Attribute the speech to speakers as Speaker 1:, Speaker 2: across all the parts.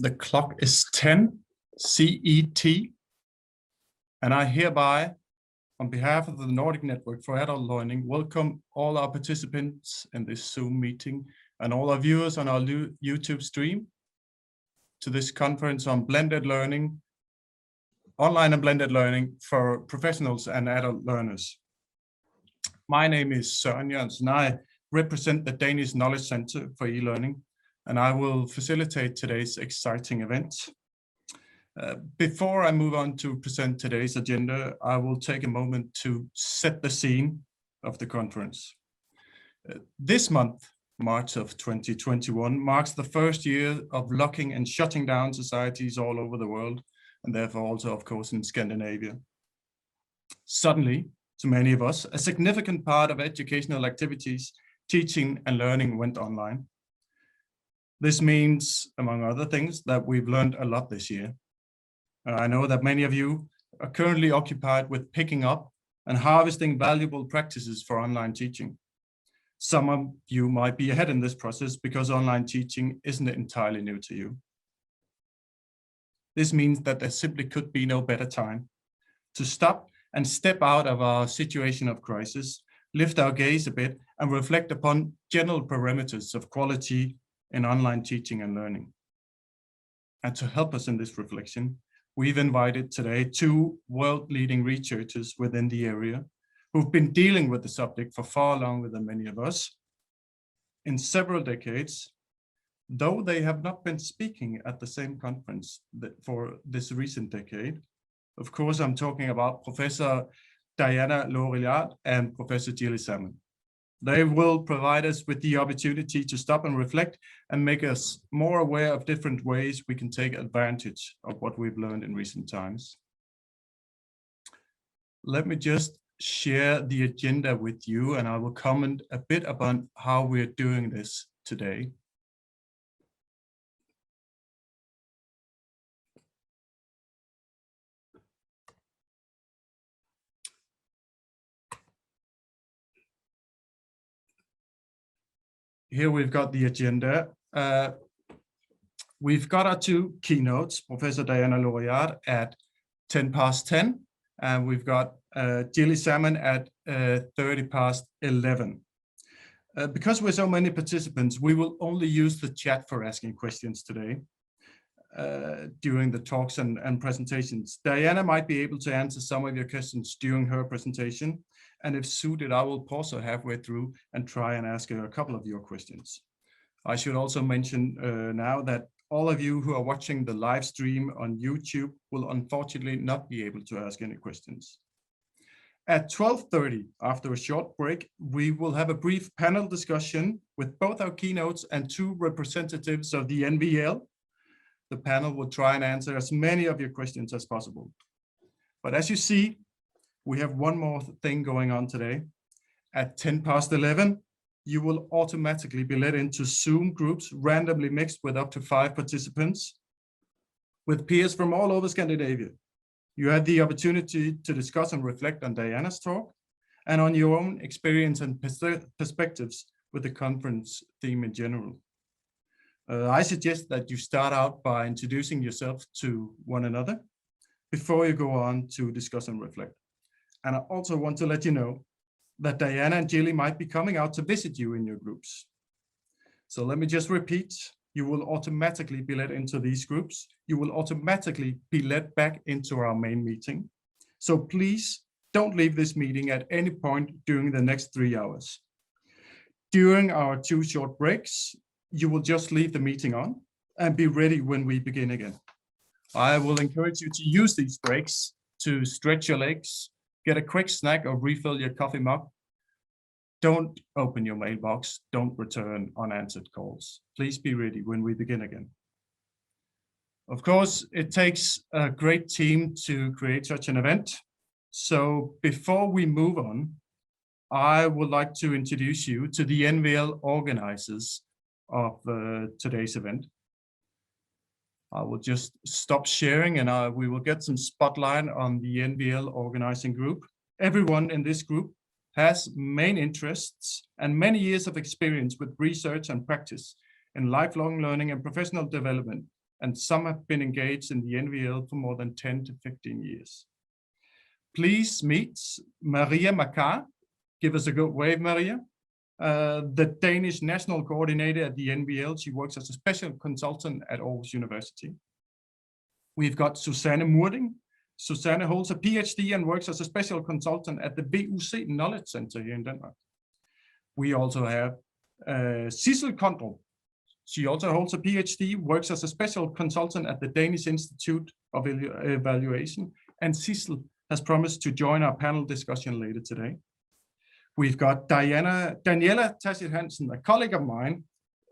Speaker 1: The clock is 10 CET, and I hereby, on behalf of the Nordic Network for Adult Learning, welcome all our participants in this Zoom meeting and all our viewers on our YouTube stream to this conference on blended learning, online and blended learning for professionals and adult learners. My name is Søren Jørgensen. I represent the Danish Knowledge Center for e-learning, and I will facilitate today's exciting event. Before I move on to present today's agenda, I will take a moment to set the scene of the conference. This month, March of 2021, marks the first year of locking and shutting down societies all over the world, and therefore also, of course, in Scandinavia. Suddenly, to many of us, a significant part of educational activities, teaching and learning went online. This means, among other things, that we've learned a lot this year. I know that many of you are currently occupied with picking up and harvesting valuable practices for online teaching. Some of you might be ahead in this process because online teaching isn't entirely new to you. This means that there simply could be no better time to stop and step out of our situation of crisis, lift our gaze a bit, and reflect upon general parameters of quality in online teaching and learning. And to help us in this reflection, we've invited today two world-leading researchers within the area who've been dealing with the subject for far longer than many of us. In several decades, though they have not been speaking at the same conference for this recent decade. Of course, I'm talking about Professor Diana Laurillard and Professor Gilly Salmon. They will provide us with the opportunity to stop and reflect and make us more aware of different ways we can take advantage of what we've learned in recent times. Let me just share the agenda with you, and I will comment a bit about how we're doing this today. Here we've got the agenda. We've got our two keynotes, Professor Diana Laurillard at 10:10, and we've got Gilly Salmon at 11:30. Because we're so many participants, we will only use the chat for asking questions today during the talks and presentations. Diana might be able to answer some of your questions during her presentation, and if suited, I will pause her halfway through and try and ask her a couple of your questions. I should also mention now that all of you who are watching the live stream on YouTube will unfortunately not be able to ask any questions. At 12:30, after a short break, we will have a brief panel discussion with both our keynotes and two representatives of the NVL. The panel will try and answer as many of your questions as possible. But as you see, we have one more thing going on today. At 11:10, you will automatically be led into Zoom groups randomly mixed with up to 5 participants with peers from all over Scandinavia. You have the opportunity to discuss and reflect on Diana's talk and on your own experience and perspectives with the conference theme in general. I suggest that you start out by introducing yourself to one another before you go on to discuss and reflect. And I also want to let you know that Diana and Gilly might be coming out to visit you in your groups. So let me just repeat, you will automatically be led into these groups. You will automatically be led back into our main meeting. So please don't leave this meeting at any point during the next 3 hours. During our 2 short breaks, you will just leave the meeting on and be ready when we begin again. I will encourage you to use these breaks to stretch your legs, get a quick snack or refill your coffee mug. Don't open your mailbox. Don't return unanswered calls. Please be ready when we begin again. Of course, it takes a great team to create such an event. So before we move on, I would like to introduce you to the NVL organizers of today's event. I will just stop sharing and we will get some spotlight on the NVL organizing group. Everyone in this group has main interests and many years of experience with research and practice in lifelong learning and professional development and some have been engaged in the NVL for more than 10 to 15 years. Please meet Maria Makar. Give us a good wave, Maria. The Danish national coordinator at the NVL. She works as a special consultant at Aarhus University. We've got Susanne Murding. Susanne holds a PhD and works as a special consultant at the VUC Knowledge Center here in Denmark. We also have Sissel Kondrup. She also holds a PhD, works as a special consultant at the Danish Institute of Evaluation, and Sissel has promised to join our panel discussion later today. We've got Daniela Tassit Hansen, a colleague of mine,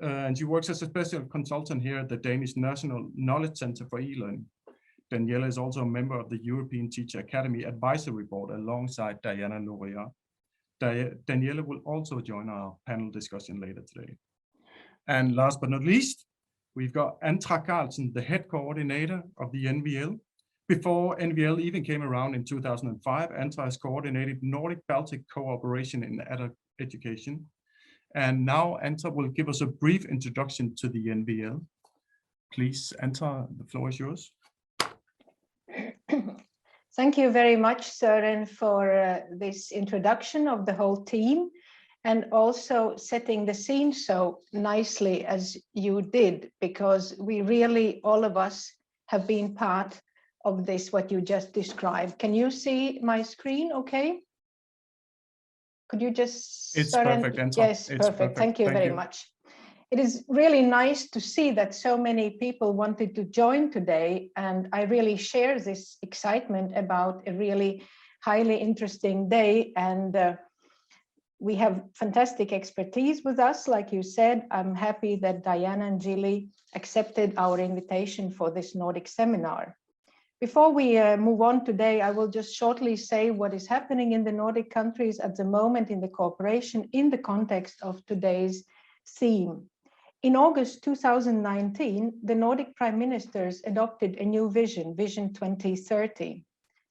Speaker 1: and she works as a special consultant here at the Danish National Knowledge Center for e-learning. Daniela is also a member of the European Teacher Academy Advisory Board alongside Diana Laurillard. Daniela will also join our panel discussion later today. And last but not least, we've got Antra Carlsen, the head coordinator of the NVL. Before NVL even came around in 2005, Antra has coordinated Nordic-Baltic cooperation in adult education. And now Antra will give us a brief introduction to the NVL. Please, Antra, the floor is yours.
Speaker 2: Thank you very much, Søren, for this introduction of the whole team, and also setting the scene so nicely as you did, because we really, all of us, have been part of this, what you just described. Can you see my screen okay? Could you just...
Speaker 1: It's
Speaker 2: Søren?
Speaker 1: perfect, Antra.
Speaker 2: Yes,
Speaker 1: it's
Speaker 2: perfect. Thank you very much. It is really nice to see that so many people wanted to join today, and I really share this excitement about a really highly interesting day, and we have fantastic expertise with us. Like you said, I'm happy that Diana and Gilly accepted our invitation for this Nordic seminar. Before we move on today, I will just shortly say what is happening in the Nordic countries at the moment in the cooperation in the context of today's theme. In August 2019, the Nordic Prime Ministers adopted a new vision, Vision 2030.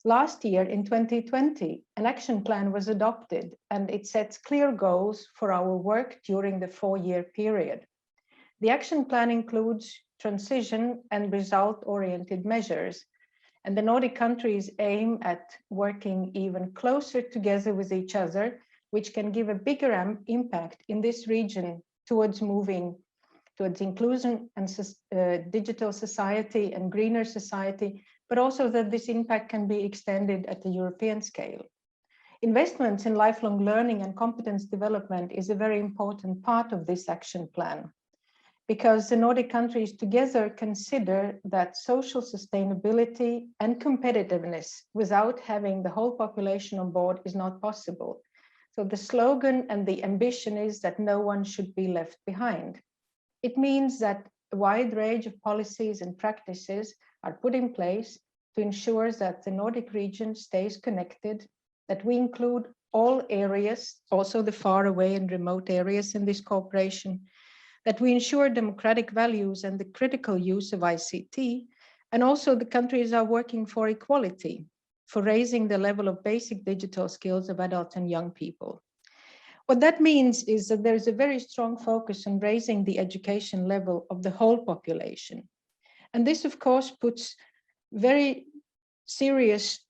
Speaker 2: Last year, in 2020, an action plan was adopted, and it sets clear goals for our work during the 4-year period. The action plan includes transition and result-oriented measures, and the Nordic countries aim at working even closer together with each other, which can give a bigger impact in this region towards moving towards inclusion and digital society and greener society, but also that this impact can be extended at the European scale. Investments in lifelong learning and competence development is a very important part of this action plan, because the Nordic countries together consider that social sustainability and competitiveness without having the whole population on board is not possible. So the slogan and the ambition is that no one should be left behind. It means that a wide range of policies and practices are put in place to ensure that the Nordic region stays connected, that we include all areas, also the far away and remote areas in this cooperation, that we ensure democratic values and the critical use of ICT, and also the countries are working for equality, for raising the level of basic digital skills of adults and young people. What that means is that there is a very strong focus on raising the education level of the whole population. And this, of course, puts very serious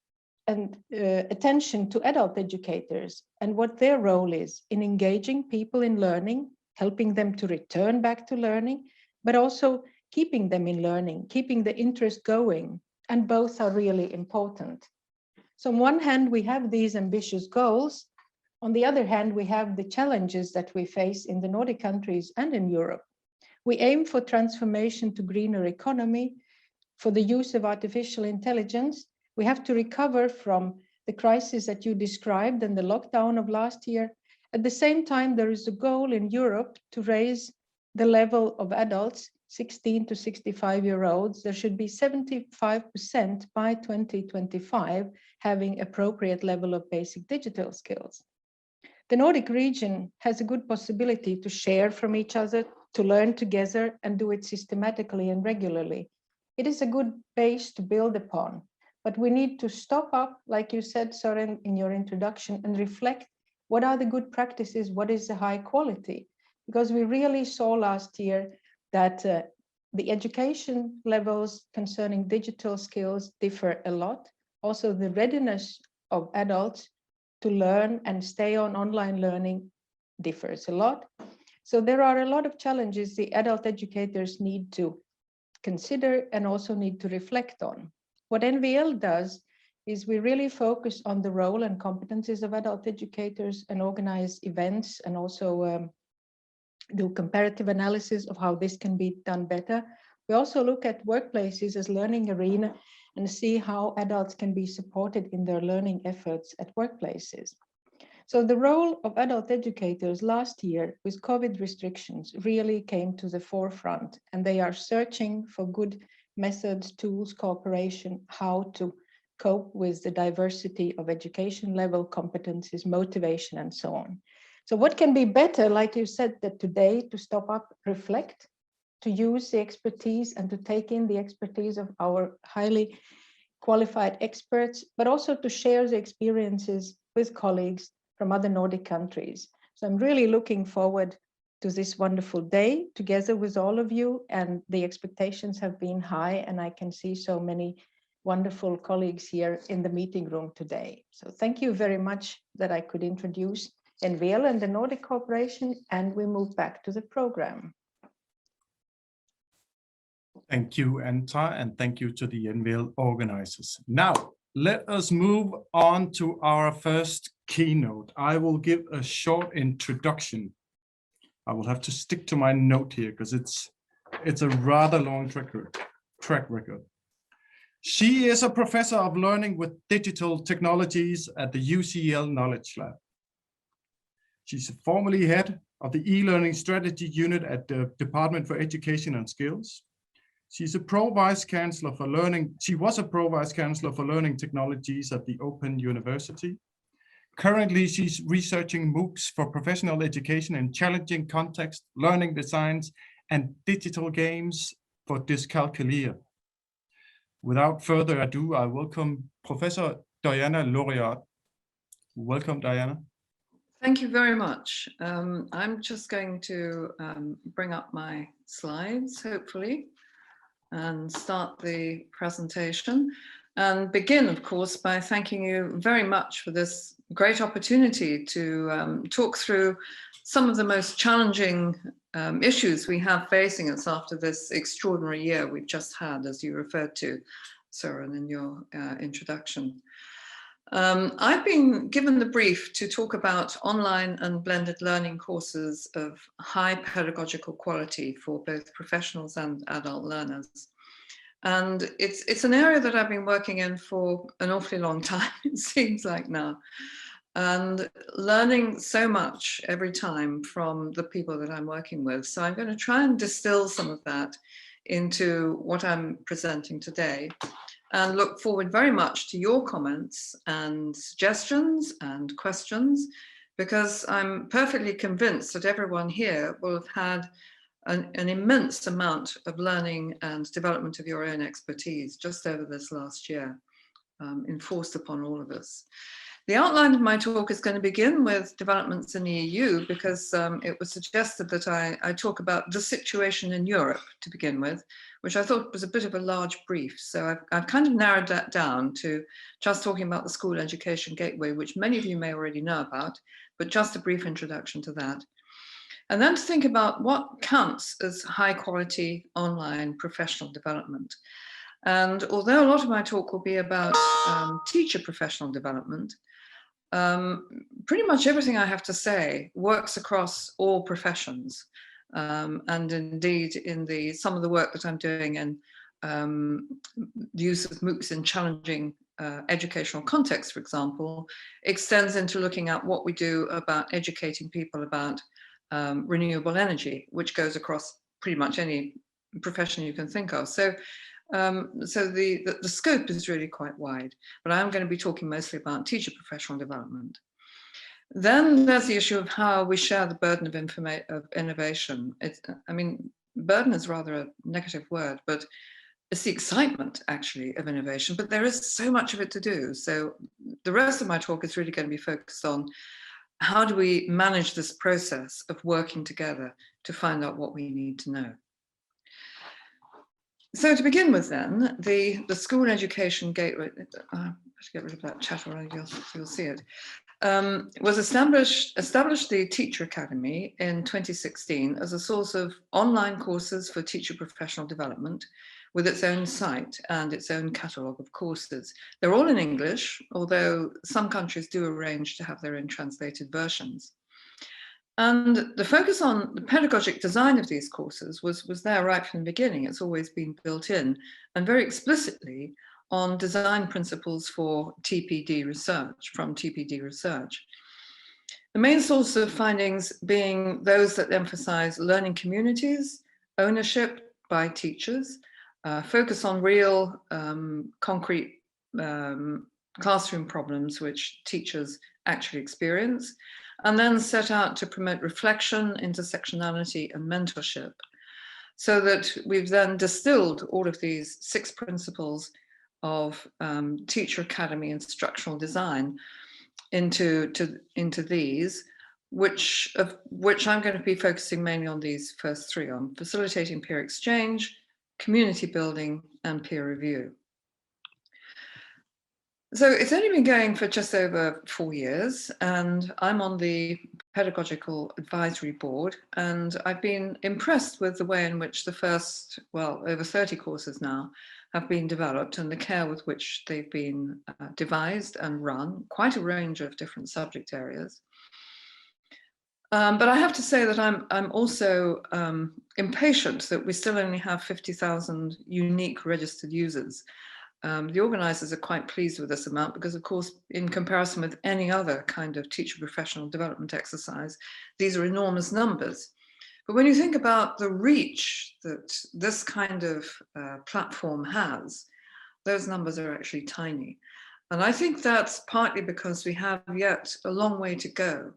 Speaker 2: attention to adult educators and what their role is in engaging people in learning, helping them to return back to learning, but also keeping them in learning, keeping the interest going, and both are really important. So on one hand, we have these ambitious goals. On the other hand, we have the challenges that we face in the Nordic countries and in Europe. We aim for transformation to greener economy, for the use of artificial intelligence. We have to recover from the crisis that you described and the lockdown of last year. At the same time, there is a goal in Europe to raise the level of adults, 16 to 65-year-olds. There should be 75% by 2025 having appropriate level of basic digital skills. The Nordic region has a good possibility to share from each other, to learn together and do it systematically and regularly. It is a good base to build upon, but we need to stop up, like you said, Søren, in your introduction, and reflect what are the good practices, what is the high quality? Because we really saw last year that The education levels concerning digital skills differ a lot. Also, the readiness of adults to learn and stay on online learning differs a lot. So there are a lot of challenges the adult educators need to consider and also need to reflect on. What NVL does is we really focus on the role and competencies of adult educators and organize events and also do comparative analysis of how this can be done better. We also look at workplaces as learning arena and see how adults can be supported in their learning efforts at workplaces. So the role of adult educators last year with COVID restrictions really came to the forefront, and they are searching for good methods, tools, cooperation, how to cope with the diversity of education level, competencies, motivation, and so on. So what can be better, like you said, that today to stop up, reflect, to use the expertise and to take in the expertise of our highly qualified experts, but also to share the experiences with colleagues from other Nordic countries. So I'm really looking forward to this wonderful day together with all of you, and the expectations have been high, and I can see so many wonderful colleagues here in the meeting room today. So thank you very much that I could introduce NVL and the Nordic cooperation, and we move back to the program.
Speaker 1: Thank you, Anta, and thank you to the NVL organizers. Now, let us move on to our first keynote. I will give a short introduction. I will have to stick to my note here because it's a rather long track record. She is a professor of learning with digital technologies at the UCL Knowledge Lab. She's formerly head of the e-learning strategy unit at the Department for Education and Skills. She's a pro-vice chancellor for learning. She was a pro-vice chancellor for learning technologies at the Open University. Currently, she's researching MOOCs for professional education in challenging context, learning designs, and digital games for dyscalculia. Without further ado, I welcome Professor Diana Laurillard. Welcome, Diana.
Speaker 3: Thank you very much. I'm just going to bring up my slides, hopefully, and start the presentation, and begin, of course, by thanking you very much for this great opportunity to talk through some of the most challenging issues we have facing us after this extraordinary year we've just had, as you referred to, Søren, in your introduction. I've been given the brief to talk about online and blended learning courses of high pedagogical quality for both professionals and adult learners. And it's an area that I've been working in for an awfully long time, it seems like now, and learning so much every time from the people that I'm working with. So I'm going to try and distill some of that into what I'm presenting today, and look forward very much to your comments and suggestions and questions, because I'm perfectly convinced that everyone here will have had an immense amount of learning and development of your own expertise just over this last year, enforced upon all of us. The outline of my talk is going to begin with developments in the EU, because it was suggested that I talk about the situation in Europe to begin with, which I thought was a bit of a large brief. So I've kind of narrowed that down to just talking about the School Education Gateway, which many of you may already know about, but just a brief introduction to that. And then to think about what counts as high quality online professional development. And although a lot of my talk will be about teacher professional development, pretty much everything I have to say works across all professions. And indeed, in some of the work that I'm doing in the use of MOOCs in challenging educational contexts, for example, extends into looking at what we do about educating people about renewable energy, which goes across pretty much any profession you can think of. So the scope is really quite wide, but I'm going to be talking mostly about teacher professional development. Then there's the issue of how we share the burden of innovation. I mean, burden is rather a negative word, but it's the excitement actually of innovation, but there is so much of it to do. So the rest of my talk is really going to be focused on how do we manage this process of working together to find out what we need to know. So to begin with then, the School Education Gateway, let's get rid of that chat already, you'll see it, was established the Teacher Academy in 2016 as a source of online courses for teacher professional development with its own site and its own catalogue of courses. They're all in English, although some countries do arrange to have their own translated versions. And the focus on the pedagogic design of these courses was there right from the beginning. It's always been built in, and very explicitly on design principles for TPD research, from TPD research. The main source of findings being those that emphasize learning communities, ownership by teachers, focus on real concrete classroom problems which teachers actually experience, and then set out to promote reflection, intersectionality, and mentorship, so that we've then distilled all of these 6 principles of Teacher Academy instructional design into these, which I'm going to be focusing mainly on these first 3, on facilitating peer exchange, community building, and peer review. So it's only been going for just over 4 years, and I'm on the Pedagogical Advisory Board, and I've been impressed with the way in which the first, well, over 30 courses now have been developed, and the care with which they've been devised and run, quite a range of different subject areas. But I have to say that I'm also impatient that we still only have 50,000 unique registered users. The organisers are quite pleased with this amount because, of course, in comparison with any other kind of teacher professional development exercise, these are enormous numbers. But when you think about the reach that this kind of platform has, those numbers are actually tiny. And I think that's partly because we have yet a long way to go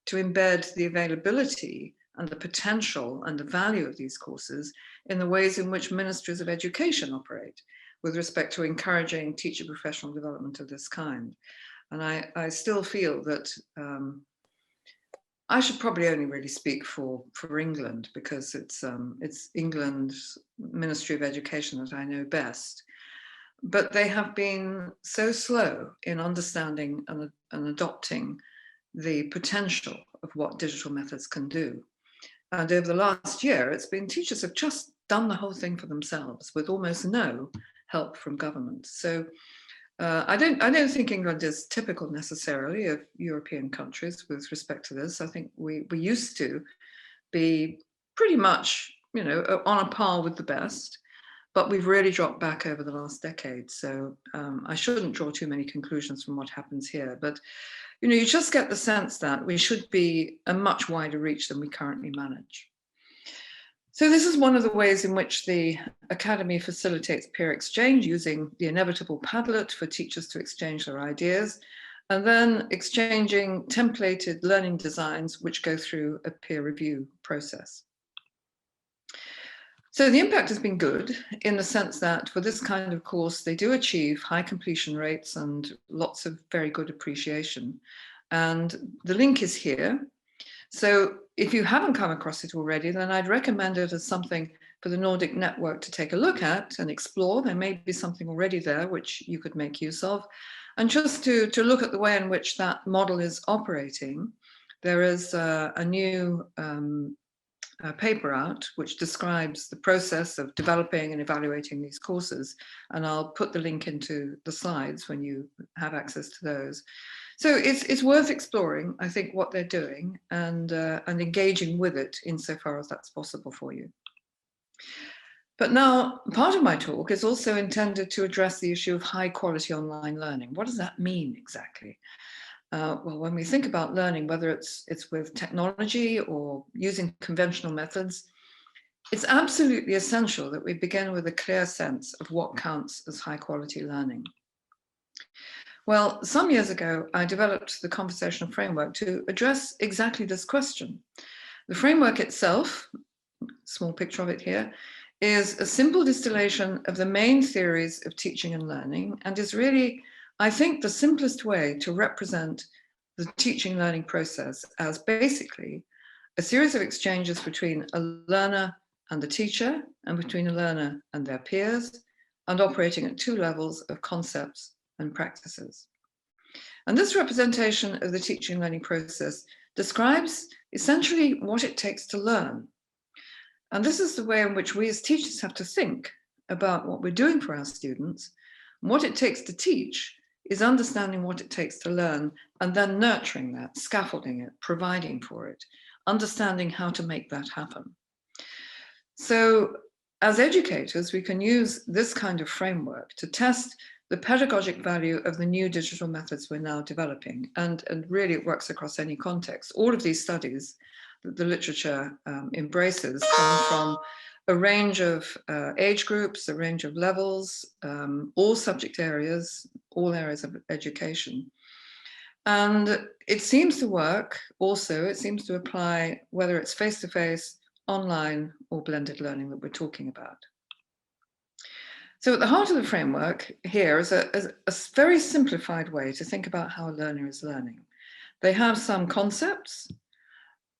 Speaker 3: to embed the availability and the potential and the value of these courses in the ways in which ministries of education operate with respect to encouraging teacher professional development of this kind. And I still feel that I should probably only really speak for England, because it's England's Ministry of Education that I know best. But they have been so slow in understanding and adopting the potential of what digital methods can do. And over the last year, it's been teachers have just done the whole thing for themselves with almost no help from government. So I don't think England is typical necessarily of European countries with respect to this. I think we used to be pretty much, you know, on a par with the best, but we've really dropped back over the last decade. So I shouldn't draw too many conclusions from what happens here, but you know, you just get the sense that we should be a much wider reach than we currently manage. So this is one of the ways in which the Academy facilitates peer exchange, using the inevitable Padlet for teachers to exchange their ideas, and then exchanging templated learning designs which go through a peer review process. So the impact has been good in the sense that for this kind of course, they do achieve high completion rates and lots of very good appreciation. And the link is here. So if you haven't come across it already, then I'd recommend it as something for the Nordic Network to take a look at and explore. There may be something already there which you could make use of. And just to look at the way in which that model is operating, there is a new paper out which describes the process of developing and evaluating these courses. And I'll put the link into the slides when you have access to those. So it's worth exploring, I think, what they're doing and engaging with it insofar as that's possible for you. But now, part of my talk is also intended to address the issue of high quality online learning. What does that mean exactly? Well, when we think about learning, whether it's with technology or using conventional methods, it's absolutely essential that we begin with a clear sense of what counts as high quality learning. Well, some years ago, I developed the conversational framework to address exactly this question. The framework itself, small picture of it here, is a simple distillation of the main theories of teaching and learning, and is really, I think, the simplest way to represent the teaching learning process as basically a series of exchanges between a learner and the teacher, and between the learner and their peers, and operating at two levels of concepts and practices. And this representation of the teaching and learning process describes essentially what it takes to learn. And this is the way in which we as teachers have to think about what we're doing for our students. And what it takes to teach is understanding what it takes to learn and then nurturing that, scaffolding it, providing for it, understanding how to make that happen. So as educators, we can use this kind of framework to test the pedagogic value of the new digital methods we're now developing. And really it works across any context. All of these studies that the literature embraces come from a range of age groups, a range of levels, all subject areas, all areas of education. And it seems to work also, it seems to apply whether it's face-to-face, online, or blended learning that we're talking about. So at the heart of the framework here is a very simplified way to think about how a learner is learning. They have some concepts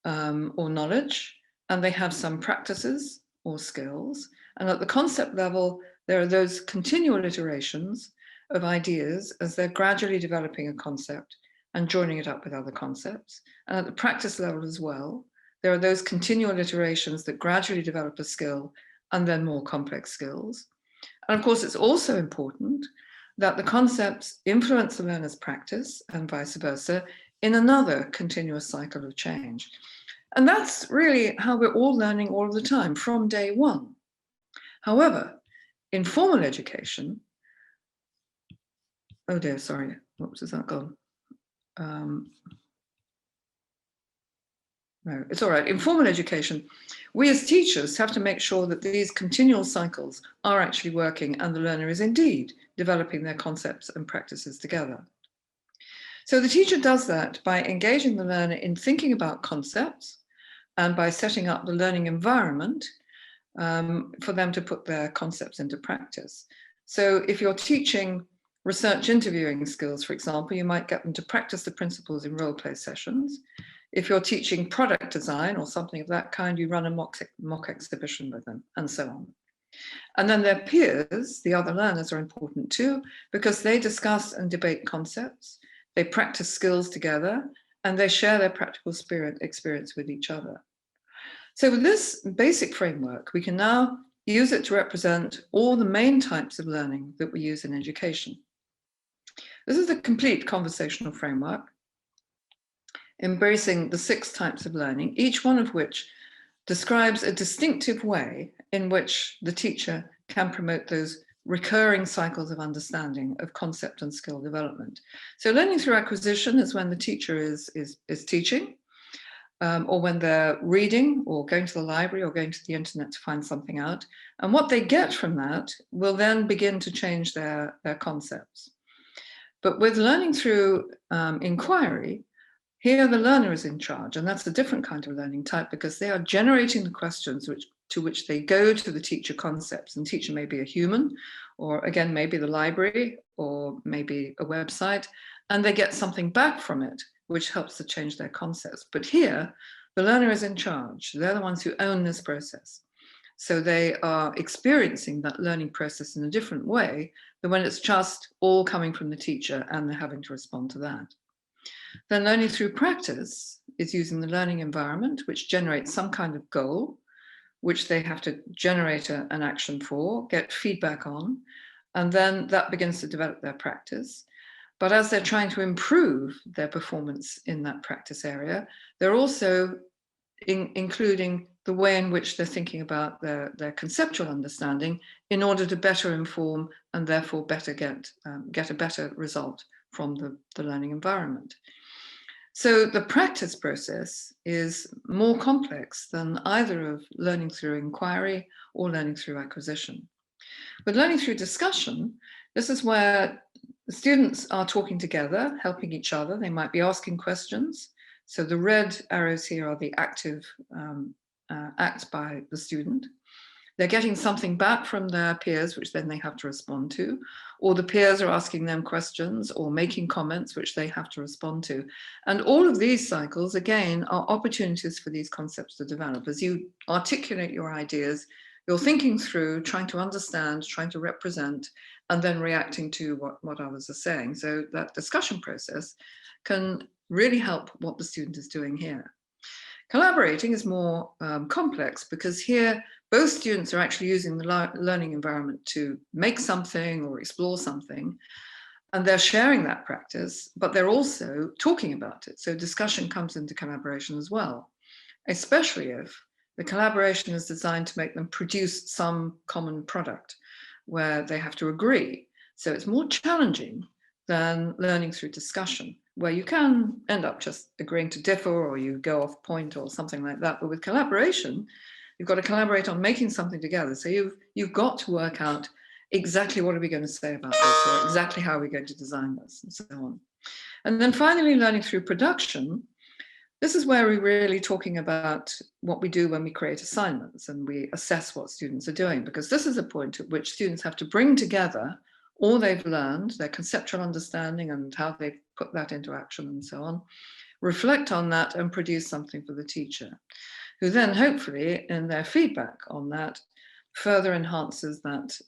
Speaker 3: or knowledge, and they have some practices or skills. And at the concept level, there are those continual iterations of ideas as they're gradually developing a concept and joining it up with other concepts. And at the practice level as well, there are those continual iterations that gradually develop a skill and then more complex skills. And of course, it's also important that the concepts influence the learner's practice and vice versa in another continuous cycle of change. And that's really how we're all learning all of the time from day one. However, in formal education, oh dear, sorry, whoops, has that gone? No, it's all right. In formal education, we as teachers have to make sure that these continual cycles are actually working and the learner is indeed developing their concepts and practices together. So the teacher does that by engaging the learner in thinking about concepts and by setting up the learning environment for them to put their concepts into practice. So if you're teaching research interviewing skills, for example, you might get them to practice the principles in role play sessions. If you're teaching product design or something of that kind, you run a mock exhibition with them, and so on. And then their peers, the other learners, are important too, because they discuss and debate concepts, they practice skills together, and they share their practical experience with each other. So with this basic framework, we can now use it to represent all the main types of learning that we use in education. This is a complete conversational framework, embracing the 6 types of learning, each one of which describes a distinctive way in which the teacher can promote those recurring cycles of understanding of concept and skill development. So learning through acquisition is when the teacher is teaching, or when they're reading or going to the library or going to the internet to find something out. And what they get from that will then begin to change their concepts. But with learning through inquiry, here the learner is in charge, and that's a different kind of learning type because they are generating the questions to which they go to the teacher concepts. And teacher may be a human, or again, maybe the library, or maybe a website, and they get something back from it, which helps to change their concepts. But here, the learner is in charge. They're the ones who own this process. So they are experiencing that learning process in a different way than when it's just all coming from the teacher and they're having to respond to that. Then learning through practice is using the learning environment, which generates some kind of goal, which they have to generate an action for, get feedback on, and then that begins to develop their practice. But as they're trying to improve their performance in that practice area, they're also including the way in which they're thinking about their conceptual understanding in order to better inform and therefore better get a better result from the learning environment. So the practice process is more complex than either of learning through inquiry or learning through acquisition. With learning through discussion, this is where the students are talking together, helping each other. They might be asking questions. So the red arrows here are the active acts by the student. they're getting something back from their peers, which then they have to respond to, or the peers are asking them questions or making comments, which they have to respond to. And all of these cycles, again, are opportunities for these concepts to develop. As you articulate your ideas, you're thinking through, trying to understand, trying to represent, and then reacting to what others are saying. So that discussion process can really help what the student is doing here. Collaborating is more complex because here both students are actually using the learning environment to make something or explore something, and they're sharing that practice, but they're also talking about it. So discussion comes into collaboration as well, especially if the collaboration is designed to make them produce some common product where they have to agree. So it's more challenging than learning through discussion, where you can end up just agreeing to differ or you go off point or something like that. But with collaboration, you've got to collaborate on making something together. So you've got to work out exactly what are we going to say about this, or exactly how are we going to design this, and so on. And then finally, learning through production. This is where we're really talking about what we do when we create assignments and we assess what students are doing, because this is a point at which students have to bring together all they've learned, their conceptual understanding and how they've put that into action and so on, reflect on that and produce something for the teacher, who then hopefully in their feedback on that further enhances that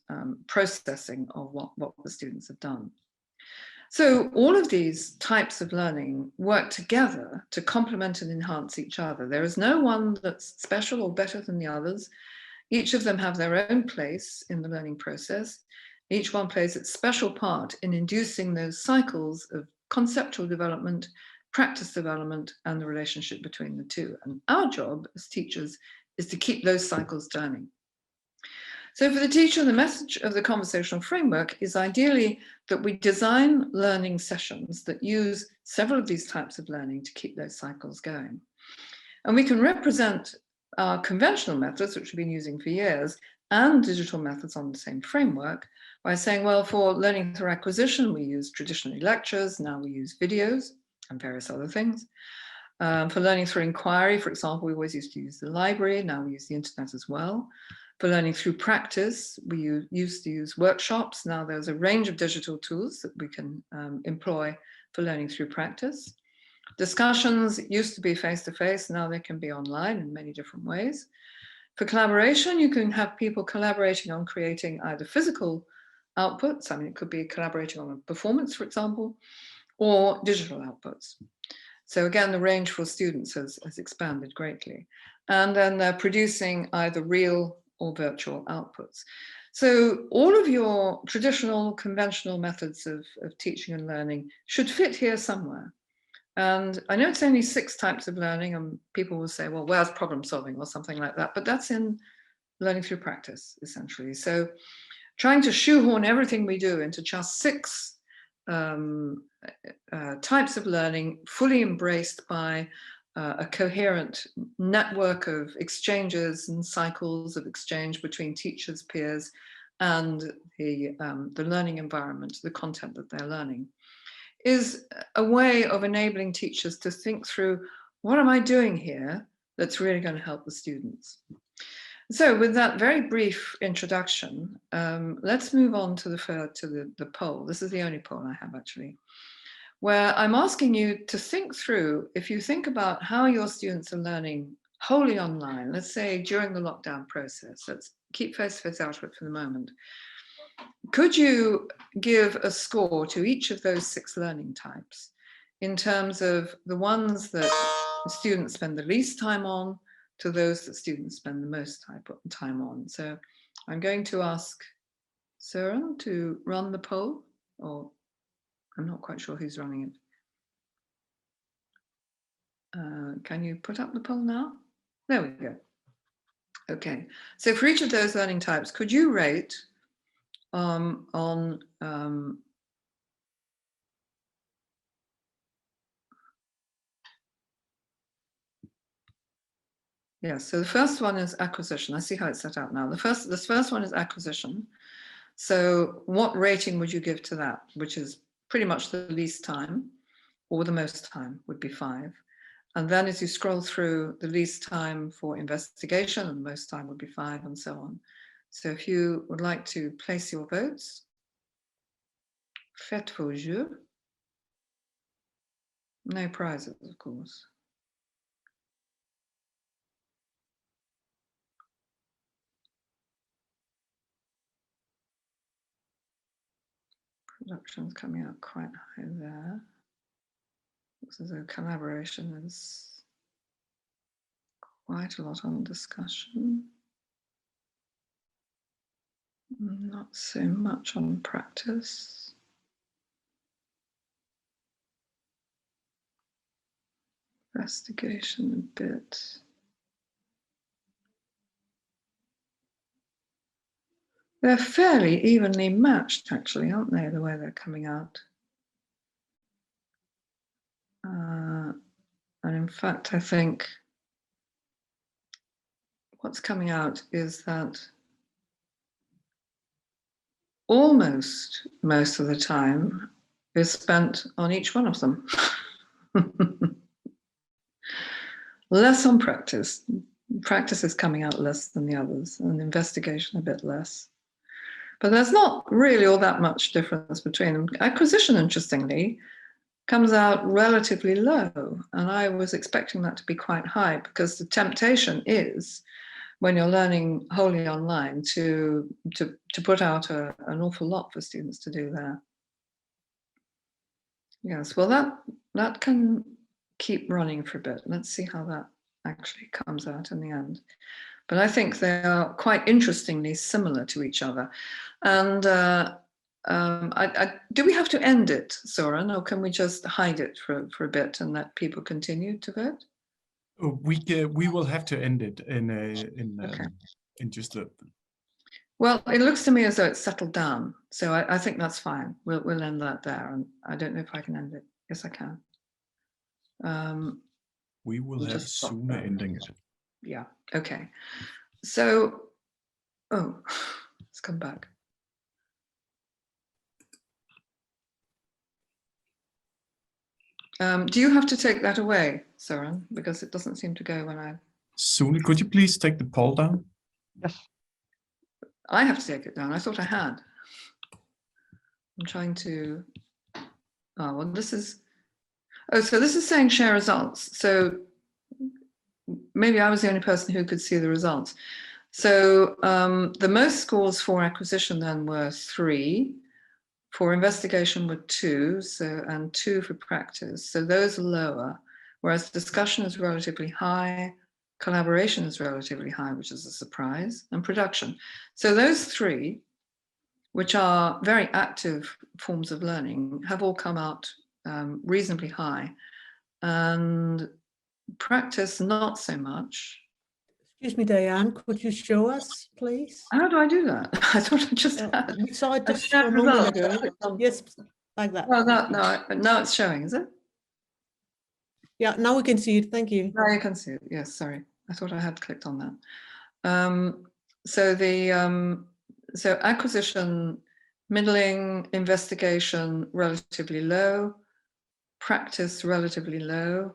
Speaker 3: processing of what the students have done. So all of these types of learning work together to complement and enhance each other. There is no one that's special or better than the others. Each of them have their own place in the learning process. Each one plays its special part in inducing those cycles of conceptual development, practice development, and the relationship between the two. And our job as teachers is to keep those cycles turning. So for the teacher, the message of the conversational framework is ideally that we design learning sessions that use several of these types of learning to keep those cycles going. And we can represent our conventional methods, which we've been using for years, and digital methods on the same framework by saying, well, for learning through acquisition, we use traditionally lectures, now we use videos and various other things. For learning through inquiry, for example, we always used to use the library, now we use the internet as well. For learning through practice, we used to use workshops. Now there's a range of digital tools that we can employ for learning through practice. Discussions used to be face-to-face, now they can be online in many different ways. For collaboration, you can have people collaborating on creating either physical outputs, I mean, it could be collaborating on a performance, for example, or digital outputs. So again, the range for students has expanded greatly. And then they're producing either real or virtual outputs. So all of your traditional, conventional methods of teaching and learning should fit here somewhere. And I know it's only 6 types of learning, and people will say, well, where's problem solving or something like that? But that's in learning through practice, essentially. So trying to shoehorn everything we do into just 6 types of learning, fully embraced by a coherent network of exchanges and cycles of exchange between teachers, peers, and the learning environment, the content that they're learning, is a way of enabling teachers to think through, what am I doing here that's really going to help the students? So with that very brief introduction, let's move on to the poll. This is the only poll I have actually, where I'm asking you to think through, if you think about how your students are learning wholly online, let's say during the lockdown process, let's keep face-to-face out of it for the moment. Could you give a score to each of those 6 learning types in terms of the ones that students spend the least time on to those that students spend the most time on? So I'm going to ask Søren to run the poll, or I'm not quite sure who's running it. Can you put up the poll now? There we go. Okay, so for each of those learning types, could you rate yeah, so the first one is acquisition. I see how it's set out now. This first one is acquisition. So what rating would you give to that, which is pretty much the least time, or the most time would be 5. and then as you scroll through, the least time for investigation, and most time would be 5, and so on. So if you would like to place your votes, faites vos jeux. No prizes, of course. Production's coming out quite high there. Looks as though collaboration is quite a lot on discussion. Not so much on practice. Investigation a bit. They're fairly evenly matched, actually, aren't they, the way they're coming out? And in fact, I think what's coming out is that almost most of the time is spent on each one of them. Less on practice. Practice is coming out less than the others, and investigation a bit less. But there's not really all that much difference between them. Acquisition, interestingly, comes out relatively low, and I was expecting that to be quite high, because the temptation is, when you're learning wholly online, to put out an awful lot for students to do there. Yes, well, that can keep running for a bit. Let's see how that actually comes out in the end. But I think they are quite interestingly similar to each other. And do we have to end it, Soren, or can we just hide it for a bit and let people continue to vote?
Speaker 1: We will have to end it
Speaker 3: Okay.
Speaker 1: in just a.
Speaker 3: Well, it looks to me as though it's settled down, so I think that's fine. We'll end that there, and I don't know if I can end it. Yes, I can.
Speaker 1: We will
Speaker 3: we'll
Speaker 1: have
Speaker 3: just stop
Speaker 1: soon
Speaker 3: there.
Speaker 1: ending it.
Speaker 3: Yeah. Okay. So, oh, let's come back. Do you have to take that away, Soren? Because it doesn't seem to go when I...
Speaker 1: Soon, could you please take the poll down?
Speaker 4: Yes.
Speaker 3: I have to take it down. I thought I had. I'm trying to... Oh, well, this is... Oh, so this is saying share results. So maybe I was the only person who could see the results. So the most scores for acquisition then were 3. For investigation were 2, and 2 for practice. So those are lower, whereas discussion is relatively high, collaboration is relatively high, which is a surprise, and production. So those 3, which are very active forms of learning, have all come out reasonably high. And practice, not so much.
Speaker 5: Excuse me, Diane, could you show us, please?
Speaker 3: How do I do that? I thought I just had.
Speaker 5: We saw it just
Speaker 3: shared
Speaker 5: a moment
Speaker 3: results.
Speaker 5: ago. Yes, like that.
Speaker 3: Well, no, now it's showing, is it?
Speaker 5: Yeah, now we can see it. Thank you.
Speaker 3: Now you can see it. Yes, sorry. I thought I had clicked on that. So acquisition, middling, investigation, relatively low, practice, relatively low,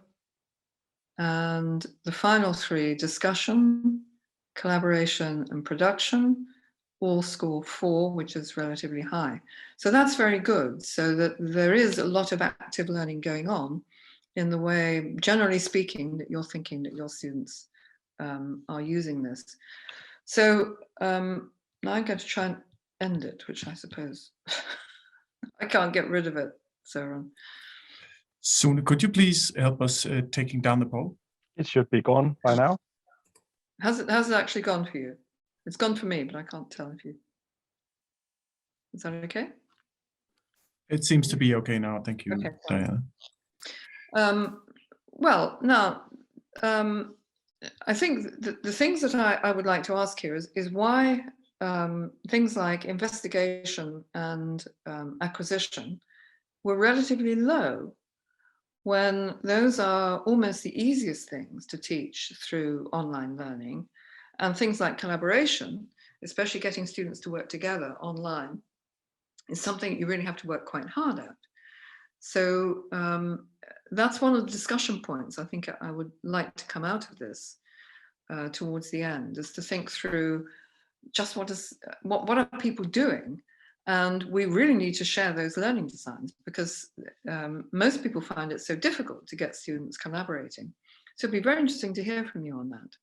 Speaker 3: and the final 3, discussion, collaboration, and production, all score 4, which is relatively high. So that's very good. So that there is a lot of active learning going on in the way, generally speaking, that you're thinking that your students are using this. So now I'm going to try and end it, which I suppose I can't get rid of it, Soren.
Speaker 1: Soon, could you please help us taking down the poll?
Speaker 4: It should be gone by now.
Speaker 3: Has it actually gone for you? It's gone for me, but I can't tell if you... Is that okay?
Speaker 1: It seems to be okay now. Thank you,
Speaker 3: Okay,
Speaker 1: Diana.
Speaker 3: Well, now, I think the things that I would like to ask here is why things like investigation and acquisition were relatively low, when those are almost the easiest things to teach through online learning, and things like collaboration, especially getting students to work together online, is something you really have to work quite hard at. So that's one of the discussion points I think I would like to come out of this towards the end, is to think through just what are people doing. And we really need to share those learning designs, because most people find it so difficult to get students collaborating. So it'd be very interesting to hear from you on that,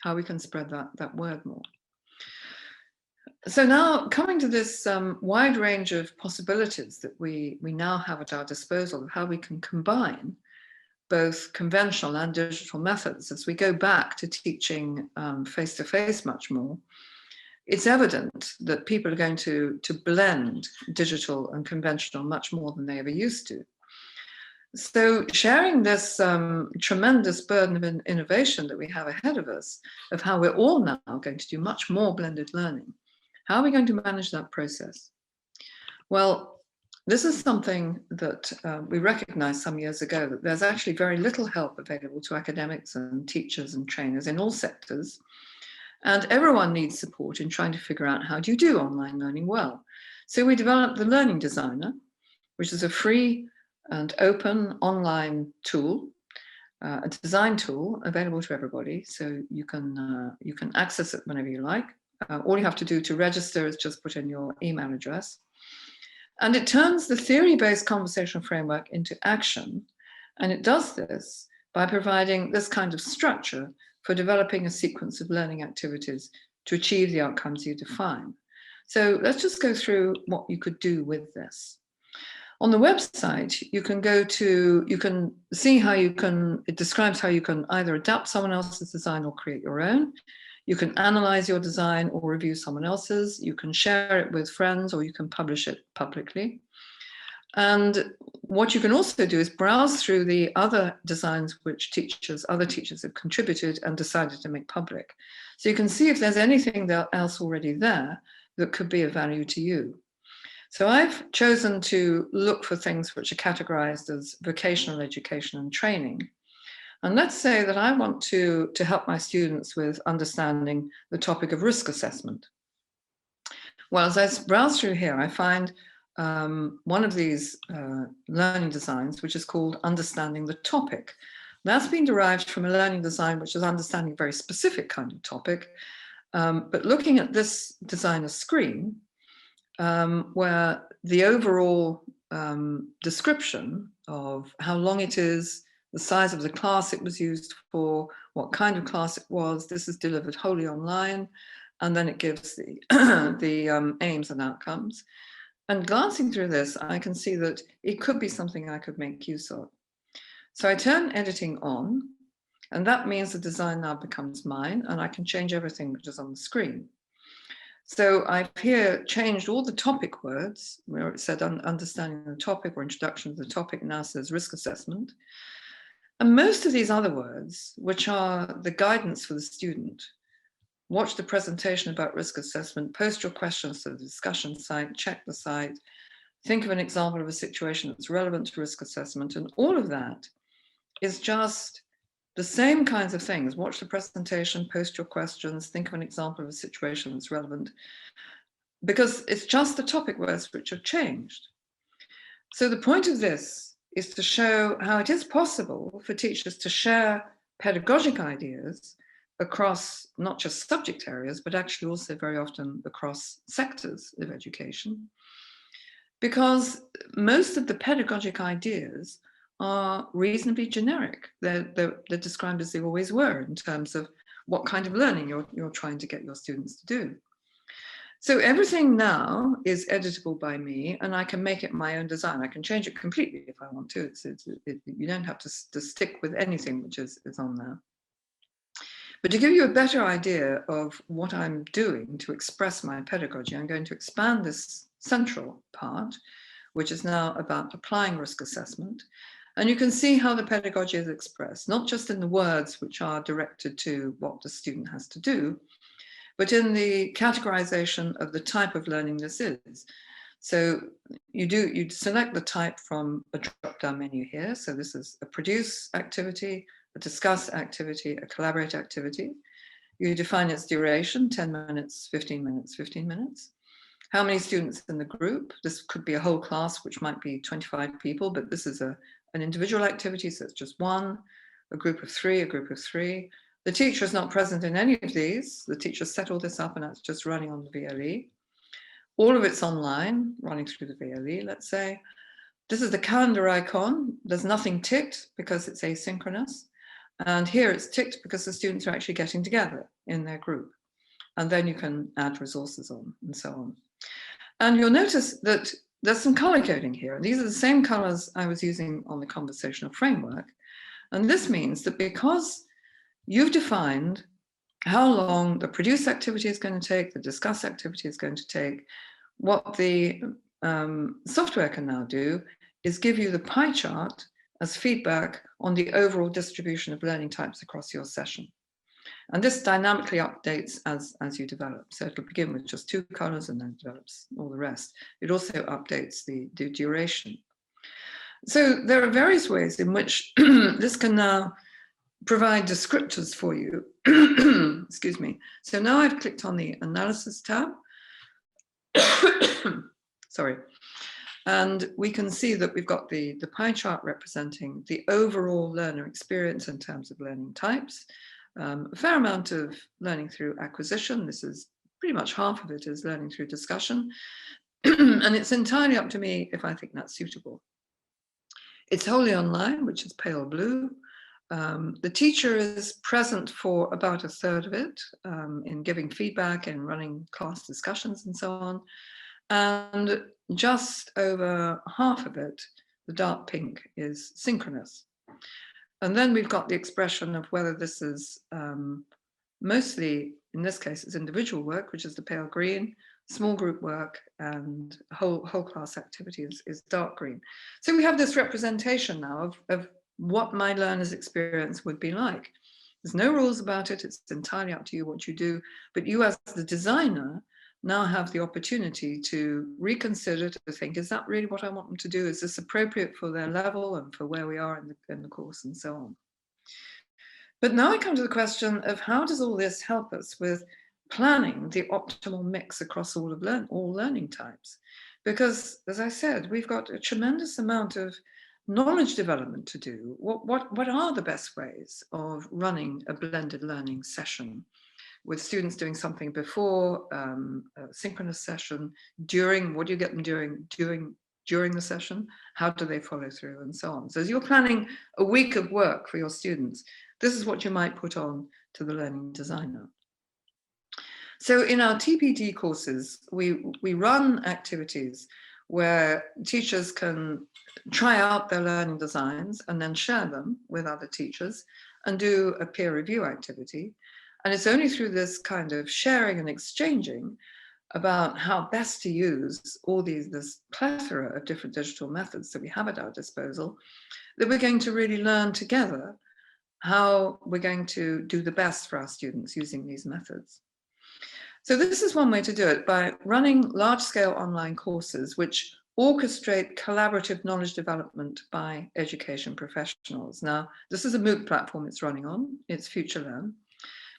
Speaker 3: how we can spread that word more. So now coming to this wide range of possibilities that we now have at our disposal of how we can combine both conventional and digital methods as we go back to teaching face-to-face much more. It's evident that people are going to blend digital and conventional much more than they ever used to. So sharing this tremendous burden of innovation that we have ahead of us, of how we're all now going to do much more blended learning, how are we going to manage that process? Well, this is something that we recognized some years ago, that there's actually very little help available to academics and teachers and trainers in all sectors. And everyone needs support in trying to figure out, how do you do online learning well? So we developed the Learning Designer, which is a free and open online tool, a design tool available to everybody. So you can access it whenever you like. All you have to do to register is just put in your email address. And it turns the theory-based conversational framework into action. And it does this by providing this kind of structure for developing a sequence of learning activities to achieve the outcomes you define. So let's just go through what you could do with this. On the website, you can see how it describes how you can either adapt someone else's design or create your own. You can analyze your design or review someone else's. You can share it with friends, or you can publish it publicly. And what you can also do is browse through the other designs which other teachers have contributed and decided to make public. So you can see if there's anything else already there that could be of value to you. So I've chosen to look for things which are categorized as vocational education and training. And let's say that I want to help my students with understanding the topic of risk assessment. Well, as I browse through here, I find one of these learning designs, which is called Understanding the Topic. That's been derived from a learning design which is understanding a very specific kind of topic. But looking at this designer screen, where the overall description of how long it is, the size of the class it was used for, what kind of class it was, this is delivered wholly online, and then it gives the aims and outcomes. And glancing through this, I can see that it could be something I could make use of. So I turn editing on, and that means the design now becomes mine, and I can change everything which is on the screen. So I've here changed all the topic words, where it said understanding the topic or introduction to the topic, now says risk assessment. And most of these other words, which are the guidance for the student, watch the presentation about risk assessment, post your questions to the discussion site, check the site, think of an example of a situation that's relevant to risk assessment, and all of that is just the same kinds of things. Watch the presentation, post your questions, think of an example of a situation that's relevant, because it's just the topic words which have changed. So the point of this is to show how it is possible for teachers to share pedagogic ideas across not just subject areas, but actually also very often across sectors of education. Because most of the pedagogic ideas are reasonably generic. They're described as they always were in terms of what kind of learning you're trying to get your students to do. So everything now is editable by me, and I can make it my own design. I can change it completely if I want to. You don't have to stick with anything which is on there. But to give you a better idea of what I'm doing to express my pedagogy, I'm going to expand this central part, which is now about applying risk assessment. And you can see how the pedagogy is expressed, not just in the words which are directed to what the student has to do, but in the categorization of the type of learning this is. So you select the type from a drop-down menu here. So this is a produce activity, a discuss activity, a collaborate activity. You define its duration, 10 minutes, 15 minutes, 15 minutes. How many students in the group? This could be a whole class, which might be 25 people, but this is a an individual activity, so it's just one, a group of three, a group of three. The teacher is not present in any of these. The teacher set all this up and it's just running on the VLE. All of it's online, running through the VLE, let's say. This is the calendar icon. There's nothing ticked because it's asynchronous. And here it's ticked because the students are actually getting together in their group. And then you can add resources on and so on. And you'll notice that there's some color coding here. These are the same colors I was using on the conversational framework. And this means that because you've defined how long the produce activity is going to take, the discuss activity is going to take, what the software can now do is give you the pie chart as feedback on the overall distribution of learning types across your session. And this dynamically updates as you develop. So it'll begin with just 2 colors and then develops all the rest. It also updates the duration. So there are various ways in which this can now provide descriptors for you. Excuse me. So now I've clicked on the analysis tab. Sorry. And we can see that we've got the pie chart representing the overall learner experience in terms of learning types. A fair amount of learning through acquisition. This is pretty much half of it is learning through discussion. And it's entirely up to me if I think that's suitable. It's wholly online, which is pale blue. The teacher is present for about 1/3 of it in giving feedback and running class discussions and so on. And just over half of it, the dark pink, is synchronous. And then we've got the expression of whether this is mostly, in this case, it's individual work, which is the pale green, small group work, and whole class activities is dark green. So we have this representation now of what my learner's experience would be like. There's no rules about it. It's entirely up to you what you do. But you as the designer now have the opportunity to reconsider, to think, is that really what I want them to do? Is this appropriate for their level and for where we are in the course and so on? But now I come to the question of how does all this help us with planning the optimal mix across all learning types? Because, as I said, we've got a tremendous amount of knowledge development to do. What are the best ways of running a blended learning session with students doing something before a synchronous session, during, what do you get them doing during the session? How do they follow through and so on? So as you're planning a week of work for your students, this is what you might put on to the learning designer. So in our TPD courses, we run activities where teachers can try out their learning designs and then share them with other teachers and do a peer review activity. And it's only through this kind of sharing and exchanging about how best to use all this plethora of different digital methods that we have at our disposal that we're going to really learn together how we're going to do the best for our students using these methods. So this is one way to do it, by running large-scale online courses which orchestrate collaborative knowledge development by education professionals. Now, this is a MOOC platform it's running on, it's FutureLearn,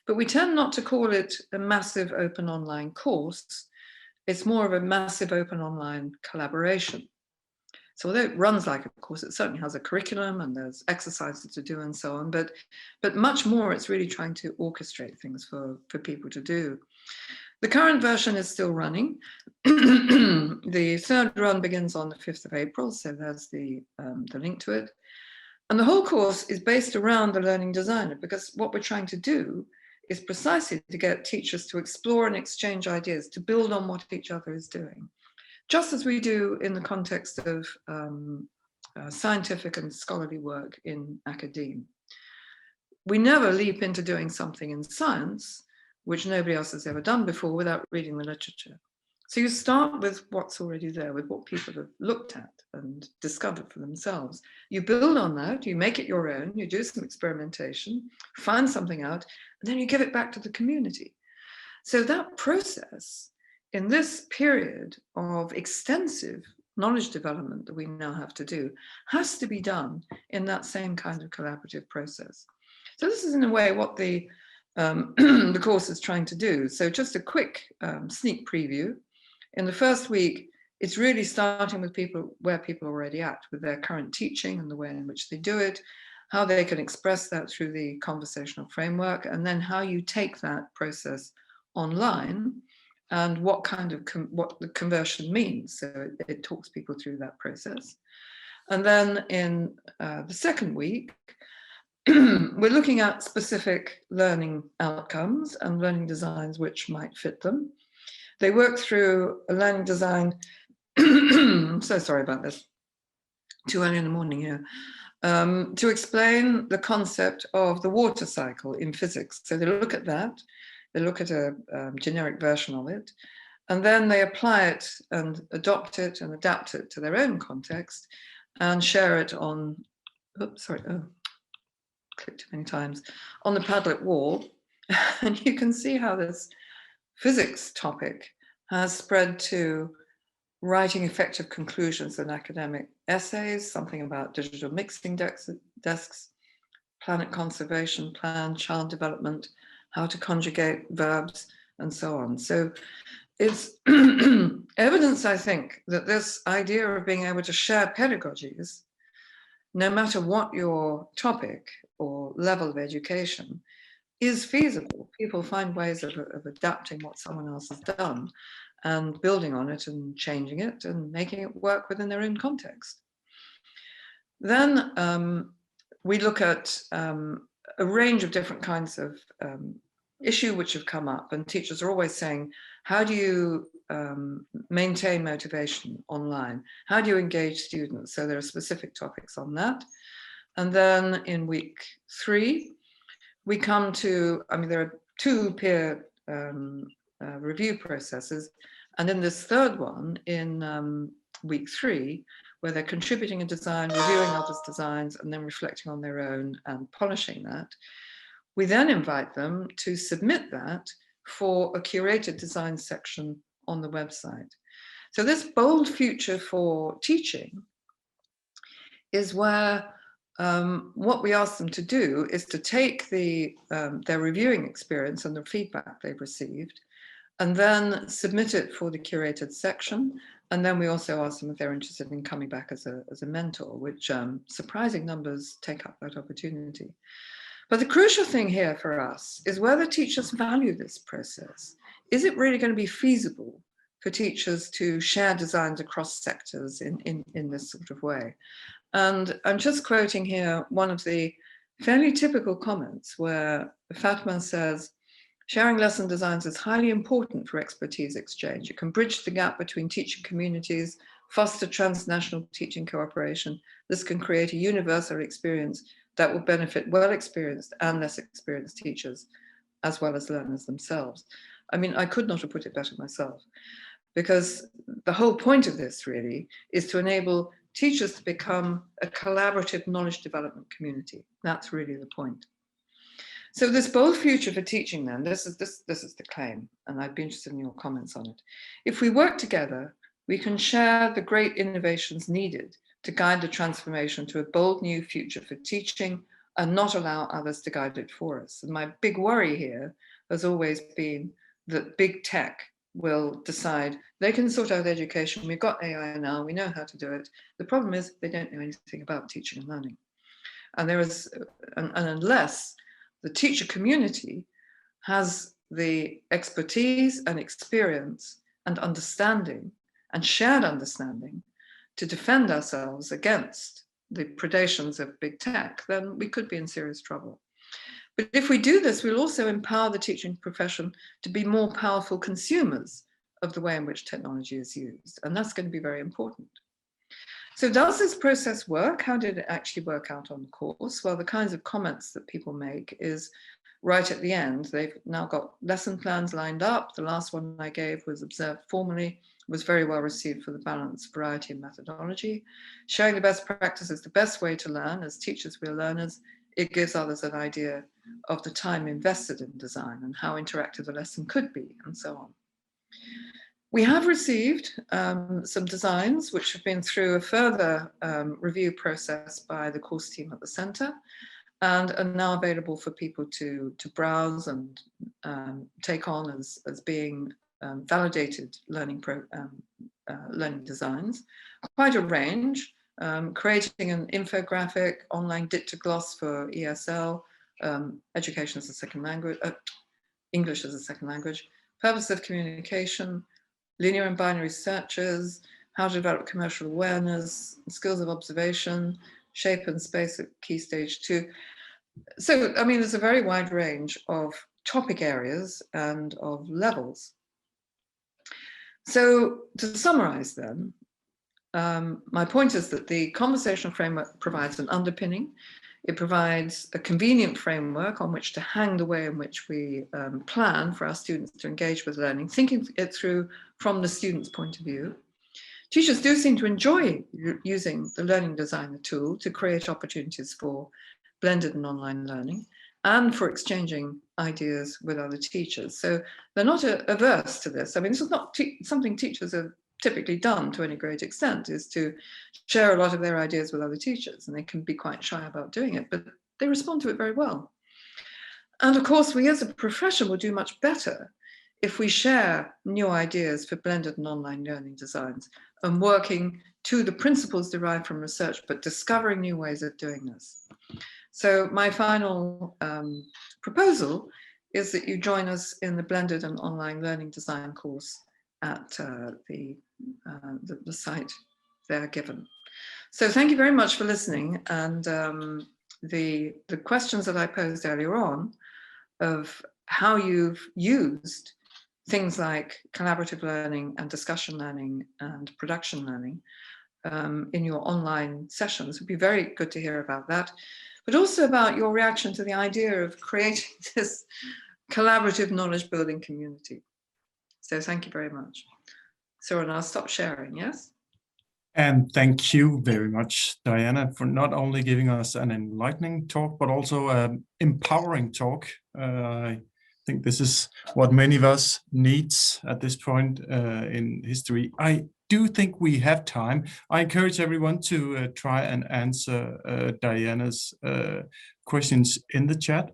Speaker 3: but we tend not to call it a massive open online course. It's more of a massive open online collaboration. So although it runs like a course, it certainly has a curriculum and there's exercises to do and so on, but much more it's really trying to orchestrate things for people to do. The current version is still running. The third run begins on the 5th of April, so there's the link to it. And the whole course is based around the learning designer, because what we're trying to do is precisely to get teachers to explore and exchange ideas, to build on what each other is doing, just as we do in the context of scientific and scholarly work in academia. We never leap into doing something in science which nobody else has ever done before without reading the literature. So you start with what's already there, with what people have looked at and discovered for themselves. You build on that, you make it your own, you do some experimentation, find something out, and then you give it back to the community. So that process in this period of extensive knowledge development that we now have to do has to be done in that same kind of collaborative process. So this is in a way what the course is trying to do. So just a quick sneak preview. In the first week, it's really starting with people where people are already at with their current teaching and the way in which they do it, how they can express that through the conversational framework, and then how you take that process online and what kind of what the conversion means. So it talks people through that process. And then in the second week, we're looking at specific learning outcomes and learning designs which might fit them. They work through a learning design. I'm so sorry about this. Too early in the morning here. To explain the concept of the water cycle in physics. So they look at that, they look at a generic version of it, and then they apply it and adopt it and adapt it to their own context and share it on, clicked too many times, on the Padlet wall. And you can see how this physics topic has spread to writing effective conclusions in academic essays, something about digital mixing desks, planet conservation plan, child development, how to conjugate verbs, and so on. So it's evidence, I think, that this idea of being able to share pedagogies, no matter what your topic or level of education, is feasible. People find ways of adapting what someone else has done and building on it and changing it and making it work within their own context. Then we look at a range of different kinds of issue which have come up, and teachers are always saying, how do you maintain motivation online? How do you engage students? So there are specific topics on that. And then in week 3, we come to, there are 2 peer review processes. And in this third one, in week 3, where they're contributing a design, reviewing others' designs, and then reflecting on their own and polishing that, we then invite them to submit that for a curated design section on the website. So this bold future for teaching is where what we ask them to do is to take their reviewing experience and the feedback they've received, and then submit it for the curated section. And then we also ask them if they're interested in coming back as a mentor, which surprising numbers take up that opportunity. But the crucial thing here for us is whether teachers value this process. Is it really going to be feasible for teachers to share designs across sectors in this sort of way? And I'm just quoting here one of the fairly typical comments where Fatma says, sharing lesson designs is highly important for expertise exchange. It can bridge the gap between teaching communities, foster transnational teaching cooperation. This can create a universal experience that will benefit well-experienced and less experienced teachers, as well as learners themselves. I could not have put it better myself, because the whole point of this really is to enable teachers to become a collaborative knowledge development community. That's really the point. So this bold future for teaching then, this is the claim, and I'd be interested in your comments on it. If we work together, we can share the great innovations needed to guide the transformation to a bold new future for teaching and not allow others to guide it for us. And my big worry here has always been that big tech will decide they can sort out education. We've got AI now, we know how to do it. The problem is they don't know anything about teaching and learning. And unless the teacher community has the expertise and experience and understanding and shared understanding to defend ourselves against the predations of big tech, then we could be in serious trouble. But if we do this, we'll also empower the teaching profession to be more powerful consumers of the way in which technology is used. And that's going to be very important. So does this process work? How did it actually work out on the course? Well, the kinds of comments that people make is right at the end. They've now got lesson plans lined up. The last one I gave was observed formally, was very well received for the balance, variety, and methodology. Sharing the best practice is the best way to learn. As teachers, we're learners. It gives others an idea of the time invested in design and how interactive the lesson could be, and so on. We have received some designs which have been through a further review process by the course team at the centre and are now available for people to browse and take on as being validated learning learning designs, quite a range, creating an infographic, online dictogloss for ESL, education as a second language, English as a second language, purpose of communication, linear and binary searches, how to develop commercial awareness, skills of observation, shape and space at key stage 2. So, I mean, there's a very wide range of topic areas and of levels. So to summarize then, my point is that the conversational framework provides an underpinning. It provides a convenient framework on which to hang the way in which we plan for our students to engage with learning, thinking it through from the student's point of view. Teachers do seem to enjoy using the learning designer tool to create opportunities for blended and online learning and for exchanging ideas with other teachers. So they're not averse to this. I mean, this is not something teachers have typically done to any great extent, is to share a lot of their ideas with other teachers, and they can be quite shy about doing it, but they respond to it very well. And of course, we as a profession will do much better if we share new ideas for blended and online learning designs and working to the principles derived from research, but discovering new ways of doing this. So my final proposal is that you join us in the blended and online learning design course at the site there given. So thank you very much for listening. And the questions that I posed earlier on of how you've used things like collaborative learning and discussion learning and production learning in your online sessions would be very good to hear about that, but also about your reaction to the idea of creating this collaborative knowledge building community. So thank you very much. So, and I'll stop sharing, yes?
Speaker 1: And thank you very much, Diana, for not only giving us an enlightening talk, but also an empowering talk. I think this is what many of us needs at this point in history. I do think we have time. I encourage everyone to try and answer Diana's questions in the chat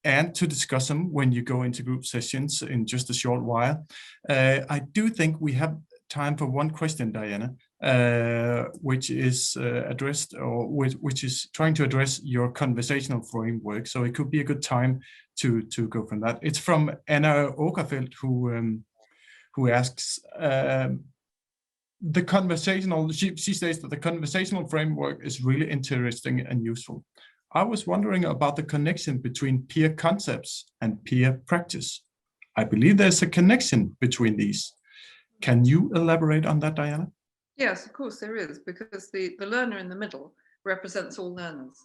Speaker 1: and to discuss them when you go into group sessions in just a short while. I do think we have time for one question, Diana, which is addressed, or which is trying to address your conversational framework. So it could be a good time to go from that. It's from Anna Åkerfeldt, who asks, the conversational, she states that the conversational framework is really interesting and useful. I was wondering about the connection between peer concepts and peer practice. I believe there's a connection between these. Can you elaborate on that, Diana?
Speaker 3: Yes, of course there is, because the learner in the middle represents all learners.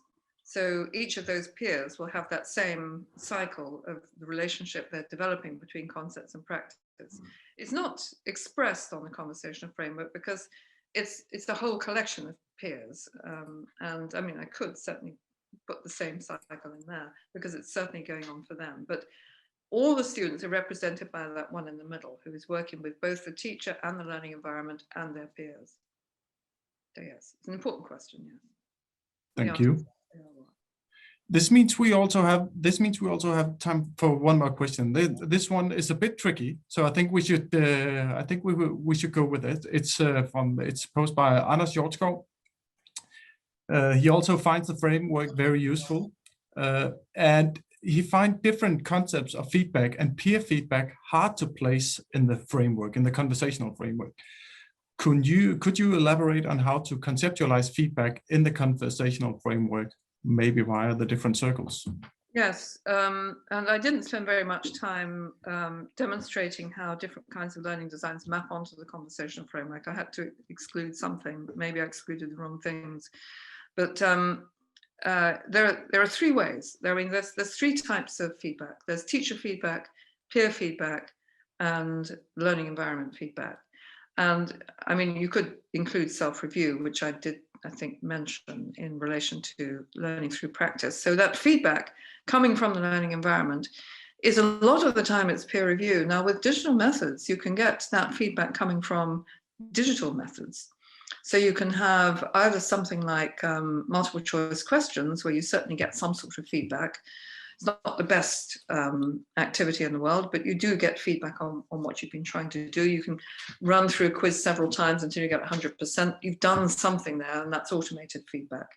Speaker 3: So each of those peers will have that same cycle of the relationship they're developing between concepts and practice. It's not expressed on the conversational framework because it's the whole collection of peers. And I mean, I could certainly put the same cycle in there because it's certainly going on for them. But all the students are represented by that one in the middle who is working with both the teacher and the learning environment and their peers. So yes, it's an important question, yes.
Speaker 1: Thank you. This means we also have time for one more question. This one is a bit tricky, so I think we should we should go with it. It's posed by Anders Hjortskov. He also finds the framework very useful, and he finds different concepts of feedback and peer feedback hard to place in the framework, in the conversational framework. Could you elaborate on how to conceptualize feedback in the conversational framework, maybe via the different circles?
Speaker 3: Yes, and I didn't spend very much time demonstrating how different kinds of learning designs map onto the conversational framework. I had to exclude something, maybe I excluded the wrong things. But there are three ways. I mean, there's three types of feedback. There's teacher feedback, peer feedback, and learning environment feedback. And I mean, you could include self-review, which I did, I think, mention in relation to learning through practice. So that feedback coming from the learning environment is a lot of the time it's peer review. Now with digital methods, you can get that feedback coming from digital methods. So you can have either something like multiple choice questions where you certainly get some sort of feedback. It's not the best activity in the world, but you do get feedback on what you've been trying to do. You can run through a quiz several times until you get 100%. You've done something there, and that's automated feedback.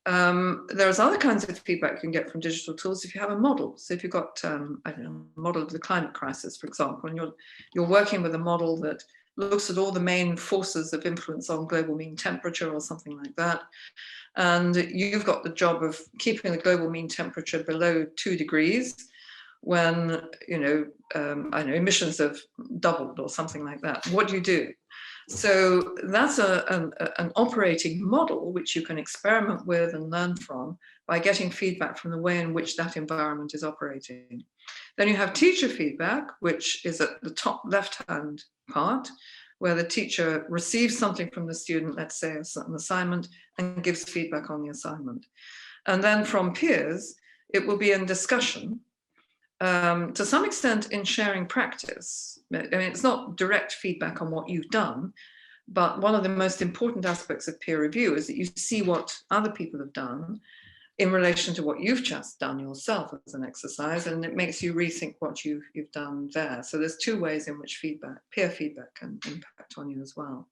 Speaker 3: There's other kinds of feedback you can get from digital tools if you have a model. So if you've got I don't know, a model of the climate crisis, for example, and you're working with a model that looks at all the main forces of influence on global mean temperature or something like that, and you've got the job of keeping the global mean temperature below 2 degrees when, I know, emissions have doubled or something like that. What do you do? So that's an operating model which you can experiment with and learn from by getting feedback from the way in which that environment is operating. Then you have teacher feedback, which is at the top left-hand part, where the teacher receives something from the student, let's say an assignment, and gives feedback on the assignment. And then from peers, it will be in discussion, to some extent in sharing practice. I mean, it's not direct feedback on what you've done, but one of the most important aspects of peer review is that you see what other people have done in relation to what you've just done yourself as an exercise, and it makes you rethink what you've done there. So there's 2 ways in which peer feedback can impact on you as well.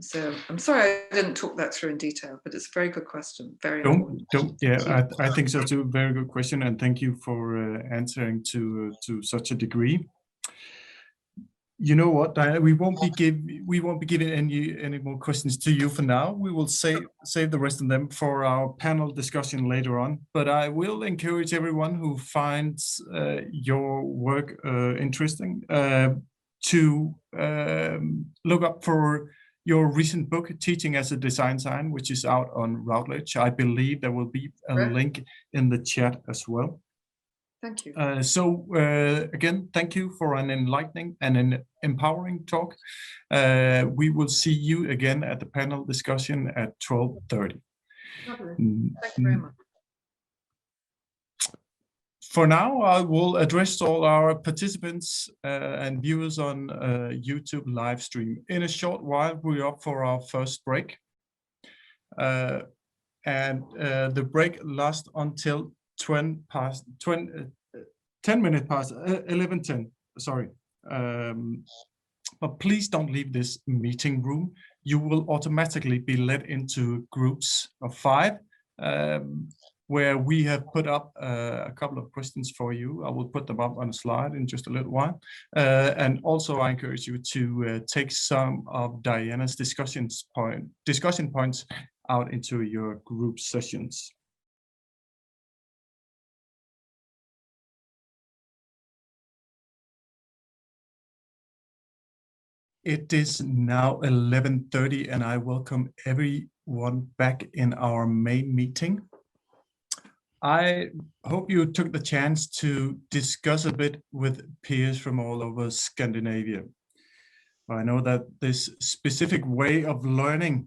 Speaker 3: So I'm sorry I didn't talk that through in detail, but it's a very good question. Very important.
Speaker 1: Yeah, I think so too. Very good question, and thank you for answering to such a degree. You know what, Diana, we won't be giving any more questions to you for now. We will save the rest of them for our panel discussion later on. But I will encourage everyone who finds your work interesting to look up for your recent book, Teaching as a Design Sign, which is out on Routledge. I believe there will be a link in the chat as well.
Speaker 3: Thank you.
Speaker 1: Again, thank you for an enlightening and an empowering talk. We will see you again at the panel discussion at 12:30.
Speaker 3: Lovely. Thank you very much.
Speaker 1: For now, I will address all our participants and viewers on YouTube live stream. In a short while, we're up for our first break. The break lasts until 10 minutes past 11:10. Sorry. But please don't leave this meeting room. You will automatically be led into groups of 5. Where we have put up a couple of questions for you. I will put them up on a slide in just a little while. And also I encourage you to take some of Diana's discussion points out into your group sessions. It is now 11:30 and I welcome everyone back in our main meeting. I hope you took the chance to discuss a bit with peers from all over Scandinavia. I know that this specific way of learning,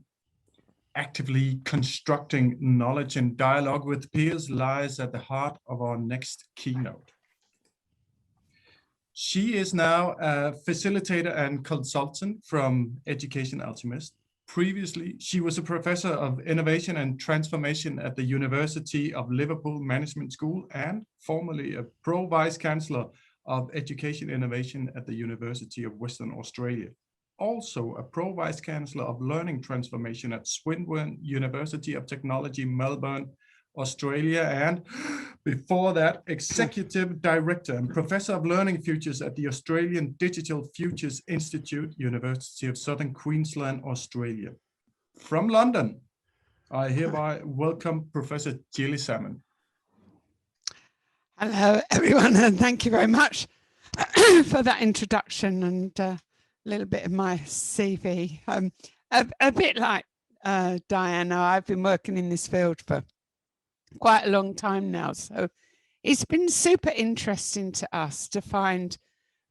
Speaker 1: actively constructing knowledge and dialogue with peers, lies at the heart of our next keynote. She is now a facilitator and consultant from Education Alchemist. Previously, she was a professor of innovation and transformation at the University of Liverpool Management School and formerly a pro-vice chancellor of education innovation at the University of Western Australia. Also a pro-vice chancellor of learning transformation at Swinburne University of Technology, Melbourne, Australia, and before that, executive director and professor of learning futures at the Australian Digital Futures Institute, University of Southern Queensland, Australia. From London, I hereby welcome Professor Gilly Salmon.
Speaker 6: Hello, everyone, and thank you very much for that introduction and a little bit of my CV. A bit like Diana, I've been working in this field for quite a long time now, so it's been super interesting to us to find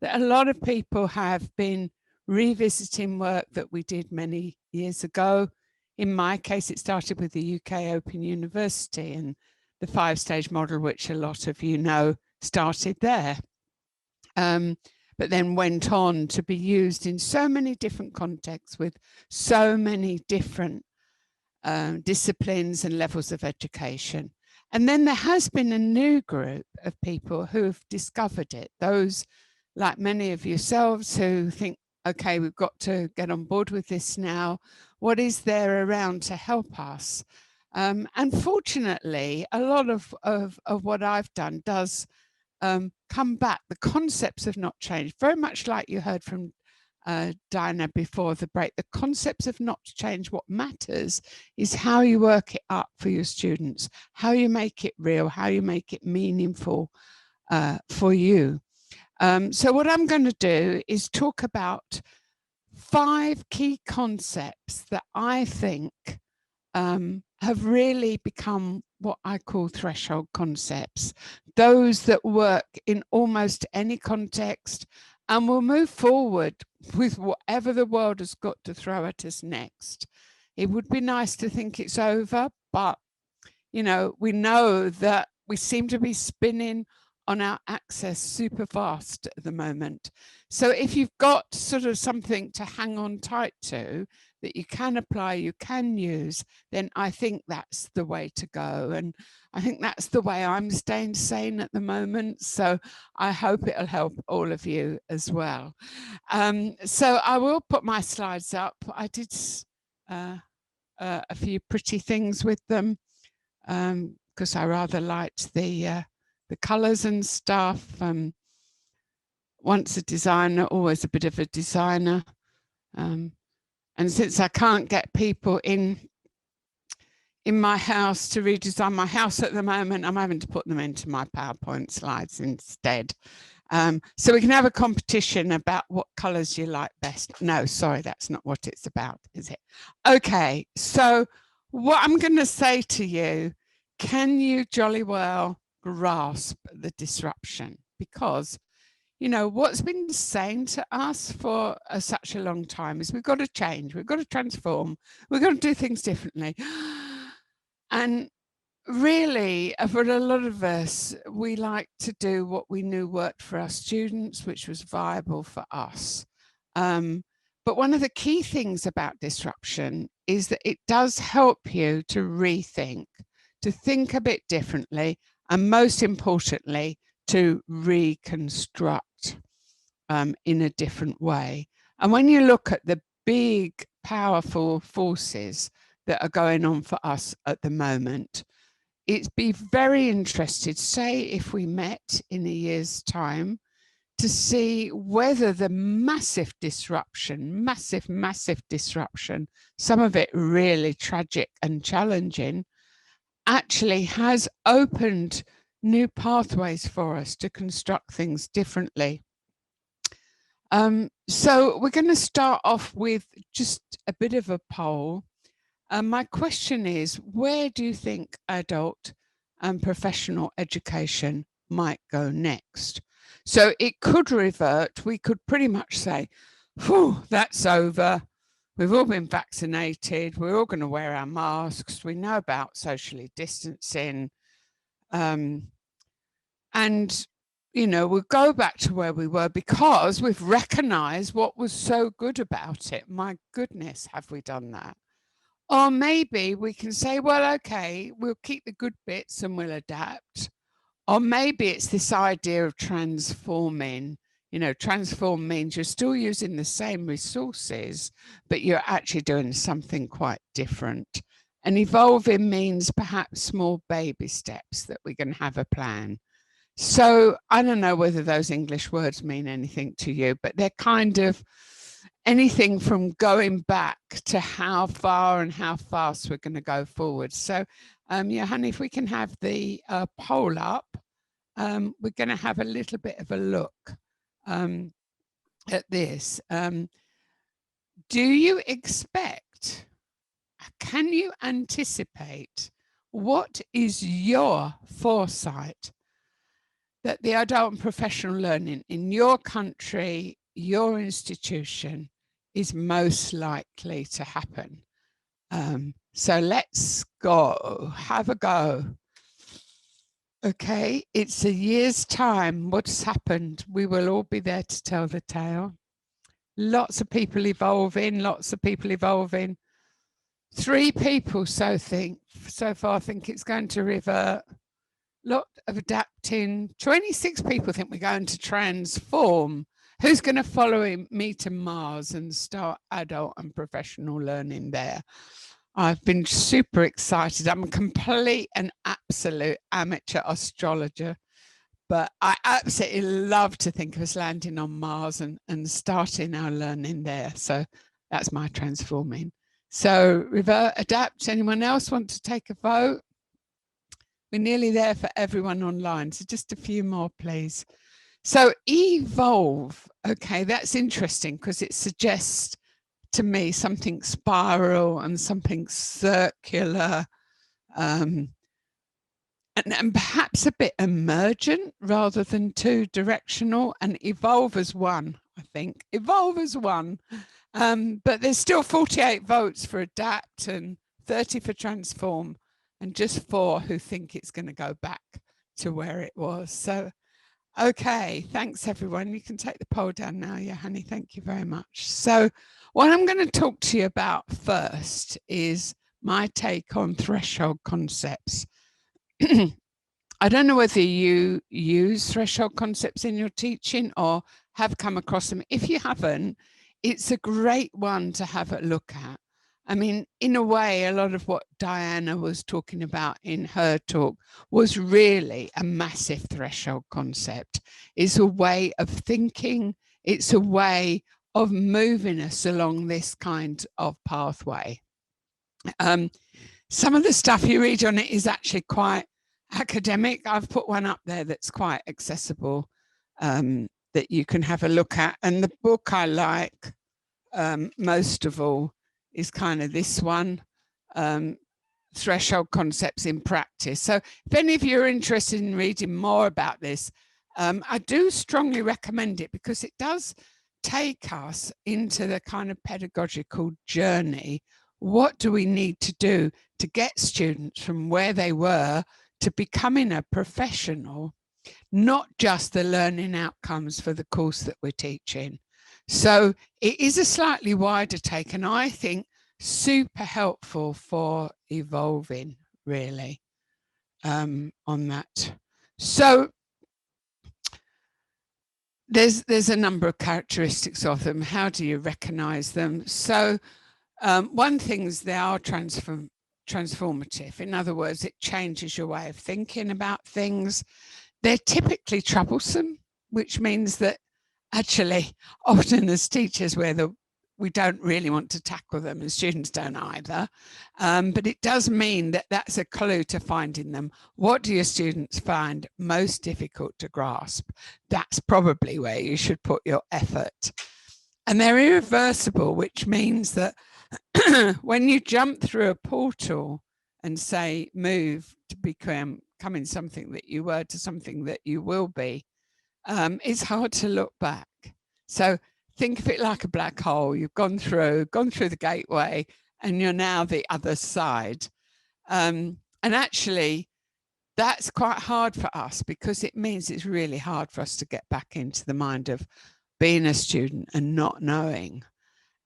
Speaker 6: that a lot of people have been revisiting work that we did many years ago. In my case, it started with the UK Open University and the 5-stage model, which a lot of you know started there, but then went on to be used in so many different contexts with so many different disciplines and levels of education. And then there has been a new group of people who have discovered it. Those, like many of yourselves, who think, okay, we've got to get on board with this now. What is there around to help us? And fortunately, a lot of what I've done does come back. The concepts have not changed, very much like you heard from Diana before the break. The concepts have not changed. What matters is how you work it up for your students, how you make it real, how you make it meaningful for you. So what I'm going to do is talk about 5 key concepts that I think have really become what I call threshold concepts, those that work in almost any context and will move forward with whatever the world has got to throw at us next. It would be nice to think it's over, but you know, we know that we seem to be spinning on our axis super fast at the moment. So if you've got sort of something to hang on tight to that you can apply, you can use, then I think that's the way to go. And I think that's the way I'm staying sane at the moment. So I hope it'll help all of you as well. So I will put my slides up. I did a few pretty things with them because I rather liked the colors and stuff. Once a designer, always a bit of a designer. And since I can't get people in my house to redesign my house at the moment, I'm having to put them into my PowerPoint slides instead. So we can have a competition about what colors you like best. No, sorry, that's not what it's about, is it? Okay, so what I'm going to say to you, can you jolly well grasp the disruption? Because you know, what's been saying to us for such a long time is we've got to change, we've got to transform, we've got to do things differently. And really, for a lot of us, we like to do what we knew worked for our students, which was viable for us. But one of the key things about disruption is that it does help you to rethink, to think a bit differently, and most importantly, to reconstruct in a different way. And when you look at the big, powerful forces that are going on for us at the moment, it'd be very interested, say if we met in a year's time, to see whether the massive disruption, massive disruption, some of it really tragic and challenging, actually has opened new pathways for us to construct things differently. So we're going to start off with just a bit of a poll. My question is, where do you think adult and professional education might go next? So it could revert. We could pretty much say, whew, that's over. We've all been vaccinated. We're all going to wear our masks. We know about socially distancing. And, you know, we'll go back to where we were because we've recognized what was so good about it. My goodness, have we done that? Or maybe we can say, well, okay, we'll keep the good bits and we'll adapt. Or maybe it's this idea of transforming. You know, transform means you're still using the same resources, but you're actually doing something quite different. And evolving means perhaps small baby steps that we can have a plan. So I don't know whether those English words mean anything to you, but they're kind of anything from going back to how far and how fast we're going to go forward. So, Johanna, if we can have the poll up, we're going to have a little bit of a look at this. Do you expect, can you anticipate, what is your foresight that the adult and professional learning in your country, your institution, is most likely to happen? So let's go, have a go. Okay, it's a year's time. What's happened? We will all be there to tell the tale. Lots of people evolving, lots of people evolving. 3 people so far think it's going to revert. lot of adapting. 26 people think we're going to transform. Who's going to follow me to Mars and start adult and professional learning there? I've been super excited. I'm a complete and absolute amateur astrologer, but I absolutely love to think of us landing on Mars and starting our learning there. So that's my transforming. So revert, adapt. Anyone else want to take a vote? We're nearly there for everyone online. So just a few more, please. So evolve. Okay, that's interesting because it suggests to me something spiral and something circular, and perhaps a bit emergent rather than two directional, and evolve as one, I think. Evolve as one. But there's still 48 votes for adapt and 30 for transform, and just 4 who think it's going to go back to where it was. So, okay, thanks everyone. You can take the poll down now, Johanni. Thank you very much. So what I'm going to talk to you about first is my take on threshold concepts. I don't know whether you use threshold concepts in your teaching or have come across them. If you haven't, it's a great one to have a look at. I mean, in a way, a lot of what Diana was talking about in her talk was really a massive threshold concept. It's a way of thinking. It's a way of moving us along this kind of pathway. Some of the stuff you read on it is actually quite academic. I've put one up there that's quite accessible, that you can have a look at. And the book I like most of all is kind of this one, Threshold Concepts in Practice. So if any of you are interested in reading more about this, I do strongly recommend it because it does take us into the kind of pedagogical journey. What do we need to do to get students from where they were to becoming a professional, not just the learning outcomes for the course that we're teaching? So it is a slightly wider take, and I think super helpful for evolving, really, on that. So there's a number of characteristics of them. How do you recognize them? So one thing is they are transformative. In other words, it changes your way of thinking about things. They're typically troublesome, which means that actually often as teachers we don't really want to tackle them, and students don't either. But it does mean that that's a clue to finding them. What do your students find most difficult to grasp? That's probably where you should put your effort. And they're irreversible, which means that when you jump through a portal and say move to becoming something that you were to something that you will be, it's hard to look back. So think of it like a black hole. You've gone through the gateway and you're now the other side. And actually, that's quite hard for us because it means it's really hard for us to get back into the mind of being a student and not knowing.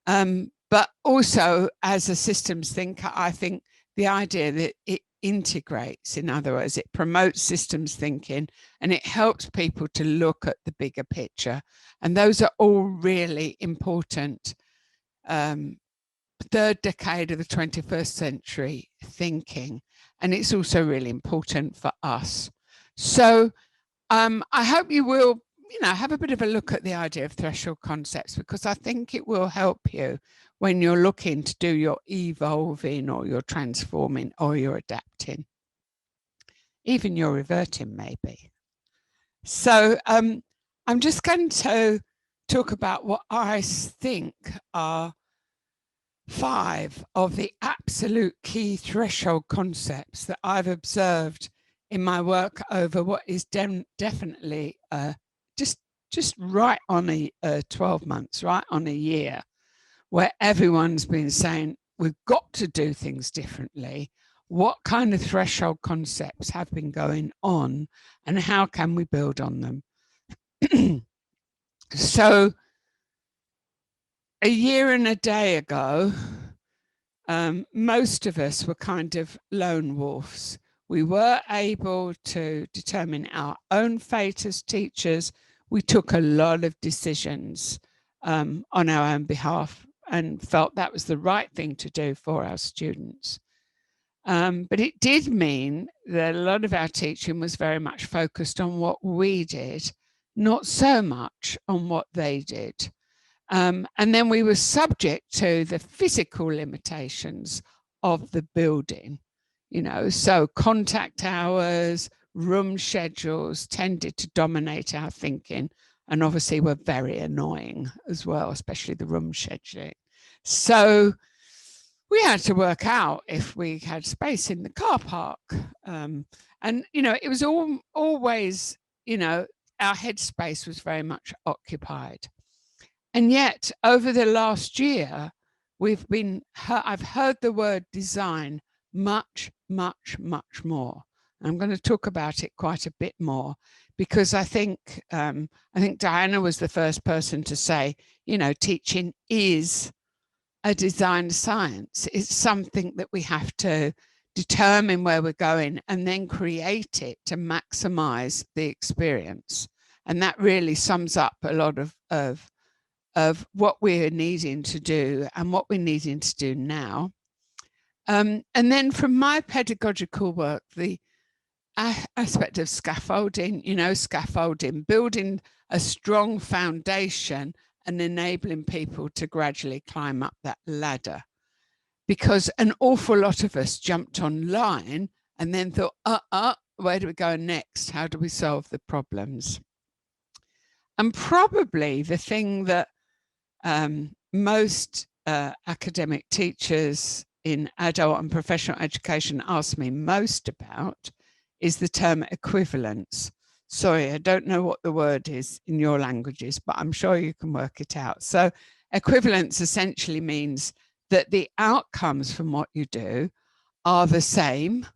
Speaker 6: But also, as a systems thinker, I think the idea that it integrates, in other words, it promotes systems thinking and it helps people to look at the bigger picture. And those are all really important third decade of the 21st century thinking. And it's also really important for us. So I hope you will, have a bit of a look at the idea of threshold concepts, because I think it will help you when you're looking to do your evolving or your transforming or your adapting, even your reverting maybe. So I'm just going to talk about what I think are 5 of the absolute key threshold concepts that I've observed in my work over what is definitely just right on a 12 months, right on a year, where everyone's been saying, we've got to do things differently. What kind of threshold concepts have been going on and how can we build on them? So a year and a day ago, most of us were kind of lone wolves. We were able to determine our own fate as teachers. We took a lot of decisions on our own behalf and felt that was the right thing to do for our students. But it did mean that a lot of our teaching was very much focused on what we did, not so much on what they did. And then we were subject to the physical limitations of the building, you know, so contact hours, room schedules tended to dominate our thinking, and obviously were very annoying as well, especially the room scheduling. So we had to work out if we had space in the car park. And, you know, it was always, you know, our headspace was very much occupied. And yet over the last year, I've heard the word design much, much, much more. I'm going to talk about it quite a bit more, because I think Diana was the first person to say, you know, teaching is a design science. It's something that we have to determine where we're going and then create it to maximize the experience. And that really sums up a lot of what we're needing to do and what we're needing to do now. And then from my pedagogical work, the aspect of scaffolding, you know, scaffolding, building a strong foundation and enabling people to gradually climb up that ladder. Because an awful lot of us jumped online and then thought, where do we go next? How do we solve the problems? And probably the thing that most academic teachers in adult and professional education ask me most about is the term equivalence. Sorry, I don't know what the word is in your languages, but I'm sure you can work it out. So equivalence essentially means that the outcomes from what you do are the same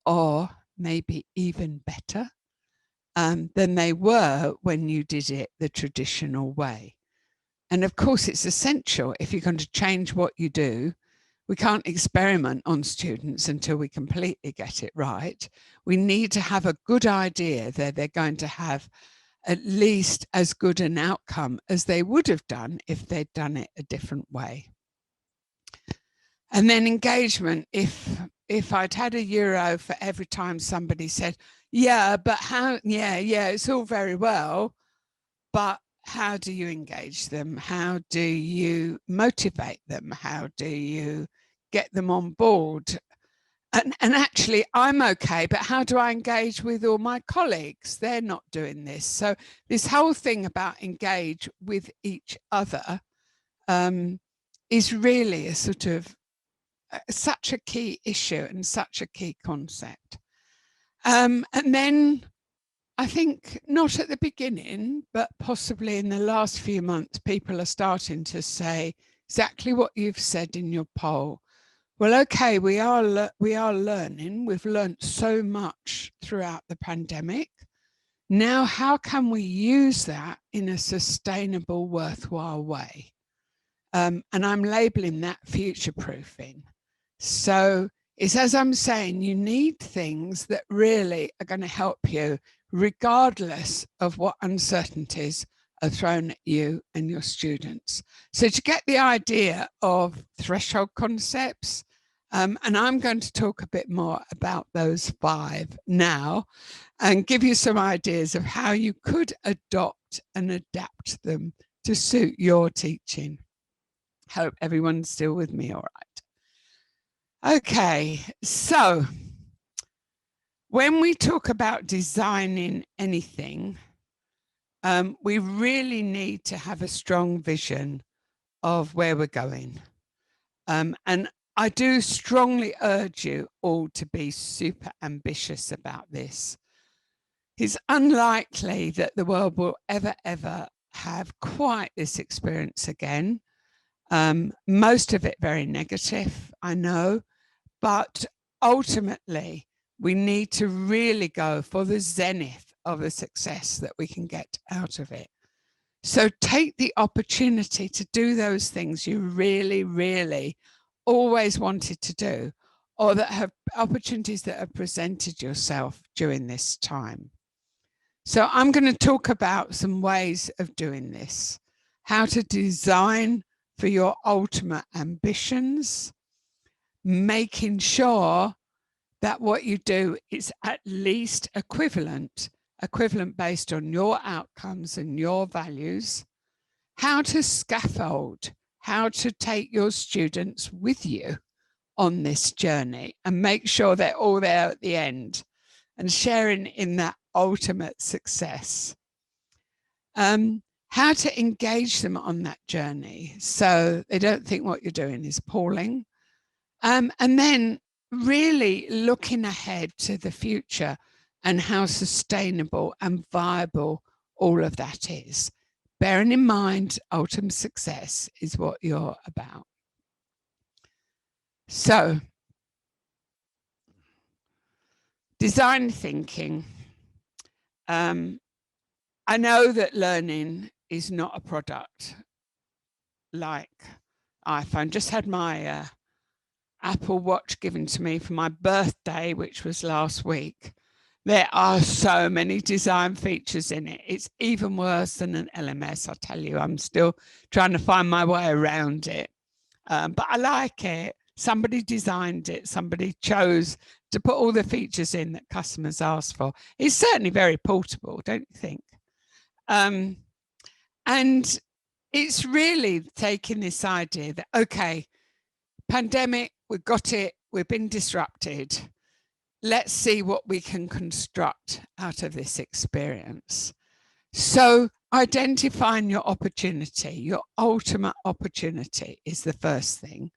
Speaker 6: or maybe even better than they were when you did it the traditional way. And of course, it's essential if you're going to change what you do. We can't experiment on students until we completely get it right. We need to have a good idea that they're going to have at least as good an outcome as they would have done if they'd done it a different way. And then engagement, if I'd had €1 for every time somebody said, yeah, but how, yeah, it's all very well, but how do you engage them? How do you motivate them? How do you get them on board? And actually, I'm okay, but how do I engage with all my colleagues? They're not doing this. So this whole thing about engage with each other is really a sort of such a key issue and such a key concept. And then I think not at the beginning, but possibly in the last few months, people are starting to say exactly what you've said in your poll. Well, okay, we are learning. We've learned so much throughout the pandemic. Now, how can we use that in a sustainable, worthwhile way? And I'm labeling that future-proofing. So it's as I'm saying, you need things that really are going to help you regardless of what uncertainties are thrown at you and your students. So to get the idea of threshold concepts, and I'm going to talk a bit more about those 5 now and give you some ideas of how you could adopt and adapt them to suit your teaching. Hope everyone's still with me all right. Okay, so when we talk about designing anything, we really need to have a strong vision of where we're going. And I do strongly urge you all to be super ambitious about this. It's unlikely that the world will ever have quite this experience again. Most of it very negative, I know, but ultimately we need to really go for the zenith of the success that we can get out of it. So take the opportunity to do those things you really, really always wanted to do, or that have opportunities that have presented yourself during this time. So I'm going to talk about some ways of doing this, how to design for your ultimate ambitions, making sure that what you do is at least equivalent based on your outcomes and your values, how to scaffold, how to take your students with you on this journey and make sure they're all there at the end and sharing in that ultimate success. How to engage them on that journey so they don't think what you're doing is appalling. And then really looking ahead to the future and how sustainable and viable all of that is. Bearing in mind, ultimate success is what you're about. So, design thinking. I know that learning is not a product like iPhone. Just had my Apple Watch given to me for my birthday, which was last week. There are so many design features in it. It's even worse than an LMS, I tell you. I'm still trying to find my way around it. But I like it. Somebody designed it. Somebody chose to put all the features in that customers asked for. It's certainly very portable, don't you think? And it's really taking this idea that, okay, pandemic, we've got it, we've been disrupted. Let's see what we can construct out of this experience. So identifying your opportunity, your ultimate opportunity is the first thing.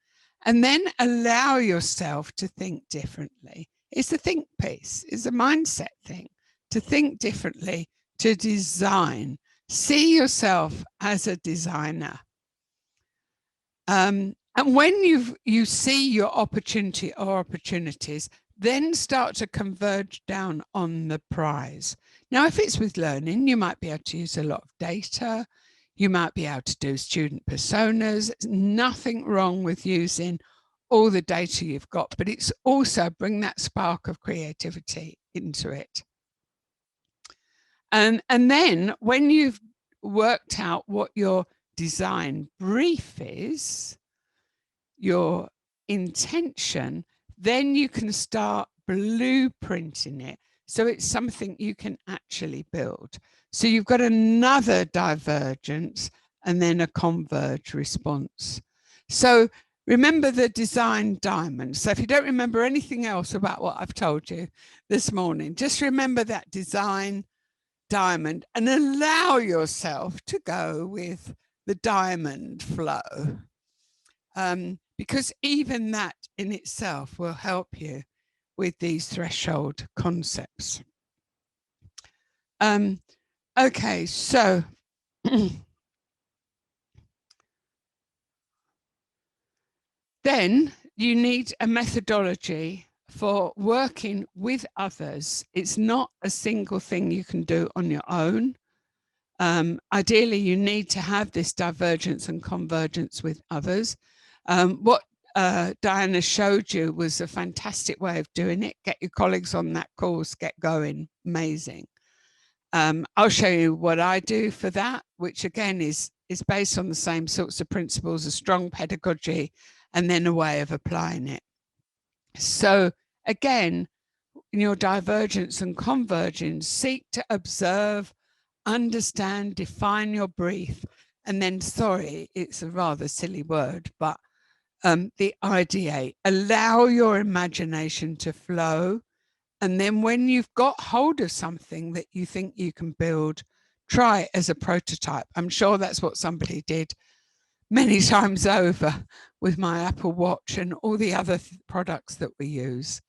Speaker 6: And then allow yourself to think differently. It's the think piece, it's a mindset thing, to think differently, to design. See yourself as a designer. And when you see your opportunity or opportunities, then start to converge down on the prize. Now, if it's with learning, you might be able to use a lot of data. You might be able to do student personas. There's nothing wrong with using all the data you've got, but it's also bring that spark of creativity into it. And then when you've worked out what your design brief is, your intention, then you can start blueprinting it. So it's something you can actually build. So you've got another divergence and then a converge response. So remember the design diamond. So if you don't remember anything else about what I've told you this morning, just remember that design diamond and allow yourself to go with the diamond flow. Because even that in itself will help you with these threshold concepts. Okay, so then you need a methodology for working with others. It's not a single thing you can do on your own. Ideally, you need to have this divergence and convergence with others. What Diana showed you was a fantastic way of doing it. Get your colleagues on that course, get going, amazing. I'll show you what I do for that, which again is based on the same sorts of principles, a strong pedagogy, and then a way of applying it. So again, in your divergence and convergence, seek to observe, understand, define your brief, and then, sorry, it's a rather silly word, but the ideate. Allow your imagination to flow. And then when you've got hold of something that you think you can build, try it as a prototype. I'm sure that's what somebody did many times over with my Apple Watch and all the other products that we use.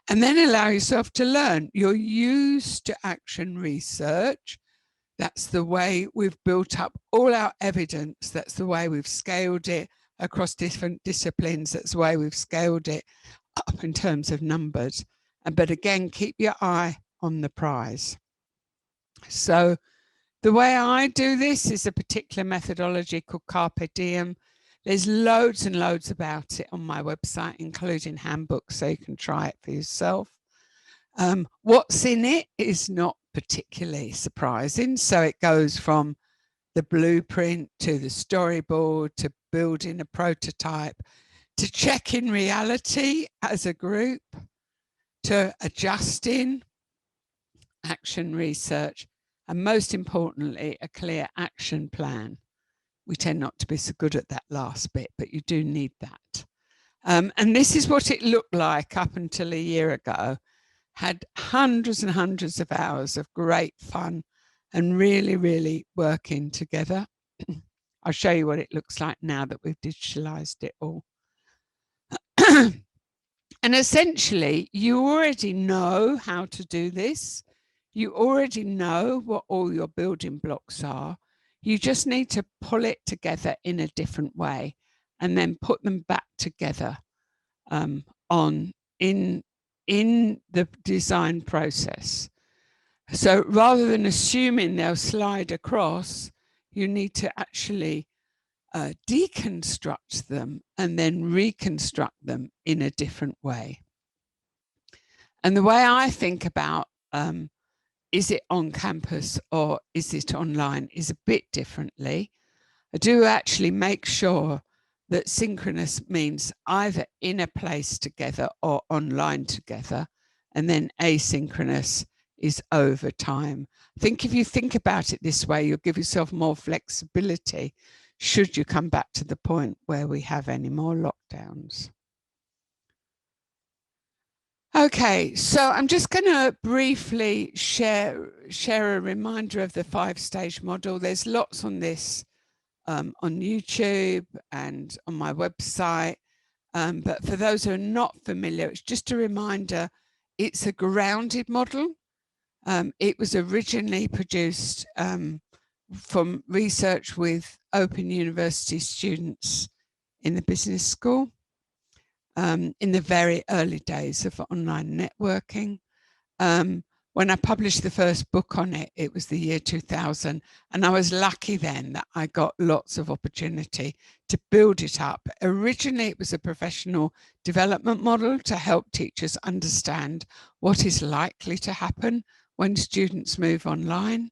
Speaker 6: And then allow yourself to learn. You're used to action research. That's the way we've built up all our evidence. That's the way we've scaled it across different disciplines. That's the way we've scaled it up in terms of numbers. But again, keep your eye on the prize. So the way I do this is a particular methodology called Carpe Diem. There's loads and loads about it on my website, including handbooks, so you can try it for yourself. What's in it is not particularly surprising. So it goes from the blueprint to the storyboard to building a prototype to checking reality as a group to adjusting, action research, and most importantly, a clear action plan. We tend not to be so good at that last bit, but you do need that. And this is what it looked like up until a year ago. Had hundreds and hundreds of hours of great fun and really, really working together. I'll show you what it looks like now that we've digitalized it all. And essentially, you already know how to do this. You already know what all your building blocks are. You just need to pull it together in a different way and then put them back together in the design process. So rather than assuming they'll slide across, you need to actually deconstruct them and then reconstruct them in a different way. And the way I think about is it on campus or is it online is a bit differently. I do actually make sure that synchronous means either in a place together or online together, and then asynchronous is over time. I think if you think about it this way, you'll give yourself more flexibility should you come back to the point where we have any more lockdowns. Okay, so I'm just going to briefly share a reminder of the 5-stage model. There's lots on this on YouTube and on my website. But for those who are not familiar, it's just a reminder, it's a grounded model. It was originally produced from research with Open University students in the business school in the very early days of online networking. When I published the first book on it, it was the year 2000, and I was lucky then that I got lots of opportunity to build it up. Originally, it was a professional development model to help teachers understand what is likely to happen when students move online.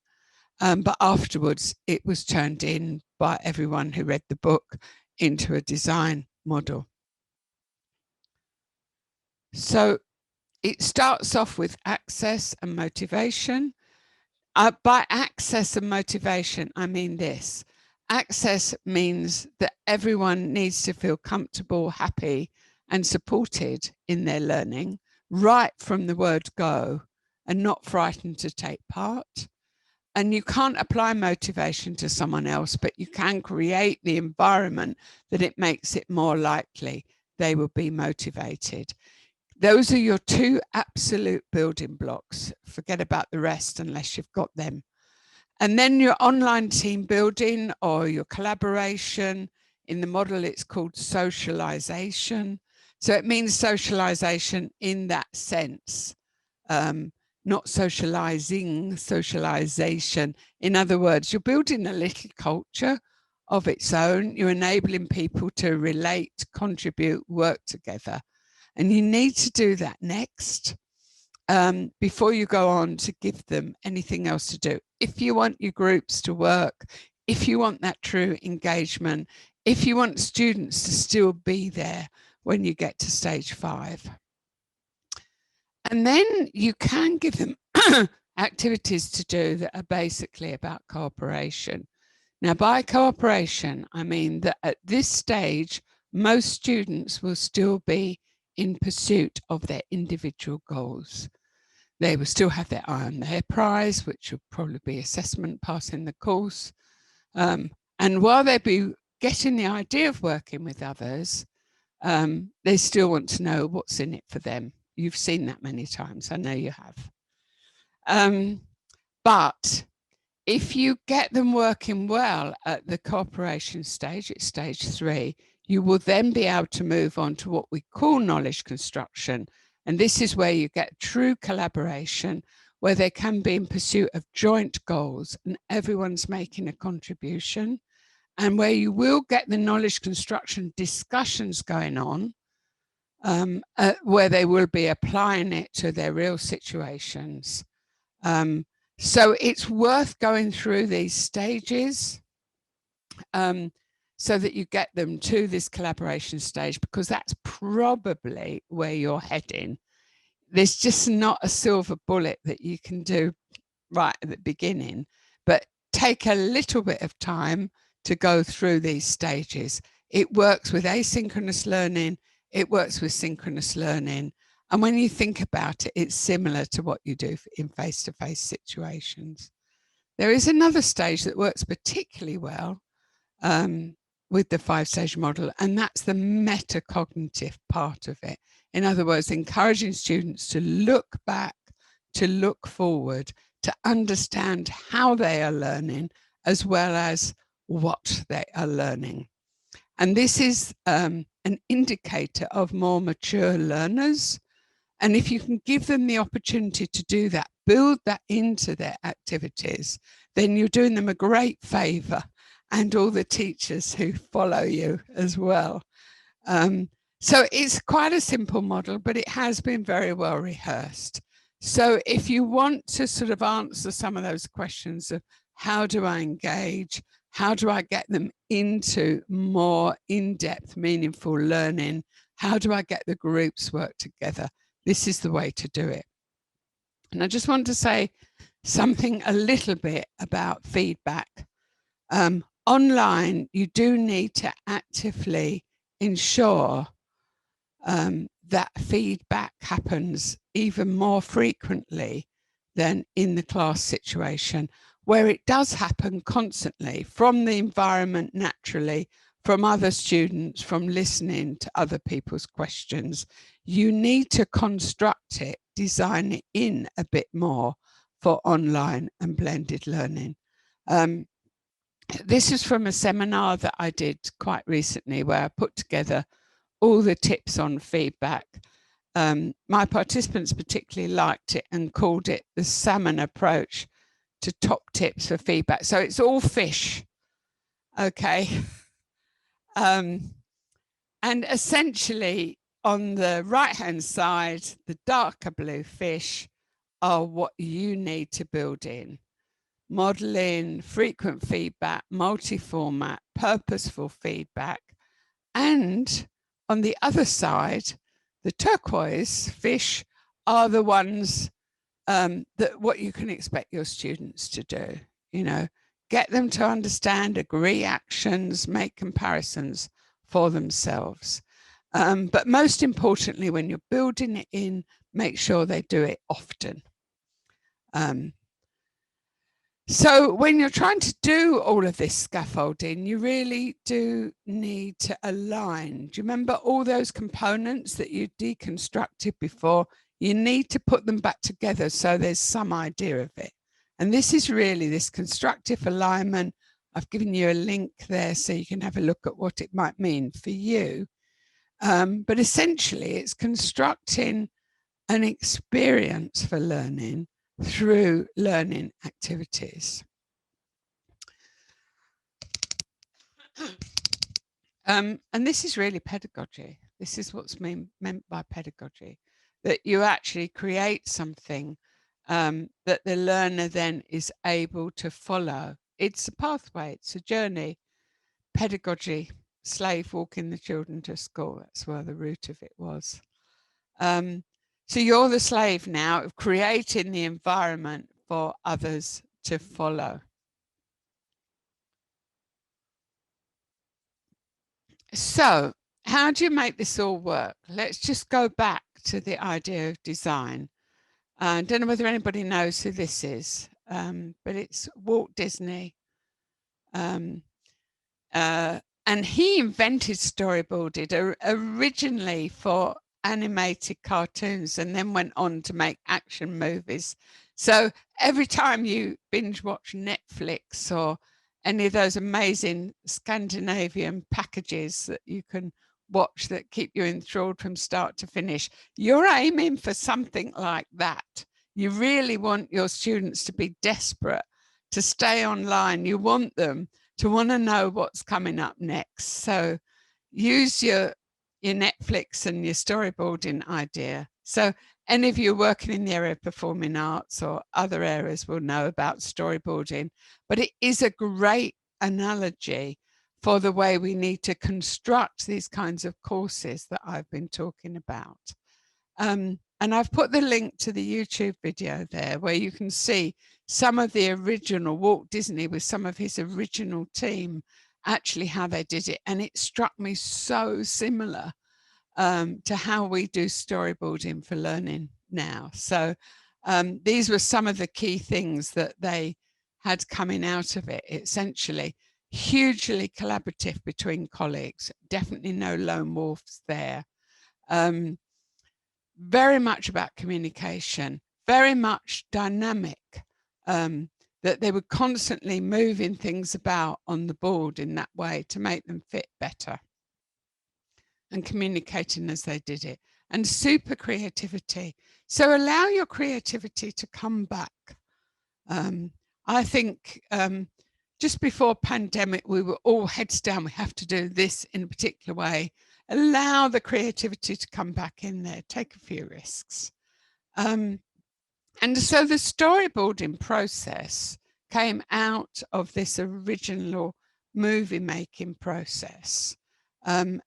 Speaker 6: But afterwards, it was turned in by everyone who read the book into a design model. So it starts off with access and motivation. By access and motivation, I mean this. Access means that everyone needs to feel comfortable, happy, and supported in their learning, right from the word go, and not frightened to take part. And you can't apply motivation to someone else, but you can create the environment that it makes it more likely they will be motivated. Those are your two absolute building blocks. Forget about the rest unless you've got them. And then your online team building or your collaboration. In the model, it's called socialization. So it means socialization in that sense, not socializing, socialization. In other words, you're building a little culture of its own. You're enabling people to relate, contribute, work together. And you need to do that next before you go on to give them anything else to do. If you want your groups to work, if you want that true engagement, if you want students to still be there when you get to stage 5. And then you can give them activities to do that are basically about cooperation. Now, by cooperation, I mean that at this stage, most students will still be in pursuit of their individual goals. They will still have their eye on their prize, which will probably be assessment, passing the course. And while they'll be getting the idea of working with others, they still want to know what's in it for them. You've seen that many times, I know you have. But if you get them working well at the cooperation stage, at stage 3, you will then be able to move on to what we call knowledge construction. And this is where you get true collaboration, where they can be in pursuit of joint goals and everyone's making a contribution. and where you will get the knowledge construction discussions going on, where they will be applying it to their real situations. So it's worth going through these stages so that you get them to this collaboration stage, because that's probably where you're heading. There's just not a silver bullet that you can do right at the beginning, but take a little bit of time to go through these stages. It works with asynchronous learning, it works with synchronous learning. And when you think about it, it's similar to what you do in face-to-face situations. There is another stage that works particularly well with the 5-stage model, and that's the metacognitive part of it. In other words, encouraging students to look back, to look forward, to understand how they are learning, as well as what they are learning. And this is an indicator of more mature learners. And if you can give them the opportunity to do that, build that into their activities, then you're doing them a great favor, and all the teachers who follow you as well. So it's quite a simple model, but it has been very well rehearsed. So if you want to sort of answer some of those questions of how do I engage, how do I get them into more in-depth, meaningful learning, how do I get the groups work together, this is the way to do it. And I just want to say something a little bit about feedback. Online, you do need to actively ensure that feedback happens even more frequently than in the class situation, where it does happen constantly from the environment naturally, from other students, from listening to other people's questions. You need to construct it, design it in a bit more for online and blended learning. This is from a seminar that I did quite recently, where I put together all the tips on feedback. My participants particularly liked it and called it the Salmon approach to top tips for feedback. So it's all fish, okay? And essentially on the right-hand side, the darker blue fish are what you need to build in. Modeling, frequent feedback, multi-format, purposeful feedback. And on the other side, the turquoise fish are the ones that what you can expect your students to do. You know, get them to understand, agree actions, make comparisons for themselves. But most importantly, when you're building it in, make sure they do it often. So when you're trying to do all of this scaffolding, you really do need to align. Do you remember all those components that you deconstructed before? You need to put them back together so there's some idea of it. And this is really this constructive alignment. I've given you a link there so you can have a look at what it might mean for you. But essentially, it's constructing an experience for learning through learning activities. And this is really pedagogy. This is what's meant by pedagogy, that you actually create something that the learner then is able to follow. It's a pathway, it's a journey. Pedagogy, slave walking the children to school, that's where the root of it was. So you're the slave now of creating the environment for others to follow. So how do you make this all work? Let's just go back to the idea of design. I don't know whether anybody knows who this is, but it's Walt Disney. And he invented storyboarding originally for animated cartoons and then went on to make action movies. So every time you binge watch Netflix or any of those amazing Scandinavian packages that you can watch that keep you enthralled from start to finish, you're aiming for something like that. You really want your students to be desperate to stay online. You want them to want to know what's coming up next. So use your Netflix and your storyboarding idea. So any of you working in the area of performing arts or other areas will know about storyboarding, but it is a great analogy for the way we need to construct these kinds of courses that I've been talking about. And I've put the link to the YouTube video there where you can see some of the original Walt Disney with some of his original team, actually how they did it. And it struck me so similar to how we do storyboarding for learning now. So these were some of the key things that they had coming out of it. Essentially, hugely collaborative between colleagues, definitely no lone wolves there. Very much about communication, very much dynamic, that they were constantly moving things about on the board in that way to make them fit better, and communicating as they did it, and super creativity. So allow your creativity to come back. I think just before pandemic, we were all heads down, we have to do this in a particular way. Allow the creativity to come back in there, take a few risks. And so the storyboarding process came out of this original movie making process. And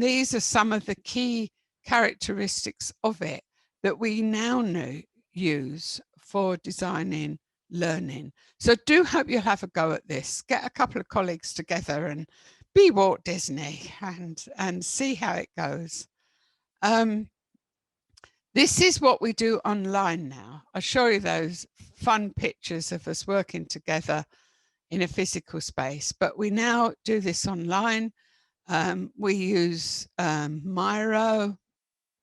Speaker 6: these are some of the key characteristics of it that we now use for designing learning. So do hope you'll have a go at this. Get a couple of colleagues together and be Walt Disney and see how it goes. This is what we do online now. I'll show you those fun pictures of us working together in a physical space, but we now do this online. We use Miro.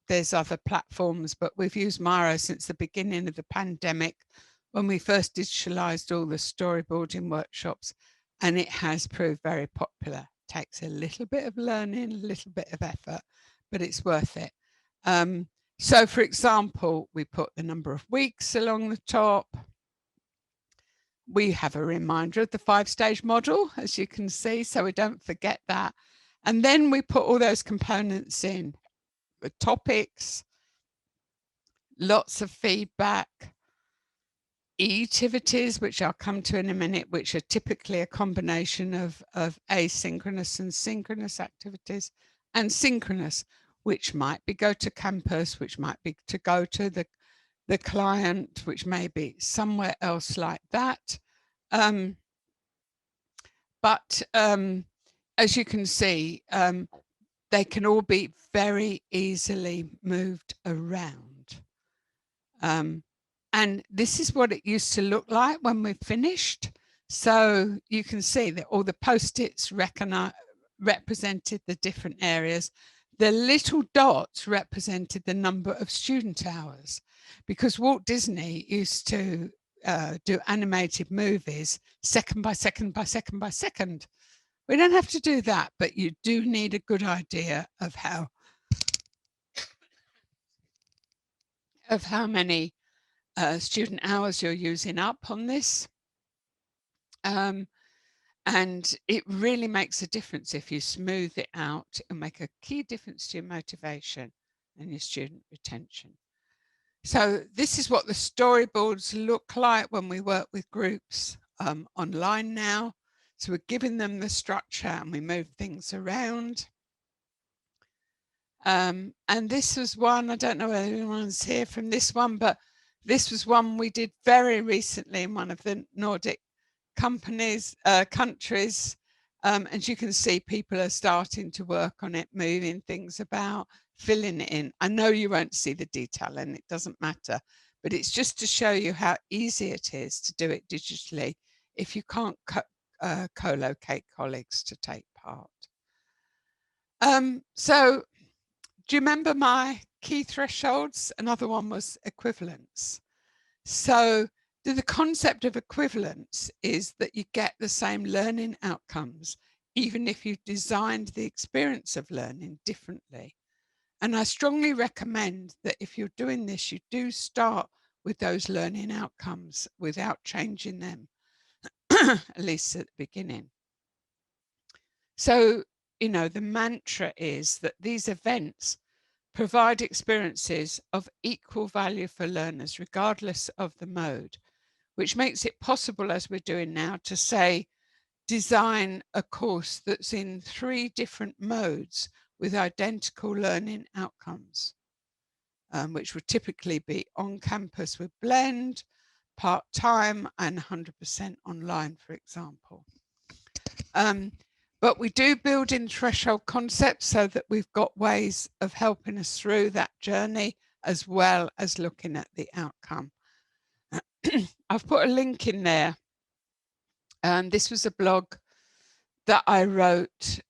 Speaker 6: There's other platforms, but we've used Miro since the beginning of the pandemic when we first digitalized all the storyboarding workshops, and it has proved very popular. Takes a little bit of learning, a little bit of effort, but it's worth it. So for example, we put the number of weeks along the top. We have a reminder of the 5-stage model, as you can see, so we don't forget that. And then we put all those components in, the topics, lots of feedback, activities, which I'll come to in a minute, which are typically a combination of asynchronous and synchronous activities, and synchronous, which might be go to campus, which might be to go to the client, which may be somewhere else like that. But as you can see, they can all be very easily moved around. And this is what it used to look like when we're finished. So you can see that all the post-its represented the different areas. The little dots represented the number of student hours, because Walt Disney used to do animated movies second by second by second by second. We don't have to do that, but you do need a good idea of how many student hours you're using up on this. And it really makes a difference if you smooth it out and make a key difference to your motivation and your student retention. So this is what the storyboards look like when we work with groups online now. So we're giving them the structure and we move things around. And this was one, I don't know whether anyone's here from this one, but this was one we did very recently in one of the Nordic countries. And you can see people are starting to work on it, moving things about, filling it in. I know you won't see the detail and it doesn't matter, but it's just to show you how easy it is to do it digitally if you can't co-locate colleagues to take part. So do you remember my key thresholds? Another one was equivalence. So the concept of equivalence is that you get the same learning outcomes, even if you designed the experience of learning differently. And I strongly recommend that if you're doing this, you do start with those learning outcomes without changing them, at least at the beginning. So, you know, the mantra is that these events provide experiences of equal value for learners, regardless of the mode, which makes it possible, as we're doing now, to say, design a course that's in 3 different modes with identical learning outcomes, which would typically be on campus with blend, part-time, and 100% online, for example. But we do build in threshold concepts so that we've got ways of helping us through that journey, as well as looking at the outcome. I've put a link in there. This was a blog that I wrote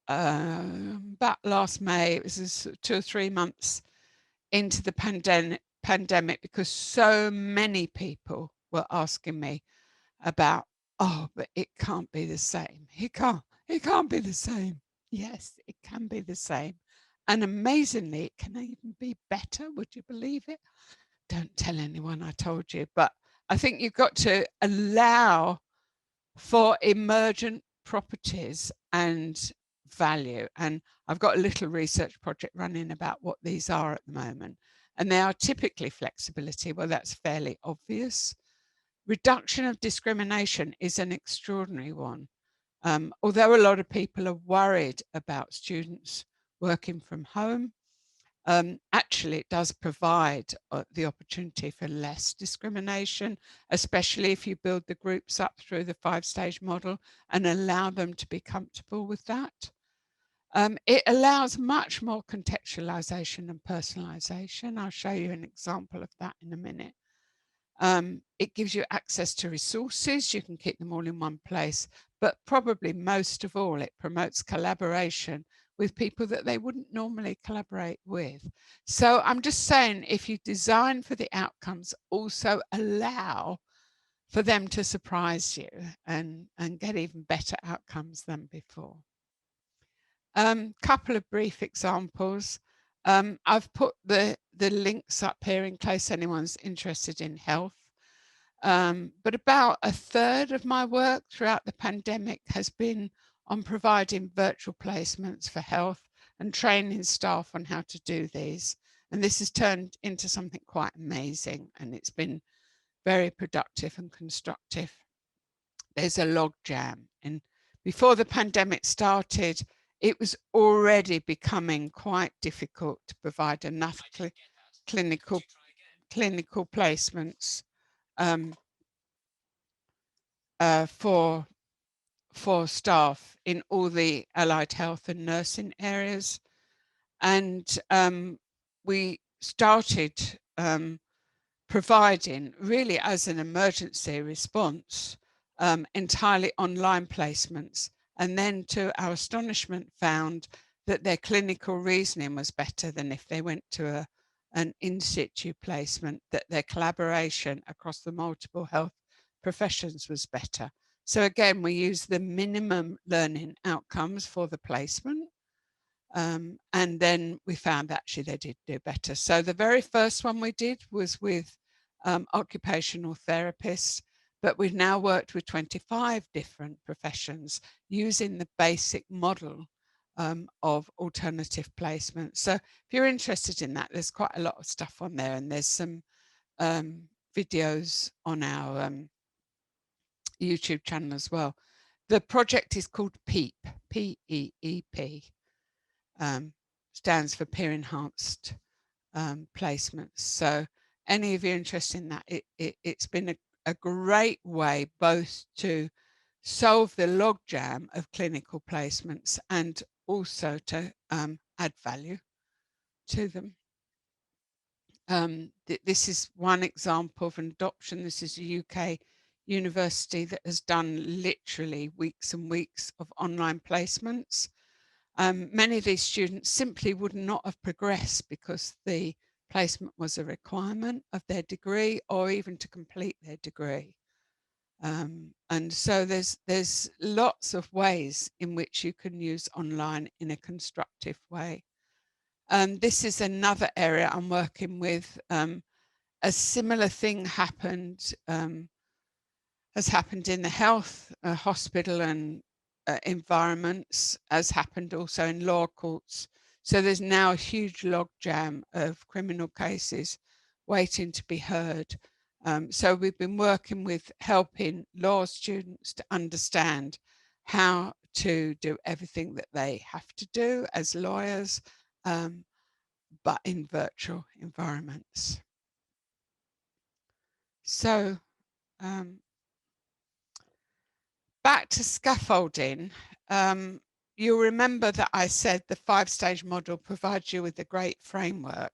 Speaker 6: about last May. It was 2 or 3 months into the pandemic, because so many people were asking me about, oh, but it can't be the same. It can't be the same. Yes, it can be the same. And amazingly, it can even be better. Would you believe it? Don't tell anyone I told you, but I think you've got to allow for emergent properties and value. And I've got a little research project running about what these are at the moment. And they are typically flexibility. Well, that's fairly obvious. Reduction of discrimination is an extraordinary one. Although a lot of people are worried about students working from home, actually it does provide the opportunity for less discrimination, especially if you build the groups up through the 5-stage model and allow them to be comfortable with that. It allows much more contextualization and personalization. I'll show you an example of that in a minute. It gives you access to resources. You can keep them all in one place, but probably most of all, it promotes collaboration with people that they wouldn't normally collaborate with. So I'm just saying, if you design for the outcomes, also allow for them to surprise you and get even better outcomes than before. Couple of brief examples. I've put the links up here in case anyone's interested in health. But about 1/3 of my work throughout the pandemic has been on providing virtual placements for health and training staff on how to do these. And this has turned into something quite amazing, and it's been very productive and constructive. There's a log jam, and before the pandemic started, it was already becoming quite difficult to provide enough clinical placements for staff in all the allied health and nursing areas. And we started providing, really as an emergency response, entirely online placements, and then to our astonishment found that their clinical reasoning was better than if they went to an in situ placement, that their collaboration across the multiple health professions was better. So again, we use the minimum learning outcomes for the placement. And then we found actually they did do better. So the very first one we did was with occupational therapists, but we've now worked with 25 different professions using the basic model of alternative placement. So if you're interested in that, there's quite a lot of stuff on there, and there's some videos on our YouTube channel as well. The project is called PEEP, P-E-E-P, stands for Peer Enhanced Placements. So any of you interested in that, it's been a great way both to solve the logjam of clinical placements and also to add value to them. This is one example of an adoption. This is a UK university that has done literally weeks and weeks of online placements. Many of these students simply would not have progressed because the placement was a requirement of their degree or even to complete their degree. And so there's lots of ways in which you can use online in a constructive way. This is another area I'm working with. A similar thing happened, has happened in the health hospital and environments, as happened also in law courts. So there's now a huge logjam of criminal cases waiting to be heard. So we've been working with helping law students to understand how to do everything that they have to do as lawyers, but in virtual environments. So back to scaffolding. You'll remember that I said the 5-stage model provides you with a great framework,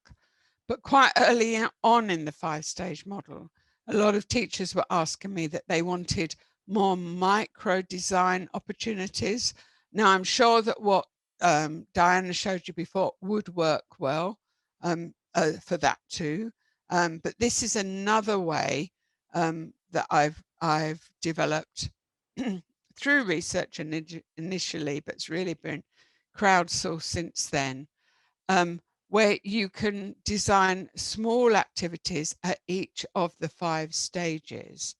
Speaker 6: but quite early on in the 5-stage model, a lot of teachers were asking me that they wanted more micro design opportunities. Now, I'm sure that what Diana showed you before would work well for that too. But this is another way that I've developed through research initially, but it's really been crowdsourced since then, where you can design small activities at each of the 5 stages.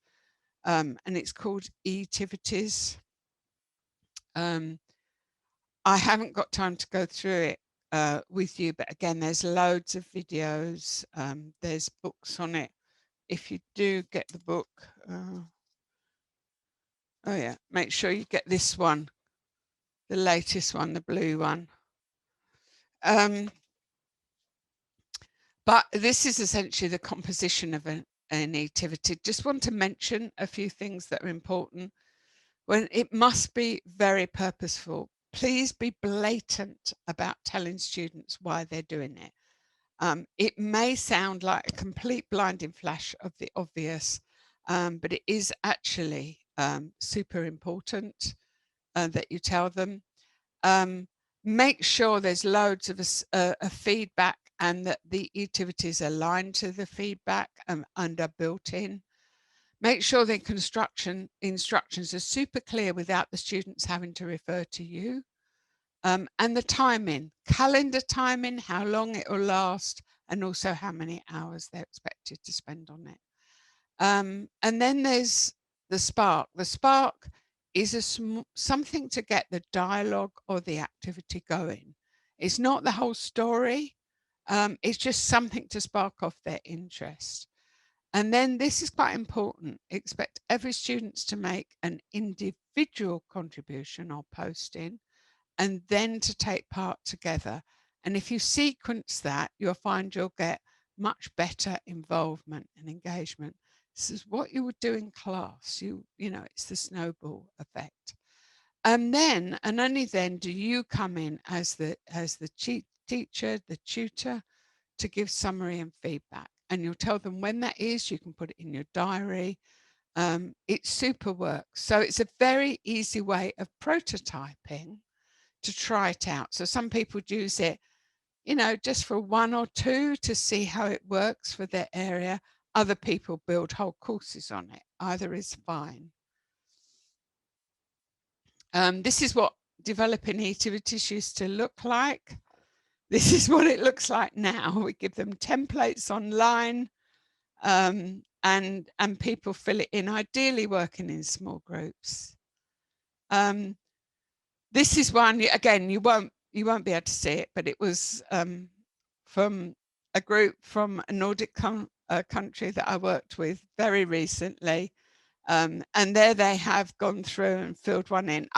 Speaker 6: And it's called e-tivities. I haven't got time to go through it with you, but again, there's loads of videos. There's books on it. If you do get the book, oh yeah, make sure you get this one, the latest one, the blue one. But this is essentially the composition of an activity. Just want to mention a few things that are important. When it must be very purposeful. Please be blatant about telling students why they're doing it. It may sound like a complete blinding flash of the obvious, but it is actually super important that you tell them. Make sure there's loads of feedback and that the activities align to the feedback and are built in. Make sure the instructions are super clear without the students having to refer to you. And the timing, calendar timing, how long it will last, and also how many hours they're expected to spend on it. And then there's the spark. The spark is something to get the dialogue or the activity going. It's not the whole story. It's just something to spark off their interest. And then this is quite important. Expect every student to make an individual contribution or posting and then to take part together. And if you sequence that, you'll find you'll get much better involvement and engagement. This is what you would do in class. You know, it's the snowball effect. And then, and only then, do you come in as the teacher, the tutor, to give summary and feedback. And you'll tell them when that is. You can put it in your diary. It super works. So it's a very easy way of prototyping to try it out. So some people use it, you know, just for 1 or 2 to see how it works for their area. Other people build whole courses on it. Either is fine. This is what developing activities used to look like. This is what it looks like now. We give them templates online and people fill it in, ideally working in small groups. This is one, again, you won't be able to see it, but it was from a group from a Nordic country that I worked with very recently. And there they have gone through and filled one in.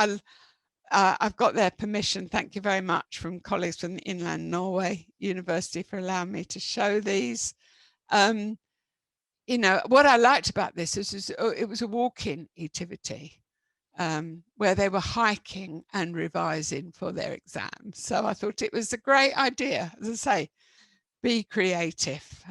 Speaker 6: I've got their permission, thank you very much, from colleagues from the Inland Norway University for allowing me to show these. You know, what I liked about this is it was a walk-in activity where they were hiking and revising for their exams. So I thought it was a great idea, as I say, be creative.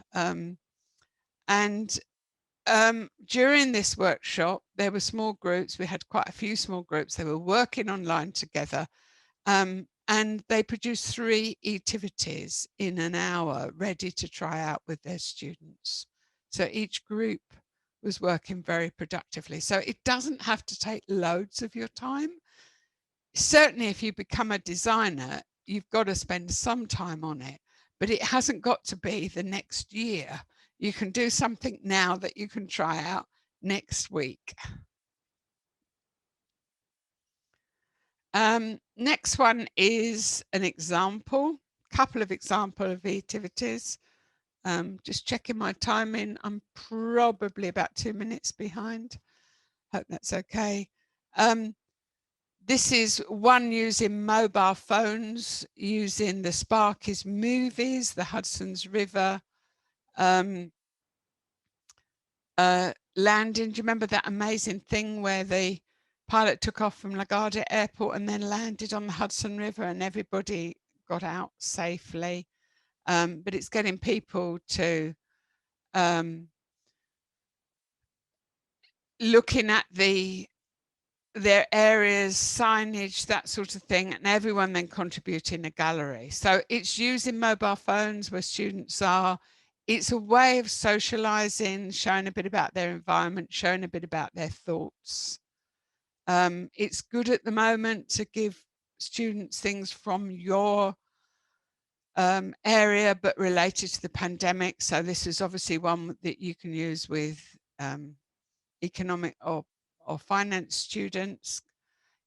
Speaker 6: During this workshop, there were small groups. We had quite a few small groups. They were working online together, and they produced 3 activities in an hour ready to try out with their students. So each group was working very productively. So it doesn't have to take loads of your time. Certainly, if you become a designer, you've got to spend some time on it, but it hasn't got to be the next year. You can do something now that you can try out next week. Next one is an example, couple of example of the activities. Just checking my timing. I'm probably about 2 minutes behind. Hope that's okay. This is one using mobile phones, using the Sparky's movies, the Hudson's River landing. Do you remember that amazing thing where the pilot took off from LaGuardia Airport and then landed on the Hudson River and everybody got out safely? But it's getting people to looking at their areas, signage, that sort of thing, and everyone then contributing a gallery. So it's using mobile phones where students are. It's a way of socializing, showing a bit about their environment, showing a bit about their thoughts. It's good at the moment to give students things from your area, but related to the pandemic. So this is obviously one that you can use with economic or finance students.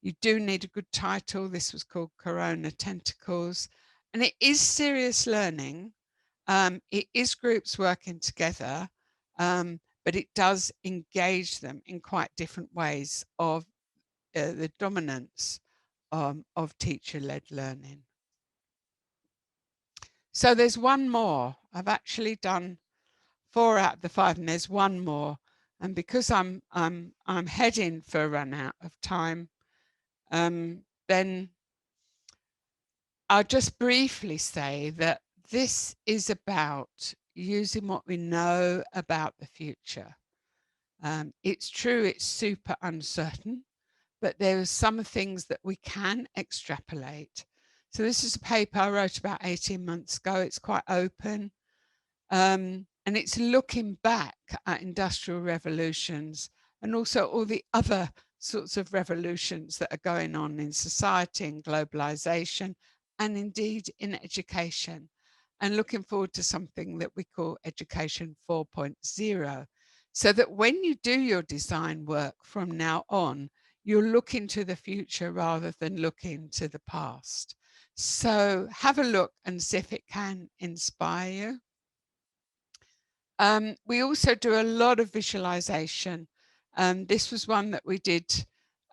Speaker 6: You do need a good title. This was called Corona Tentacles, and it is serious learning. It is groups working together, but it does engage them in quite different ways of the dominance of teacher-led learning. So there's one more. I've actually done 4 out of the 5, and there's one more. And because I'm heading for a run out of time, then I'll just briefly say that this is about using what we know about the future. It's true, it's super uncertain, but there are some things that we can extrapolate. So this is a paper I wrote about 18 months ago. It's quite open. And it's looking back at industrial revolutions and also all the other sorts of revolutions that are going on in society and globalization, and indeed in education, and looking forward to something that we call Education 4.0, so that when you do your design work from now on, you're looking to the future rather than looking to the past. So have a look and see if it can inspire you. We also do a lot of visualization. This was one that we did.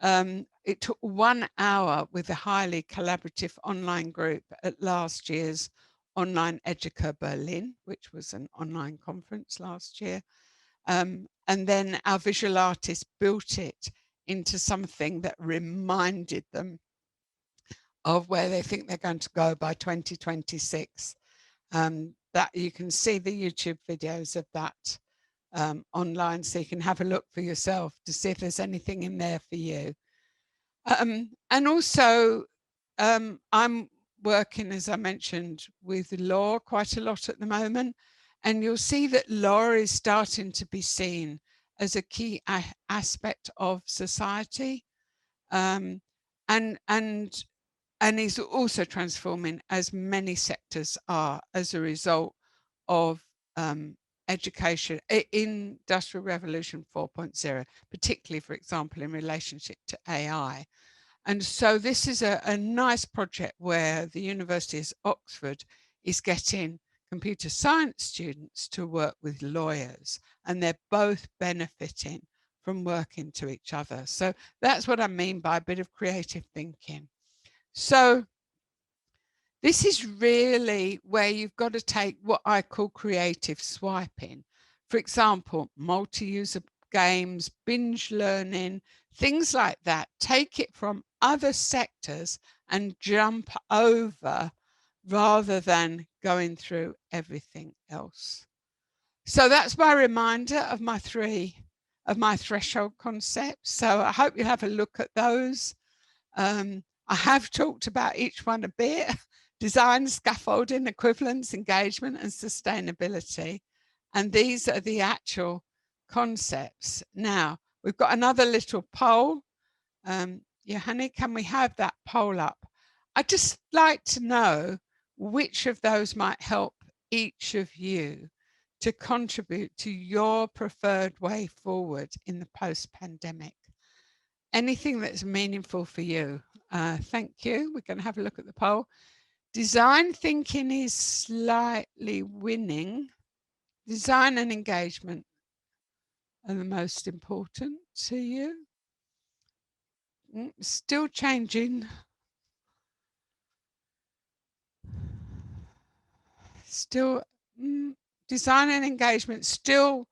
Speaker 6: It took 1 hour with a highly collaborative online group at last year's Online Educa Berlin, which was an online conference last year. And then our visual artists built it into something that reminded them of where they think they're going to go by 2026. That you can see the YouTube videos of that online, so you can have a look for yourself to see if there's anything in there for you. And also, I'm working, as I mentioned, with law quite a lot at the moment, and you'll see that law is starting to be seen as a key aspect of society, and is also transforming, as many sectors are, as a result of education, Industrial Revolution 4.0, particularly, for example, in relationship to AI. And so this is a nice project where the University of Oxford is getting computer science students to work with lawyers, and they're both benefiting from working to each other. So that's what I mean by a bit of creative thinking. So this is really where you've got to take what I call creative swiping. For example, multi-user games, binge learning, things like that. Take it from other sectors and jump over rather than going through everything else. So that's my reminder of my 3 of my threshold concepts. So I hope you'll have a look at those. I have talked about each one a bit: design, scaffolding, equivalence, engagement, and sustainability. And these are the actual concepts. Now, we've got another little poll. Johanny, can we have that poll up? I'd just like to know which of those might help each of you to contribute to your preferred way forward in the post-pandemic. Anything that's meaningful for you. Thank you. We're going to have a look at the poll. Design thinking is slightly winning. Design and engagement are the most important to you. Still changing. Still, design and engagement still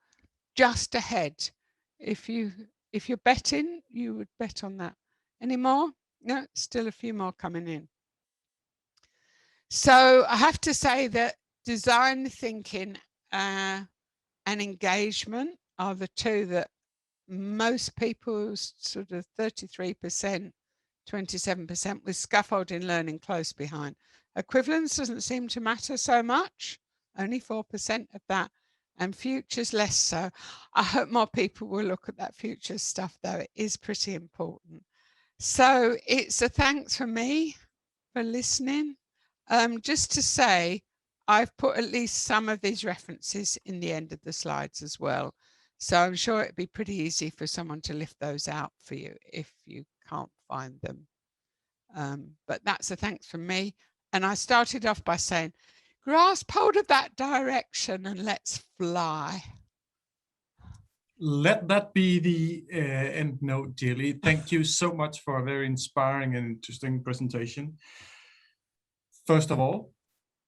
Speaker 6: just ahead. If you're betting, you would bet on that. Any more? No, still a few more coming in. So I have to say that design thinking and engagement are the two that most people, sort of 33%, 27%, with scaffolding learning close behind. Equivalence doesn't seem to matter so much, only 4% of that, and futures less so. I hope more people will look at that futures stuff, though. It is pretty important. So it's a thanks from me for listening. Just to say, I've put at least some of these references in the end of the slides as well. So I'm sure it'd be pretty easy for someone to lift those out for you if you can't find them. But that's a thanks from me. And I started off by saying, grasp hold of that direction and let's fly.
Speaker 1: Let that be the end note, Gilly. Thank you so much for a very inspiring and interesting presentation. First of all,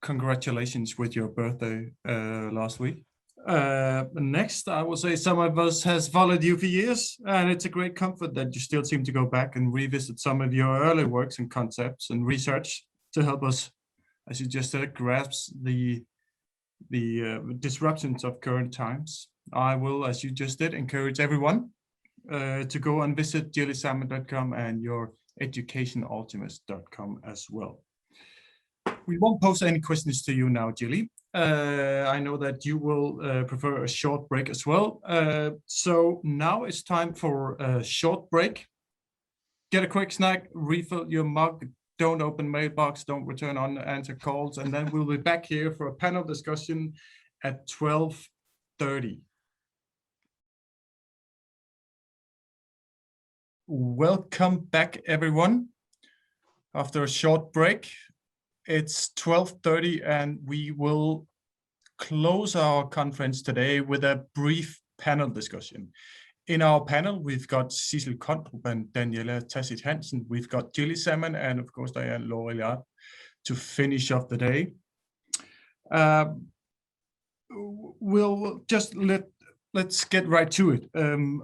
Speaker 1: congratulations with your birthday last week. Next, I will say some of us has followed you for years, and it's a great comfort that you still seem to go back and revisit some of your early works and concepts and research to help us, as you just said, grasp the disruptions of current times. I will, as you just did, encourage everyone to go and visit gillysalmon.com and your educationoptimist.com as well. We won't pose any questions to you now, Gilly. I know that you will prefer a short break as well. So now it's time for a short break. Get a quick snack, refill your mug, don't open mailbox, don't return unanswered calls, and then we'll be back here for a panel discussion at 12:30. Welcome back, everyone. After a short break, it's 12:30, and we will close our conference today with a brief panel discussion. In our panel, we've got Sissel Kondrup and Daniela Tassit Hansen. We've got Gilly Salmon and, of course, Diane Laurillard to finish off the day. We'll just let's get right to it.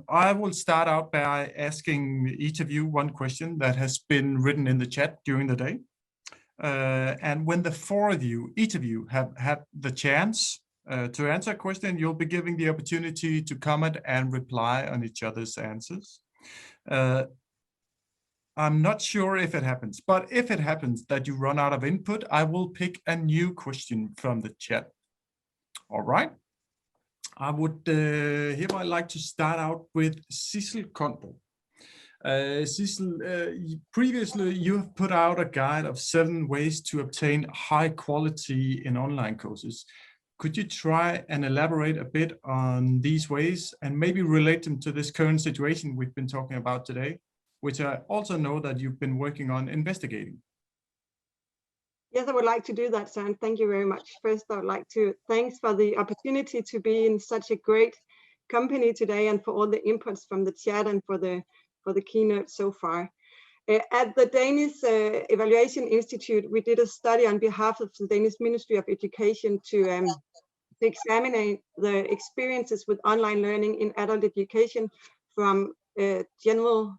Speaker 1: I will start out by asking each of you one question that has been written in the chat during the day. And when the four of you, each of you, have had the chance to answer a question, you'll be giving the opportunity to comment and reply on each other's answers. I'm not sure if it happens, but if it happens that you run out of input, I will pick a new question from the chat. All right. I would hereby like to start out with Sissel Kondrup. Sissel, previously you have put out a guide of 7 ways to obtain high quality in online courses. Could you try and elaborate a bit on these ways and maybe relate them to this current situation we've been talking about today, which I also know that you've been working on investigating?
Speaker 7: Yes, I would like to do that, Sam. Thank you very much. First, I would like to thanks for the opportunity to be in such a great company today and for all the inputs from the chat and for the keynote so far. At the Danish Evaluation Institute, we did a study on behalf of the Danish Ministry of Education to examine the experiences with online learning in adult education from general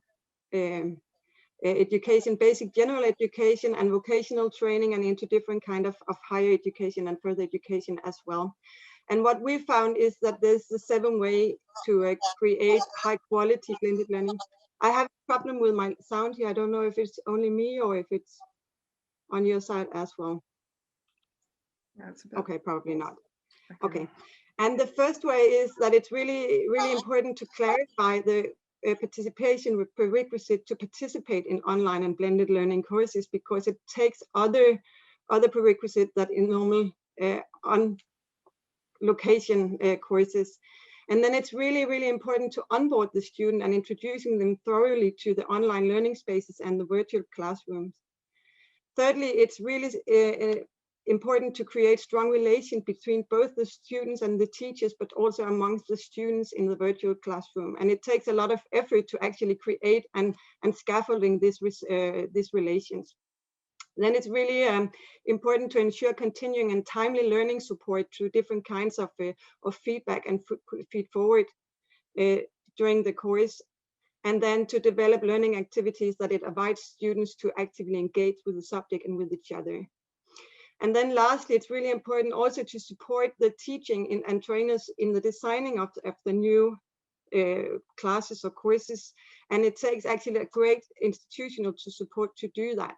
Speaker 7: education, basic general education and vocational training, and into different kind of higher education and further education as well. And what we found is that there's the 7 way to create high quality blended learning. I have a problem with my sound here. I don't know if it's only me or if it's on your side as well. Okay, probably not. Okay. And the first way is that it's really, really important to clarify the participation prerequisite to participate in online and blended learning courses, because it takes other prerequisites that in normal on location courses. And then it's really, really important to onboard the student and introducing them thoroughly to the online learning spaces and the virtual classrooms. Thirdly, it's really important to create strong relations between both the students and the teachers, but also amongst the students in the virtual classroom. And it takes a lot of effort to actually create and scaffolding these relations. Then it's really important to ensure continuing and timely learning support through different kinds of feedback and feed forward during the course. And then to develop learning activities that it invites students to actively engage with the subject and with each other. And then lastly, it's really important also to support the teaching and trainers in the designing of the new classes or courses. And it takes actually a great institutional support to do that.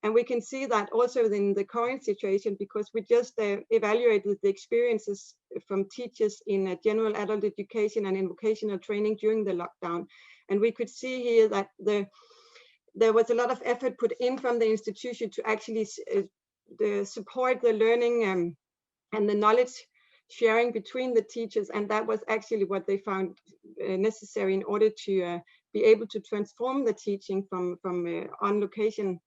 Speaker 7: And we can see that also in the current situation, because we just evaluated the experiences from teachers in general adult education and in vocational training during the lockdown. And we could see here that there was a lot of effort put in from the institution to actually support the learning and the knowledge sharing between the teachers. And that was actually what they found necessary in order to be able to transform the teaching from on location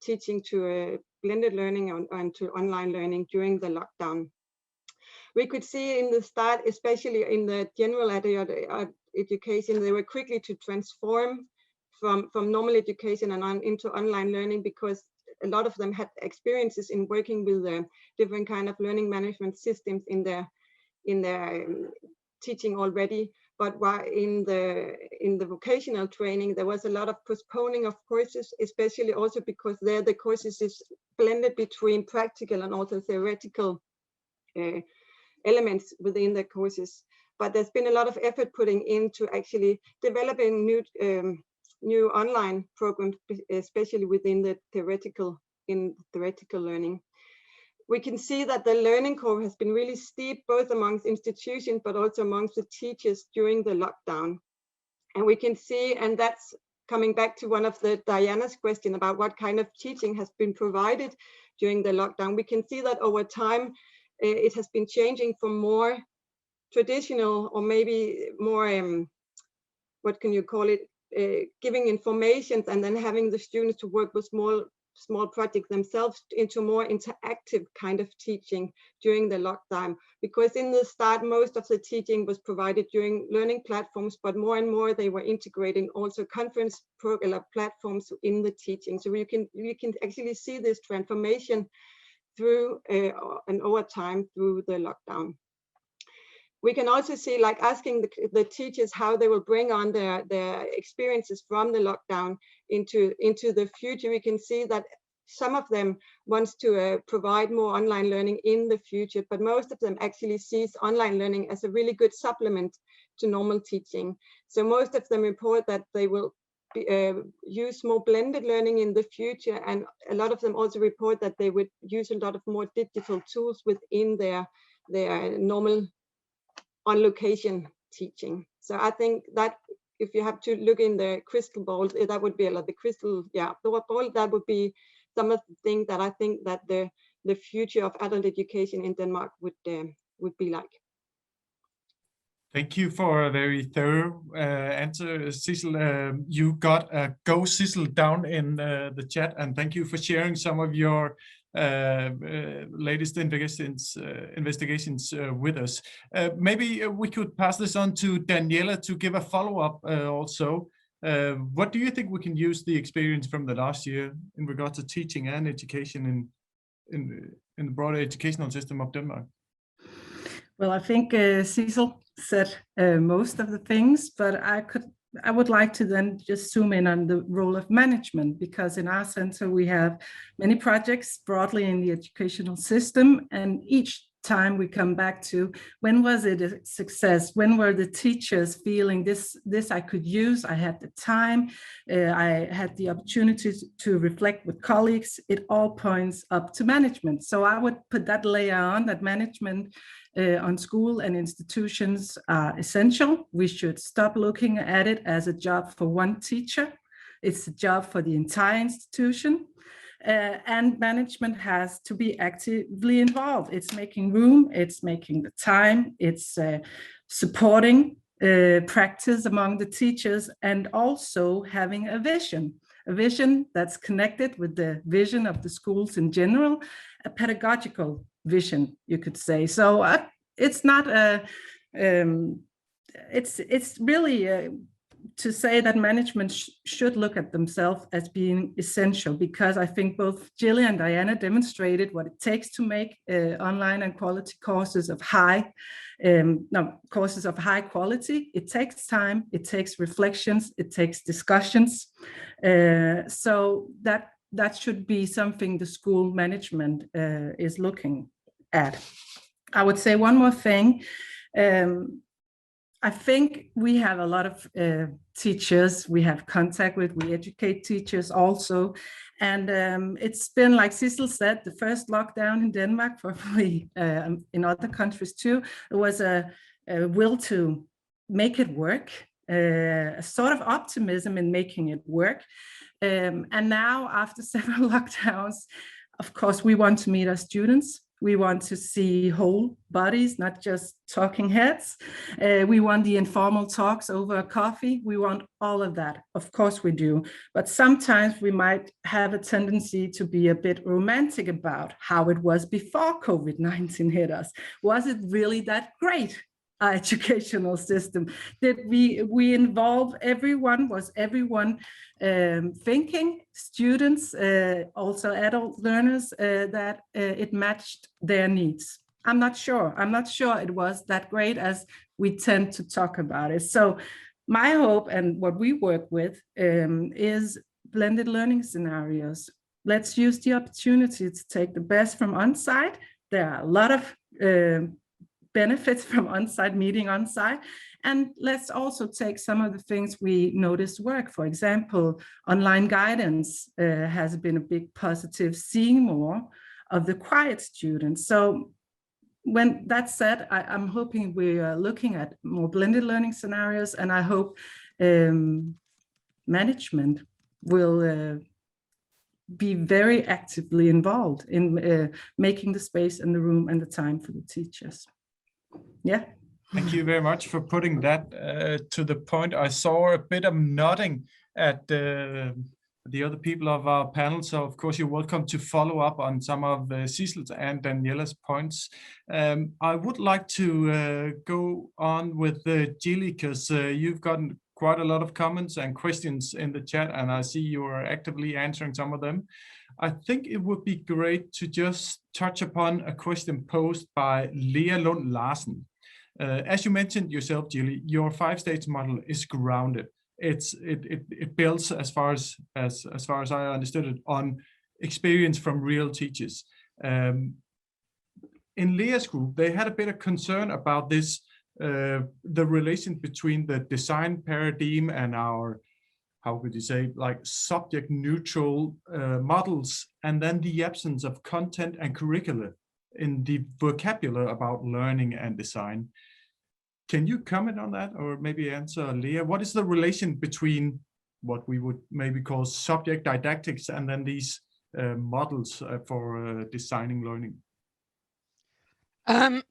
Speaker 7: teaching to blended learning and to online learning during the lockdown. We could see in the start, especially in the general education, they were quickly to transform from normal education and into online learning, because a lot of them had experiences in working with different kind of learning management systems in their teaching already. But while in the vocational training, there was a lot of postponing of courses, especially also because there the courses is blended between practical and also theoretical elements within the courses. But there's been a lot of effort putting into actually developing new online programs, especially within the theoretical learning. We can see that the learning curve has been really steep, both amongst institutions, but also amongst the teachers during the lockdown. And we can see, and that's coming back to one of Diana's question about what kind of teaching has been provided during the lockdown. We can see that over time, it has been changing from more traditional, or maybe more, what can you call it, giving information and then having the students to work with small projects themselves, into more interactive kind of teaching during the lockdown. Because in the start, most of the teaching was provided during learning platforms, but more and more they were integrating also conference platforms in the teaching. So you can actually see this transformation through and over time through the lockdown. We can also see, like, asking the teachers how they will bring on their experiences from the lockdown into the future. We can see that some of them wants to provide more online learning in the future, but most of them actually sees online learning as a really good supplement to normal teaching. So most of them report that they will use more blended learning in the future, and a lot of them also report that they would use a lot of more digital tools within their normal on location teaching. So I think that if you have to look in the crystal ball, that would be the crystal, the ball, that would be some of the things that I think that the future of adult education in Denmark would be like.
Speaker 1: Thank you for a very thorough answer, Sissel. You got a go, Sissel, down in the chat, and thank you for sharing some of your latest investigations with us. Maybe we could pass this on to Daniela to give a follow-up also. What do you think we can use the experience from the last year in regard to teaching and education in the broader educational system of Denmark?
Speaker 5: Well, I think Sissel said most of the things, but I would like to then just zoom in on the role of management, because in our center we have many projects broadly in the educational system, and each time we come back to, when was it a success? When were the teachers feeling this I could use? I had the time, I had the opportunity to reflect with colleagues. It all points up to management. So I would put that layer on, that management on school and institutions are essential. We should stop looking at it as a job for one teacher. It's a job for the entire institution. And management has to be actively involved. It's making room, it's making the time, it's supporting practice among the teachers, and also having a vision that's connected with the vision of the schools in general, a pedagogical vision, you could say. So it's not a, it's really to say that management should look at themselves as being essential, because I think both Gilly and Diana demonstrated what it takes to make online and quality courses of high quality. It takes time, it takes reflections, it takes discussions. So that should be something the school management is looking at. I would say one more thing. I think we have a lot of teachers we have contact with, we educate teachers also. And it's been, like Cecil said, the first lockdown in Denmark, probably in other countries too. There was a will to make it work, a sort of optimism in making it work. And now, after several lockdowns, of course, we want to meet our students. We want to see whole bodies, not just talking heads. We want the informal talks over a coffee. We want all of that. Of course we do. But sometimes we might have a tendency to be a bit romantic about how it was before COVID-19 hit us. Was it really that great? Our educational system? Did we involve everyone? Was everyone thinking, students, also adult learners, that it matched their needs? I'm not sure. I'm not sure it was that great as we tend to talk about it. So my hope, and what we work with, is blended learning scenarios. Let's use the opportunity to take the best from on-site. There are a lot of benefits from on-site, meeting on-site. And let's also take some of the things we noticed work. For example, online guidance has been a big positive, seeing more of the quiet students. So when that's said, I'm hoping we are looking at more blended learning scenarios, and I hope management will be very actively involved in making the space and the room and the time for the teachers. Yeah.
Speaker 1: Thank you very much for putting that to the point. I saw a bit of nodding at the other people of our panel. So of course, you're welcome to follow up on some of Cecil's and Daniela's points. I would like to go on with Gilly, because you've gotten quite a lot of comments and questions in the chat, and I see you are actively answering some of them. I think it would be great to just touch upon a question posed by Lea Lund Larsen. As you mentioned yourself, Gilly, your 5-stage model is grounded. It builds, as far as I understood it, on experience from real teachers. In Lea's group, they had a bit of concern about this, the relation between the design paradigm and our, how could you say, like subject neutral models, and then the absence of content and curricula in the vocabulary about learning and design. Can you comment on that, or maybe answer, Lea? What is the relation between what we would maybe call subject didactics and then these models for designing learning?
Speaker 6: I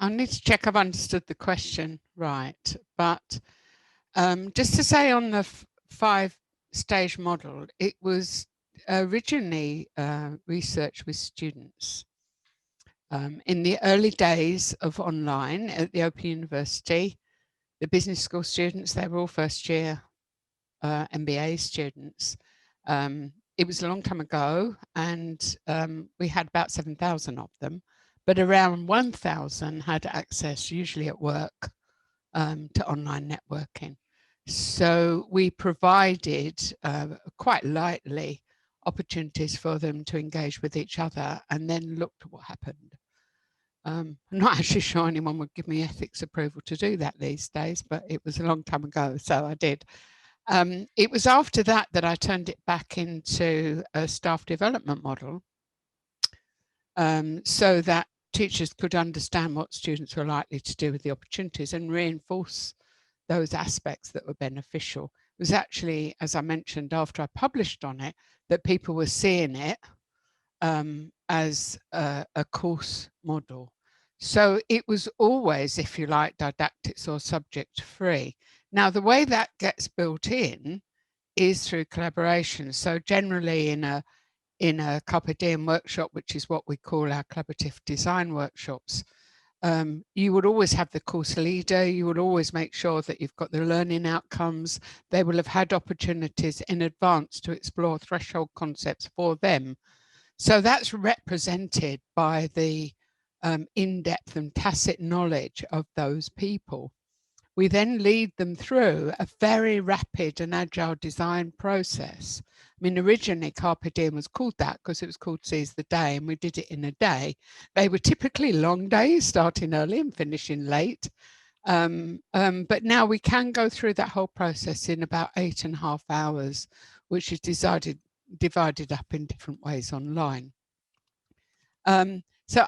Speaker 6: need to check I've understood the question right, but just to say on the 5-stage model, it was originally researched with students. In the early days of online at the Open University, the business school students, they were all first year MBA students. It was a long time ago, and we had about 7,000 of them, but around 1,000 had access, usually at work, to online networking. So we provided quite lightly opportunities for them to engage with each other, and then looked at what happened. I'm not actually sure anyone would give me ethics approval to do that these days, but it was a long time ago, so I did. It was after that that I turned it back into a staff development model, so that teachers could understand what students were likely to do with the opportunities and reinforce those aspects that were beneficial. It was actually, as I mentioned, after I published on it, that people were seeing it as a course model. So it was always, if you like, didactics or subject free. Now, the way that gets built in is through collaboration. So generally in a Carpe Diem workshop, which is what we call our collaborative design workshops, you would always have the course leader. You would always make sure that you've got the learning outcomes. They will have had opportunities in advance to explore threshold concepts for them. So that's represented by the in-depth and tacit knowledge of those people. We then lead them through a very rapid and agile design process. I mean, originally Carpe Diem was called that because it was called Seize the Day, and we did it in a day. They were typically long days, starting early and finishing late. But now we can go through that whole process in about 8.5 hours, which is divided up in different ways online. So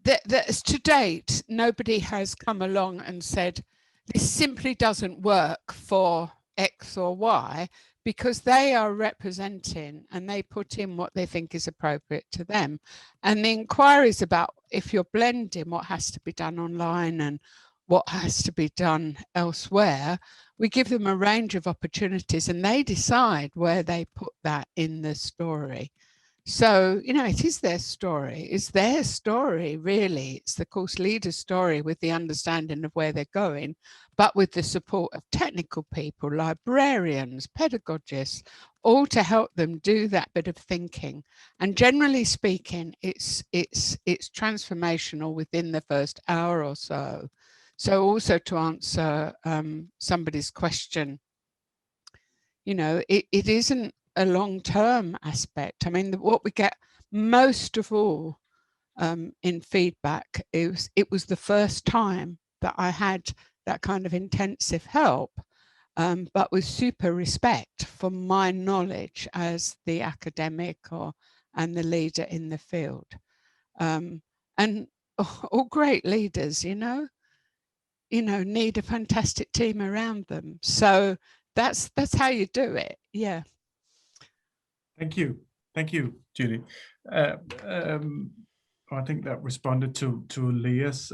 Speaker 6: to date, nobody has come along and said, this simply doesn't work for X or Y, because they are representing and they put in what they think is appropriate to them. And the inquiries about if you're blending what has to be done online and what has to be done elsewhere, we give them a range of opportunities and they decide where they put that in the story. So, you know, it is their story. It's their story, really. It's the course leader's story with the understanding of where they're going, but with the support of technical people, librarians, pedagogists, all to help them do that bit of thinking. And generally speaking, it's transformational within the first hour or so. So also to answer somebody's question, you know, it isn't a long-term aspect. I mean, what we get most of all in feedback is it was the first time that I had that kind of intensive help, but with super respect for my knowledge as the academic and the leader in the field. And all great leaders, you know, need a fantastic team around them. So that's how you do it. Yeah.
Speaker 1: Thank you, Gilly. I think that responded to Leah's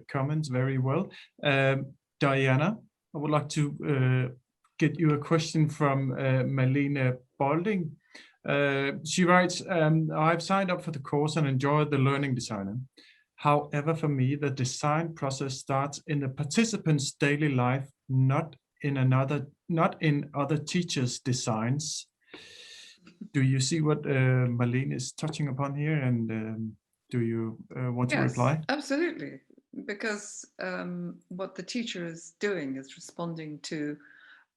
Speaker 1: comments very well. Diana, I would like to get you a question from Malene Balding. She writes, I've signed up for the course and enjoyed the learning designer. However, for me, the design process starts in the participant's daily life, not in other teachers' designs. Do you see what Malene is touching upon here, and do you want to reply?
Speaker 3: Absolutely, because what the teacher is doing is responding to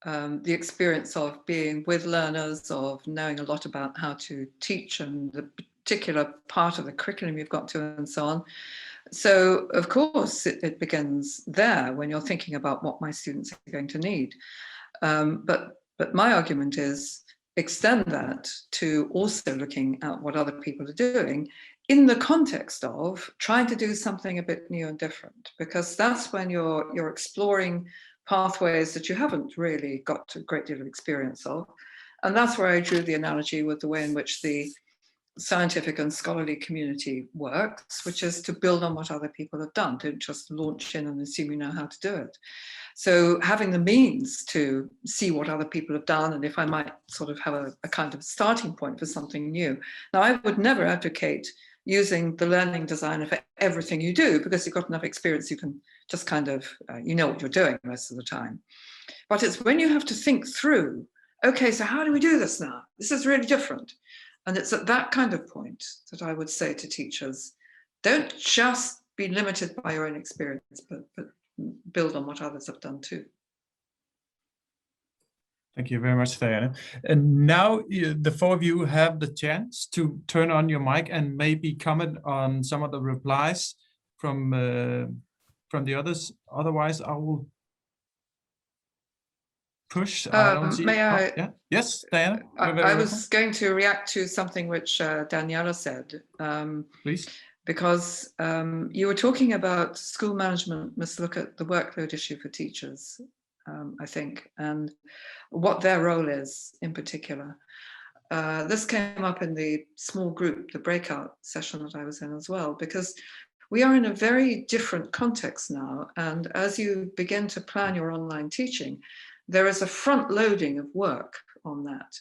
Speaker 3: the experience of being with learners, of knowing a lot about how to teach and the particular part of the curriculum you've got to and so on. So, of course, it begins there when you're thinking about what my students are going to need. But my argument is extend that to also looking at what other people are doing in the context of trying to do something a bit new and different, because that's when you're exploring pathways that you haven't really got a great deal of experience of. And that's where I drew the analogy with the way in which the scientific and scholarly community works, which is to build on what other people have done, don't just launch in and assume you know how to do it. So having the means to see what other people have done, and if I might sort of have a kind of starting point for something new. Now, I would never advocate using the learning designer for everything you do, because you've got enough experience, you can just kind of, you know what you're doing most of the time. But it's when you have to think through, okay, so how do we do this now? This is really different. And it's at that kind of point that I would say to teachers, don't just be limited by your own experience, but build on what others have done too.
Speaker 1: Thank you very much, Diana. And now the four of you have the chance to turn on your mic and maybe comment on some of the replies from the others. Otherwise, I will push. I don't see.
Speaker 3: May I?
Speaker 1: Yeah. Yes, Diana.
Speaker 3: I was going to react to something which Daniela said.
Speaker 1: Please.
Speaker 3: Because you were talking about school management must look at the workload issue for teachers, I think, and what their role is in particular. this came up in the small group, the breakout session that I was in as well, because we are in a very different context now. And as you begin to plan your online teaching, there is a front loading of work on that.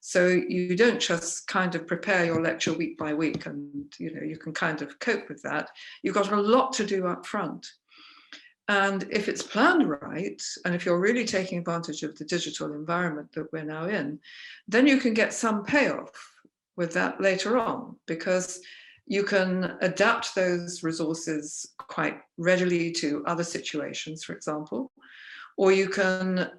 Speaker 3: So you don't just kind of prepare your lecture week by week and you can kind of cope with that. You've got a lot to do up front. And if it's planned right, and if you're really taking advantage of the digital environment that we're now in, then you can get some payoff with that later on, because you can adapt those resources quite readily to other situations, for example, or you can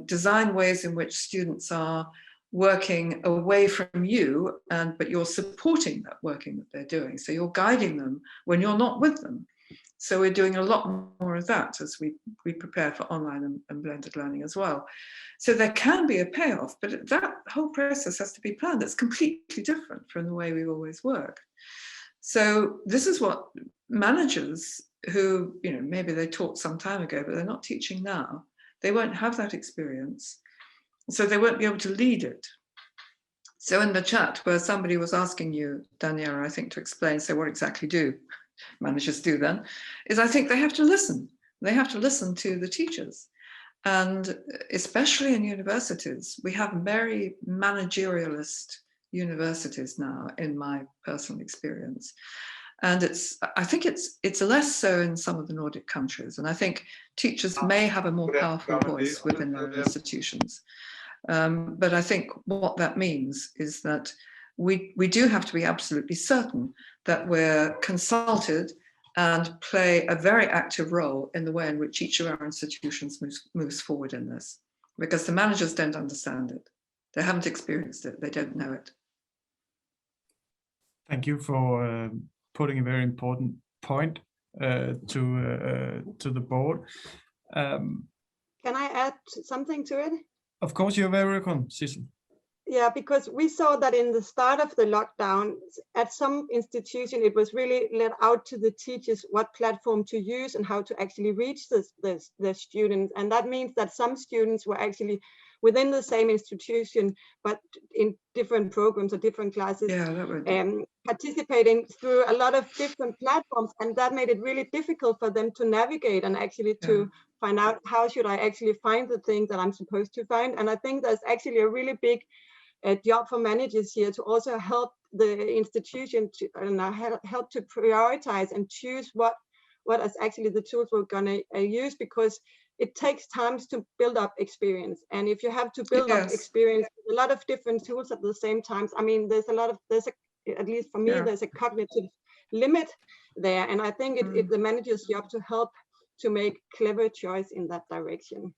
Speaker 3: design ways in which students are working away from you, but you're supporting that working that they're doing. So you're guiding them when you're not with them. So we're doing a lot more of that as we prepare for online and blended learning as well. So there can be a payoff, but that whole process has to be planned. It's completely different from the way we've always worked. So this is what managers who, maybe they taught some time ago, but they're not teaching now, they won't have that experience. So they won't be able to lead it. So in the chat where somebody was asking you, Daniela, I think, to explain, so what exactly do managers do then, is I think they have to listen. They have to listen to the teachers. And especially in universities, we have very managerialist universities now, in my personal experience. And I think it's less so in some of the Nordic countries. And I think teachers may have a more powerful voice within their institutions. But I think what that means is that we do have to be absolutely certain that we're consulted and play a very active role in the way in which each of our institutions moves forward in this, because the managers don't understand it. They haven't experienced it. They don't know it.
Speaker 1: Thank you for putting a very important point to the board.
Speaker 7: Can I add something to it?
Speaker 1: Of course, you're very welcome, Sissel.
Speaker 7: Yeah, because we saw that in the start of the lockdown, at some institution, it was really let out to the teachers what platform to use and how to actually reach the students. And that means that some students were actually within the same institution, but in different programs or different classes, participating through a lot of different platforms. And that made it really difficult for them to navigate and actually to find out how should I actually find the things that I'm supposed to find. And I think there's actually a really big job for managers here to also help the institution to help to prioritize and choose what is actually the tools we're going to use, because it takes time to build up experience. And if you have to build up experience with a lot of different tools at the same time, I mean, at least for me, there's a cognitive limit there. And I think it's the manager's job to help to make clever choice in that direction.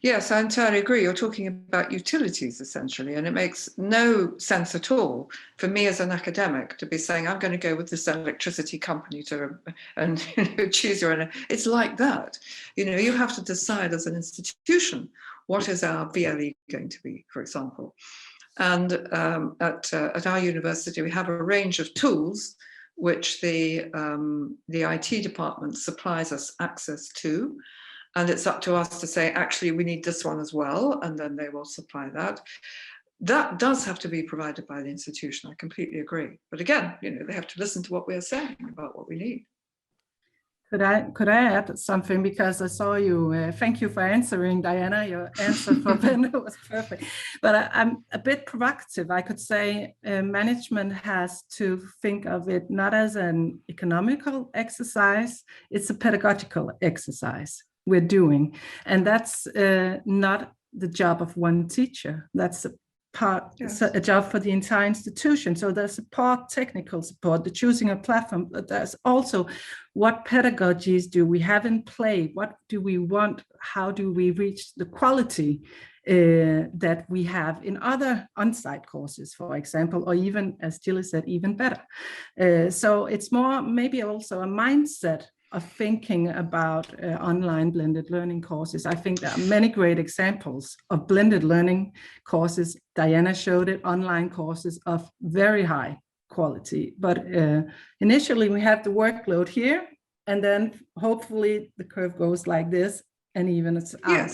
Speaker 3: Yes, I entirely agree. You're talking about utilities essentially, and it makes no sense at all for me as an academic to be saying I'm going to go with this electricity company and choose your own. It's like that. You have to decide as an institution, what is our VLE going to be, for example. And at our university, we have a range of tools which the IT department supplies us access to. And it's up to us to say, actually, we need this one as well. And then they will supply that. That does have to be provided by the institution. I completely agree. But again, they have to listen to what we're saying about what we need.
Speaker 5: Could I add something, because I saw you, thank you for answering, Diana, your answer for Ben was perfect, but I'm a bit provocative. I could say management has to think of it not as an economical exercise, it's a pedagogical exercise we're doing. And that's not the job of one teacher, that's a job for the entire institution. So there's support, technical support, the choosing a platform, but there's also what pedagogies do we have in play? What do we want? How do we reach the quality that we have in other on-site courses, for example, or even, as Gilly said, even better. So it's more maybe also a mindset of thinking about online blended learning courses. I think there are many great examples of blended learning courses. Diana showed it, online courses of very high quality. But initially we have the workload here, and then hopefully the curve goes like this and even it's out.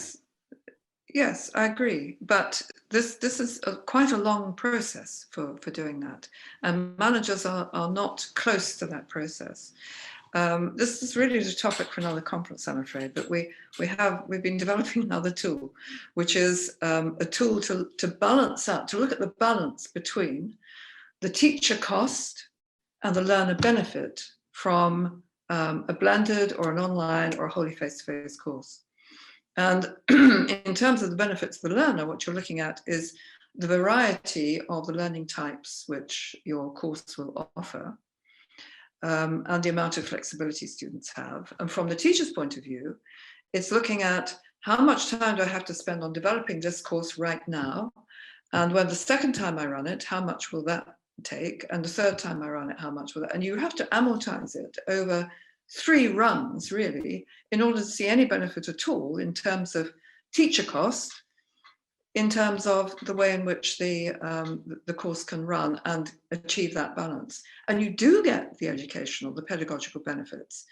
Speaker 3: Yes, I agree. But this is quite a long process for doing that. And managers are not close to that process. This is really the topic for another conference, I'm afraid, but we've been developing another tool, which is a tool to balance out, to look at the balance between the teacher cost and the learner benefit from a blended or an online or a wholly face-to-face course. And in terms of the benefits of the learner, what you're looking at is the variety of the learning types which your course will offer, and the amount of flexibility students have. And from the teacher's point of view, it's looking at how much time do I have to spend on developing this course right now? And when the second time I run it, how much will that take? And the third time I run it, how much will that? And you have to amortize it over 3 runs, really, in order to see any benefit at all in terms of teacher cost, in terms of the way in which the course can run and achieve that balance. And you do get the educational, the pedagogical benefits.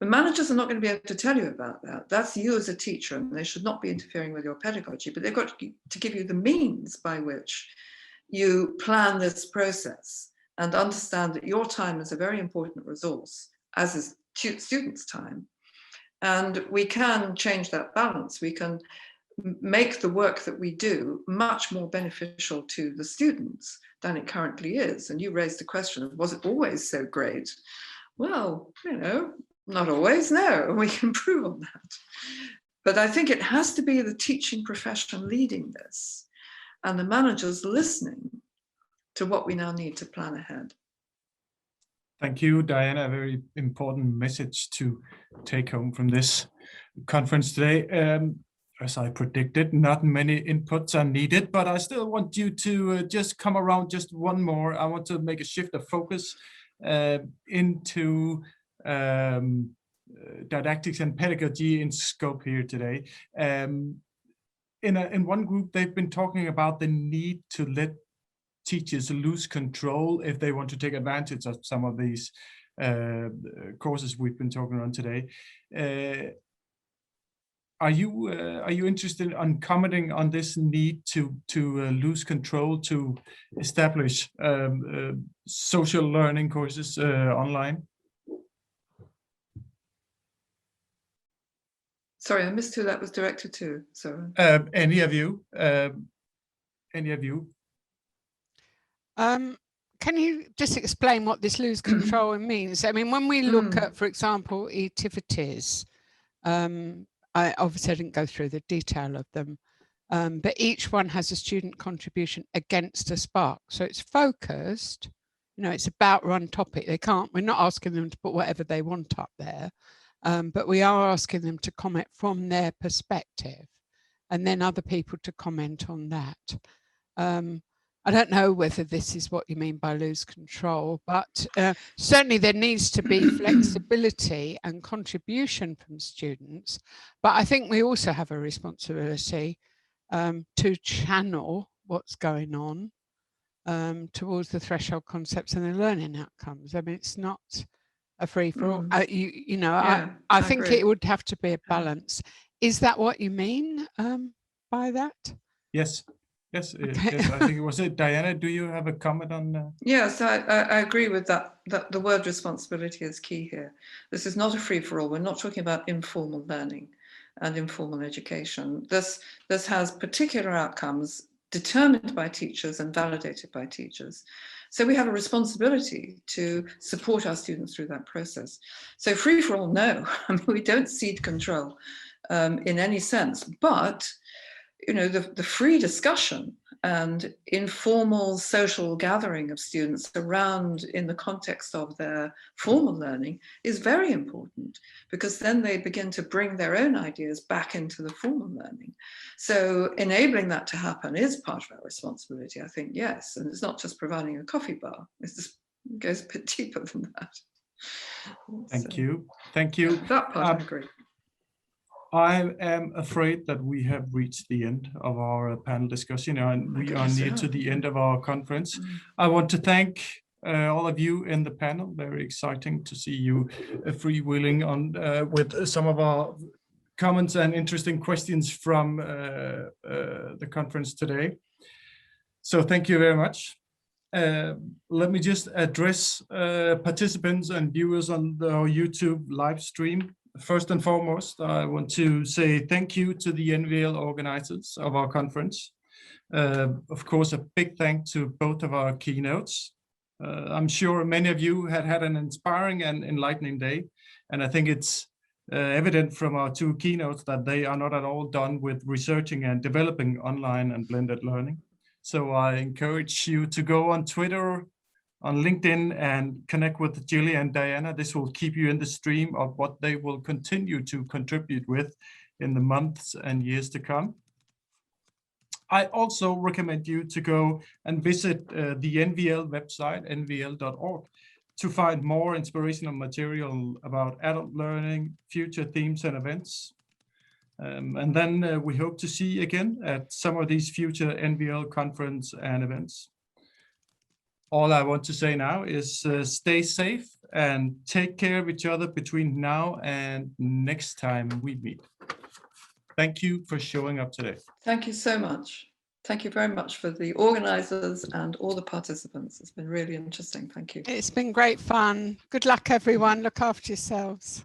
Speaker 3: The managers are not going to be able to tell you about that. That's you as a teacher, and they should not be interfering with your pedagogy, but they've got to give you the means by which you plan this process and understand that your time is a very important resource, as is students' time. And we can change that balance. We can make the work that we do much more beneficial to the students than it currently is. And you raised the question of, was it always so great? Well, you know, not always, no, we can improve on that. But I think it has to be the teaching profession leading this and the managers listening to what we now need to plan ahead.
Speaker 1: Thank you, Diana. A very important message to take home from this conference today. As I predicted, not many inputs are needed, but I still want you to just come around just one more. I want to make a shift of focus into didactics and pedagogy in scope here today. In one group, they've been talking about the need to let teachers lose control if they want to take advantage of some of these courses we've been talking on today. Are you interested in commenting on this need to lose control to establish social learning courses online?
Speaker 3: Sorry, I missed who that was directed to. Sorry.
Speaker 1: Any of you? Any of you?
Speaker 6: Can you just explain what this lose control means? I mean, when we look at, for example, activities, I obviously didn't go through the detail of them, but each one has a student contribution against a spark. So it's focused, you know, it's about one topic. We're not asking them to put whatever they want up there, but we are asking them to comment from their perspective and then other people to comment on that. I don't know whether this is what you mean by lose control, but certainly there needs to be flexibility and contribution from students. But I think we also have a responsibility to channel what's going on towards the threshold concepts and the learning outcomes. I mean, it's not a free-for-all. I think agree. It would have to be a balance. Is that what you mean by that?
Speaker 1: Yes. Yes, okay. Yes, I think it was it. Diana, do you have a comment on that?
Speaker 3: Yes, I agree with that the word responsibility is key here. This is not a free-for-all. We're not talking about informal learning and informal education. This has particular outcomes determined by teachers and validated by teachers. So we have a responsibility to support our students through that process. So free-for-all, no. I mean, we don't cede control in any sense, but you know, the free discussion and informal social gathering of students around in the context of their formal learning is very important, because then they begin to bring their own ideas back into the formal learning. So enabling that to happen is part of our responsibility, I think, yes. And it's not just providing a coffee bar, it goes a bit deeper than that.
Speaker 1: Thank you. Thank you.
Speaker 3: That part I agree.
Speaker 1: I am afraid that we have reached the end of our panel discussion, and we are near to the end of our conference. I want to thank all of you in the panel. Very exciting to see you freewheeling on with some of our comments and interesting questions from the conference today. So thank you very much. Let me just address participants and viewers on our YouTube live stream. First and foremost, I want to say thank you to the NVL organizers of our conference. Of course, a big thank to both of our keynotes. I'm sure many of you had an inspiring and enlightening day, and I think it's evident from our two keynotes that they are not at all done with researching and developing online and blended learning. So I encourage you to go on Twitter, on LinkedIn, and connect with Gilly and Diana. This will keep you in the stream of what they will continue to contribute with in the months and years to come. I also recommend you to go and visit the NVL website, nvl.org, to find more inspirational material about adult learning, future themes and events. And then we hope to see you again at some of these future NVL conference and events. All I want to say now is stay safe and take care of each other between now and next time we meet. Thank you for showing up today.
Speaker 3: Thank you so much. Thank you very much for the organizers and all the participants. It's been really interesting. Thank you.
Speaker 6: It's been great fun. Good luck, everyone. Look after yourselves.